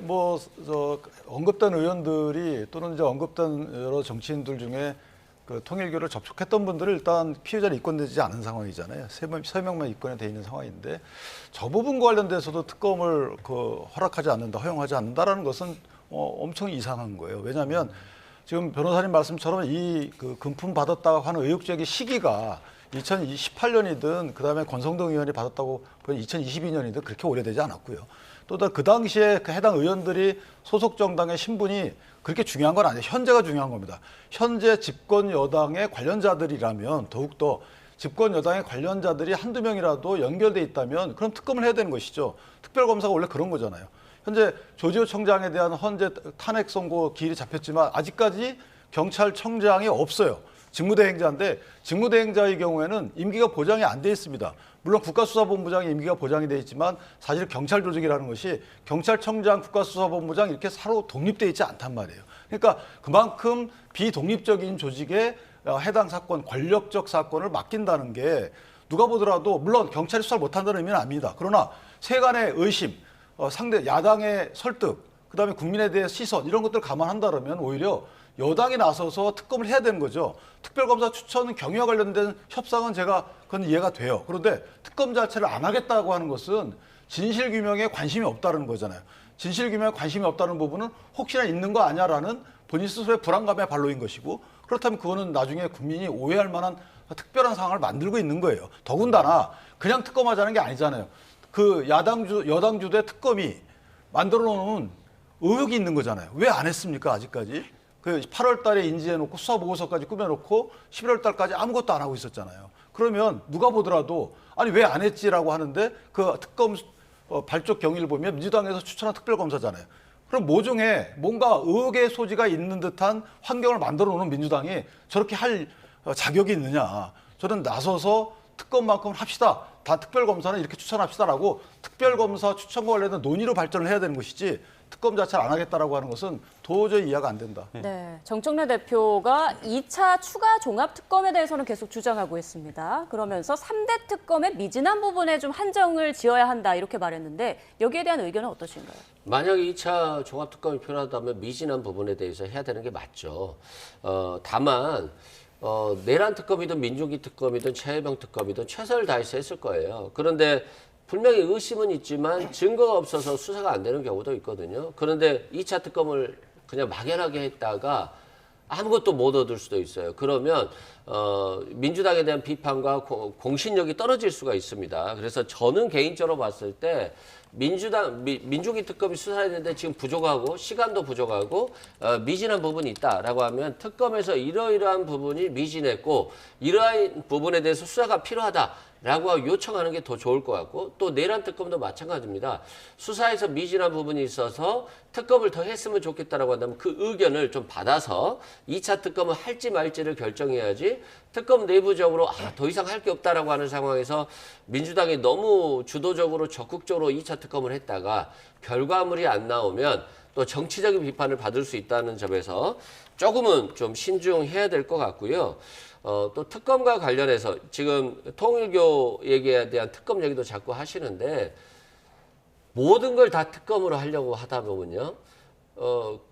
언급된 의원들이 또는 이제 언급된 여러 정치인들 중에 그 통일교를 접촉했던 분들은 일단 피해자는 입건되지 않은 상황이잖아요. 세 명만 입건이 돼 있는 상황인데 저 부분과 관련돼서도 특검을 허락하지 않는다, 허용하지 않는다라는 것은 엄청 이상한 거예요. 왜냐하면 지금 변호사님 말씀처럼 이 금품 받았다고 하는 의혹 제기 시기가 2018년이든 그다음에 권성동 의원이 받았다고 2022년이든 그렇게 오래되지 않았고요. 또 그 당시에 그 해당 의원들이 소속 정당의 신분이 그렇게 중요한 건 아니에요. 현재가 중요한 겁니다. 현재 집권 여당의 관련자들이라면 더욱더 집권 여당의 관련자들이 한두 명이라도 연결돼 있다면 그럼 특검을 해야 되는 것이죠. 특별검사가 원래 그런 거잖아요. 현재 조지호 청장에 대한 헌재 탄핵 선고 기일이 잡혔지만 아직까지 경찰청장이 없어요. 직무대행자인데 직무대행자의 경우에는 임기가 보장이 안 돼 있습니다. 물론 국가수사본부장의 임기가 보장이 돼 있지만 사실 경찰 조직이라는 것이 경찰청장, 국가수사본부장 이렇게 서로 독립돼 있지 않단 말이에요. 그러니까 그만큼 비독립적인 조직에 해당 사건, 권력적 사건을 맡긴다는 게 누가 보더라도 물론 경찰이 수사를 못한다는 의미는 아닙니다. 그러나 세간의 의심, 상대 야당의 설득, 그다음에 국민에 대해 시선 이런 것들을 감안한다면 오히려 여당이 나서서 특검을 해야 되는 거죠. 특별검사 추천 경위와 관련된 협상은 그건 이해가 돼요. 그런데 특검 자체를 안 하겠다고 하는 것은 진실규명에 관심이 없다는 거잖아요. 진실규명에 관심이 없다는 부분은 혹시나 있는 거 아니야라는 본인 스스로의 불안감의 발로인 것이고 그렇다면 그거는 나중에 국민이 오해할 만한 특별한 상황을 만들고 있는 거예요. 더군다나 그냥 특검하자는 게 아니잖아요. 그 여당 주도의 특검이 만들어 놓은 의혹이 있는 거잖아요. 왜 안 했습니까 아직까지? 그 8월 달에 인지해놓고 수사보고서까지 꾸며놓고 11월 달까지 아무것도 안 하고 있었잖아요. 그러면 누가 보더라도 아니 왜 안 했지라고 하는데 그 특검 발족 경위를 보면 민주당에서 추천한 특별검사잖아요. 그럼 모종에 뭔가 의혹의 소지가 있는 듯한 환경을 만들어 놓는 민주당이 저렇게 할 자격이 있느냐. 저는 나서서 특검만큼은 합시다. 다 특별검사는 이렇게 추천합시다라고 특별검사 추천과 관련된 논의로 발전을 해야 되는 것이지 특검 자체를 안 하겠다라고 하는 것은 도저히 이해가 안 된다. 네, 정청래 대표가 2차 추가 종합특검에 대해서는 계속 주장하고 있습니다. 그러면서 3대 특검의 미진한 부분에 좀 한정을 지어야 한다 이렇게 말했는데 여기에 대한 의견은 어떠신가요? 만약에 2차 종합특검이 필요하다면 미진한 부분에 대해서 해야 되는 게 맞죠. 다만 내란 특검이든 민중기 특검이든 최혜병 특검이든 최선을 다해서 했을 거예요. 그런데 분명히 의심은 있지만 증거가 없어서 수사가 안 되는 경우도 있거든요. 그런데 2차 특검을 그냥 막연하게 했다가 아무것도 못 얻을 수도 있어요. 그러면 민주당에 대한 비판과 공신력이 떨어질 수가 있습니다. 그래서 저는 개인적으로 봤을 때 민중기 특검이 수사했는데 지금 부족하고 시간도 부족하고 미진한 부분이 있다라고 하면 특검에서 이러이러한 부분이 미진했고 이러한 부분에 대해서 수사가 필요하다라고 요청하는 게 더 좋을 것 같고 또 내란 특검도 마찬가지입니다. 수사에서 미진한 부분이 있어서 특검을 더 했으면 좋겠다라고 한다면 그 의견을 좀 받아서 2차 특검을 할지 말지를 결정해야지 특검 내부적으로 더 이상 할 게 없다라고 하는 상황에서 민주당이 너무 주도적으로 적극적으로 2차 특검을 했다가 결과물이 안 나오면 또 정치적인 비판을 받을 수 있다는 점에서 조금은 좀 신중해야 될 것 같고요. 또 특검과 관련해서 지금 통일교 얘기에 대한 특검 얘기도 자꾸 하시는데 모든 걸 다 특검으로 하려고 하다 보면요.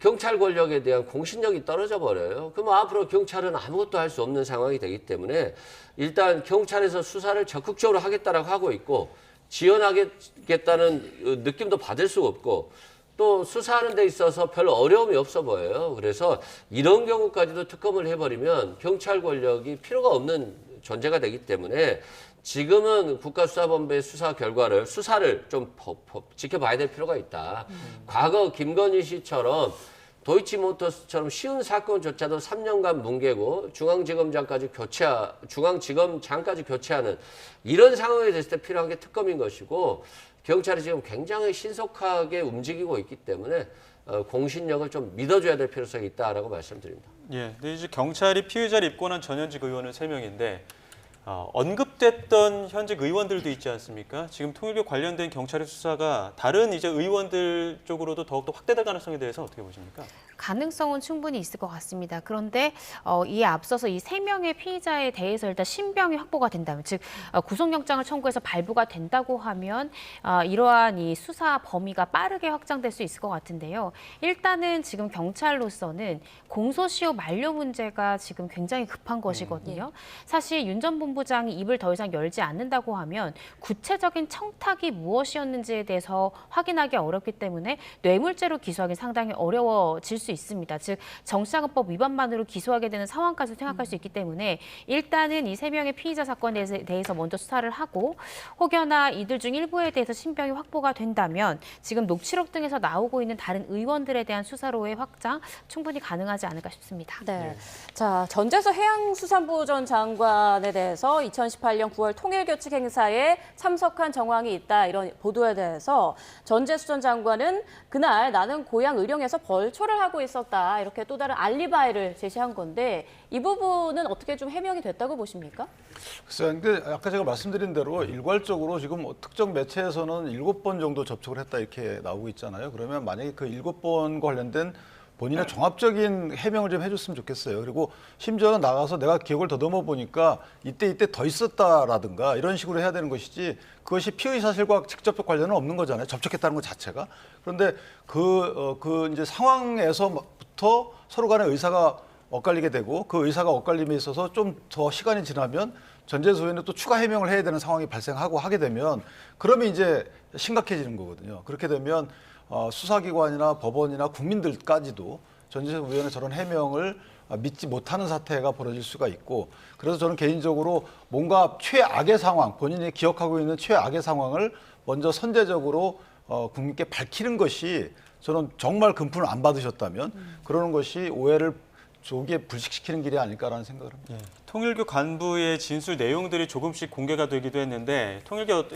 경찰 권력에 대한 공신력이 떨어져 버려요. 그럼 앞으로 경찰은 아무것도 할 수 없는 상황이 되기 때문에 일단 경찰에서 수사를 적극적으로 하겠다라고 하고 있고 지원하겠다는 느낌도 받을 수가 없고 또 수사하는 데 있어서 별 어려움이 없어 보여요. 그래서 이런 경우까지도 특검을 해버리면 경찰 권력이 필요가 없는 존재가 되기 때문에 지금은 국가수사본부의 수사 결과를 수사를 좀 지켜봐야 될 필요가 있다. 과거 김건희 씨처럼 도이치모터스처럼 쉬운 사건조차도 3년간 뭉개고 중앙지검장까지 교체하는 이런 상황이 됐을 때 필요한 게 특검인 것이고 경찰이 지금 굉장히 신속하게 움직이고 있기 때문에 공신력을 좀 믿어줘야 될 필요성이 있다라고 말씀드립니다. 예, 근데 이제 경찰이 피의자를 입건한 전현직 의원은 3명인데 언급됐던 현직 의원들도 있지 않습니까? 지금 통일교 관련된 경찰의 수사가 다른 이제 의원들 쪽으로도 더욱더 확대될 가능성에 대해서 어떻게 보십니까? 가능성은 충분히 있을 것 같습니다. 그런데 이에 앞서서 이 3명의 피의자에 대해서 일단 신병이 확보가 된다면, 즉 구속영장을 청구해서 발부가 된다고 하면 이러한 이 수사 범위가 빠르게 확장될 수 있을 것 같은데요. 일단은 지금 경찰로서는 공소시효 만료 문제가 지금 굉장히 급한 것이거든요. 사실 윤 전 본부장이 입을 더 이상 열지 않는다고 하면 구체적인 청탁이 무엇이었는지에 대해서 확인하기 어렵기 때문에 뇌물죄로 기소하기 상당히 어려워질 수 있습니다. 즉 정치자금법 위반만으로 기소하게 되는 상황까지 생각할 수 있기 때문에 일단은 이 3명의 피의자 사건에 대해서 먼저 수사를 하고 혹여나 이들 중 일부에 대해서 신병이 확보가 된다면 지금 녹취록 등에서 나오고 있는 다른 의원들에 대한 수사로의 확장 충분히 가능하지 않을까 싶습니다. 네. 자, 전재서 해양수산부 전 장관에 대해서 2018년 9월 통일교칙 행사에 참석한 정황이 있다 이런 보도에 대해서 전재수 전 장관은 그날 나는 고향 의령에서 벌초를 하고 있었다 이렇게 또 다른 알리바이를 제시한 건데 이 부분은 어떻게 좀 해명이 됐다고 보십니까? 글쎄요. 근데 아까 제가 말씀드린 대로 일괄적으로 지금 특정 매체에서는 7번 정도 접촉을 했다 이렇게 나오고 있잖아요. 그러면 만약에 그 7번과 관련된 본인의 종합적인 해명을 좀 해줬으면 좋겠어요. 그리고 심지어는 나가서 내가 기억을 더듬어 보니까 이때 더 있었다라든가 이런 식으로 해야 되는 것이지 그것이 피의 사실과 직접적 관련은 없는 거잖아요. 접촉했다는 것 자체가. 그런데 그 이제 상황에서부터 서로 간의 의사가 엇갈리게 되고 그 의사가 엇갈림에 있어서 좀 더 시간이 지나면 전재수 의원은 또 추가 해명을 해야 되는 상황이 발생하고 하게 되면 그러면 이제 심각해지는 거거든요. 그렇게 되면 수사기관이나 법원이나 국민들까지도 전재수 의원의 저런 해명을 믿지 못하는 사태가 벌어질 수가 있고 그래서 저는 개인적으로 뭔가 최악의 상황, 본인이 기억하고 있는 최악의 상황을 먼저 선제적으로 국민께 밝히는 것이 저는 정말 금품을 안 받으셨다면 그러는 것이 오해를 조기에 불식시키는 길이 아닐까라는 생각을 합니다. 통일교 간부의 진술 내용들이 조금씩 공개가 되기도 했는데 통일교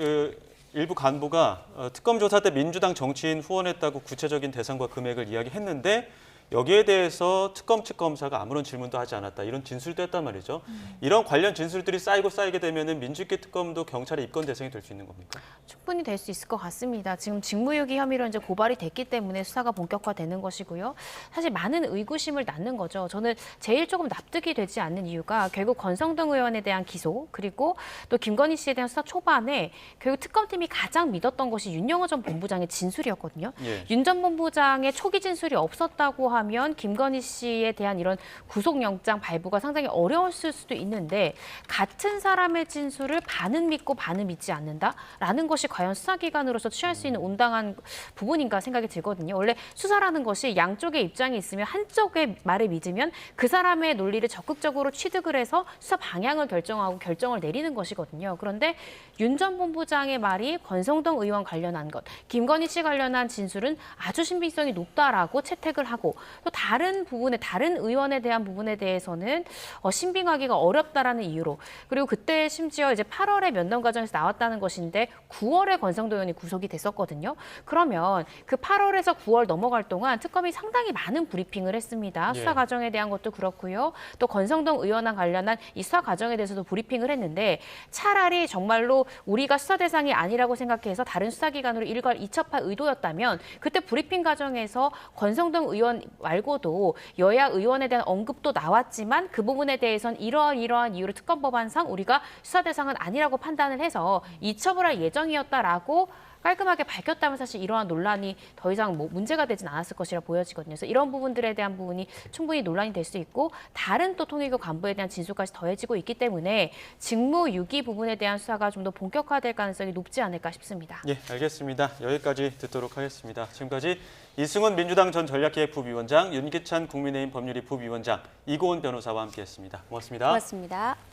일부 간부가 특검 조사 때 민주당 정치인 후원했다고 구체적인 대상과 금액을 이야기했는데 여기에 대해서 특검 측 검사가 아무런 질문도 하지 않았다. 이런 진술도 했단 말이죠. 이런 관련 진술들이 쌓이게 되면은 민주기 특검도 경찰의 입건 대상이 될 수 있는 겁니까? 충분히 될 수 있을 것 같습니다. 지금 직무유기 혐의로 이제 고발이 됐기 때문에 수사가 본격화되는 것이고요. 사실 많은 의구심을 낳는 거죠. 저는 제일 조금 납득이 되지 않는 이유가 결국 권성동 의원에 대한 기소 그리고 또 김건희 씨에 대한 수사 초반에 결국 특검팀이 가장 믿었던 것이 윤영호 전 본부장의 진술이었거든요. 예. 윤 전 본부장의 초기 진술이 없었다고 하면 김건희 씨에 대한 이런 구속영장 발부가 상당히 어려웠을 수도 있는데 같은 사람의 진술을 반은 믿고 반은 믿지 않는다라는 것이 과연 수사기관으로서 취할 수 있는 온당한 부분인가 생각이 들거든요. 원래 수사라는 것이 양쪽의 입장이 있으면 한쪽의 말을 믿으면 그 사람의 논리를 적극적으로 취득을 해서 수사 방향을 결정하고 결정을 내리는 것이거든요. 그런데 윤 전 본부장의 말이 권성동 의원 관련한 것, 김건희 씨 관련한 진술은 아주 신빙성이 높다라고 채택을 하고 또 다른 부분에 다른 의원에 대한 부분에 대해서는 신빙하기가 어렵다라는 이유로 그리고 그때 심지어 이제 8월에 면담 과정에서 나왔다는 것인데 9월에 권성도 의원이 구속이 됐었거든요. 그러면 그 8월에서 9월 넘어갈 동안 특검이 상당히 많은 브리핑을 했습니다. 수사 과정에 대한 것도 그렇고요. 또 권성동 의원과 관련한 이 수사 과정에 대해서도 브리핑을 했는데 차라리 정말로 우리가 수사 대상이 아니라고 생각해서 다른 수사기관으로 일괄 이첩할 의도였다면 그때 브리핑 과정에서 권성동 의원 말고도 여야 의원에 대한 언급도 나왔지만 그 부분에 대해서는 이러한 이유로 특검법안상 우리가 수사 대상은 아니라고 판단을 해서 이첩을 할 예정이었다라고 깔끔하게 밝혔다면 사실 이러한 논란이 더 이상 문제가 되진 않았을 것이라 보여지거든요. 그래서 이런 부분들에 대한 부분이 충분히 논란이 될 수 있고 다른 또 통일교 간부에 대한 진술까지 더해지고 있기 때문에 직무유기 부분에 대한 수사가 좀 더 본격화될 가능성이 높지 않을까 싶습니다. 예, 알겠습니다. 여기까지 듣도록 하겠습니다. 지금까지 이승훈 민주당 전 전략기획부위원장, 윤기찬 국민의힘 법률위 부위원장, 이고은 변호사와 함께했습니다. 고맙습니다. 고맙습니다.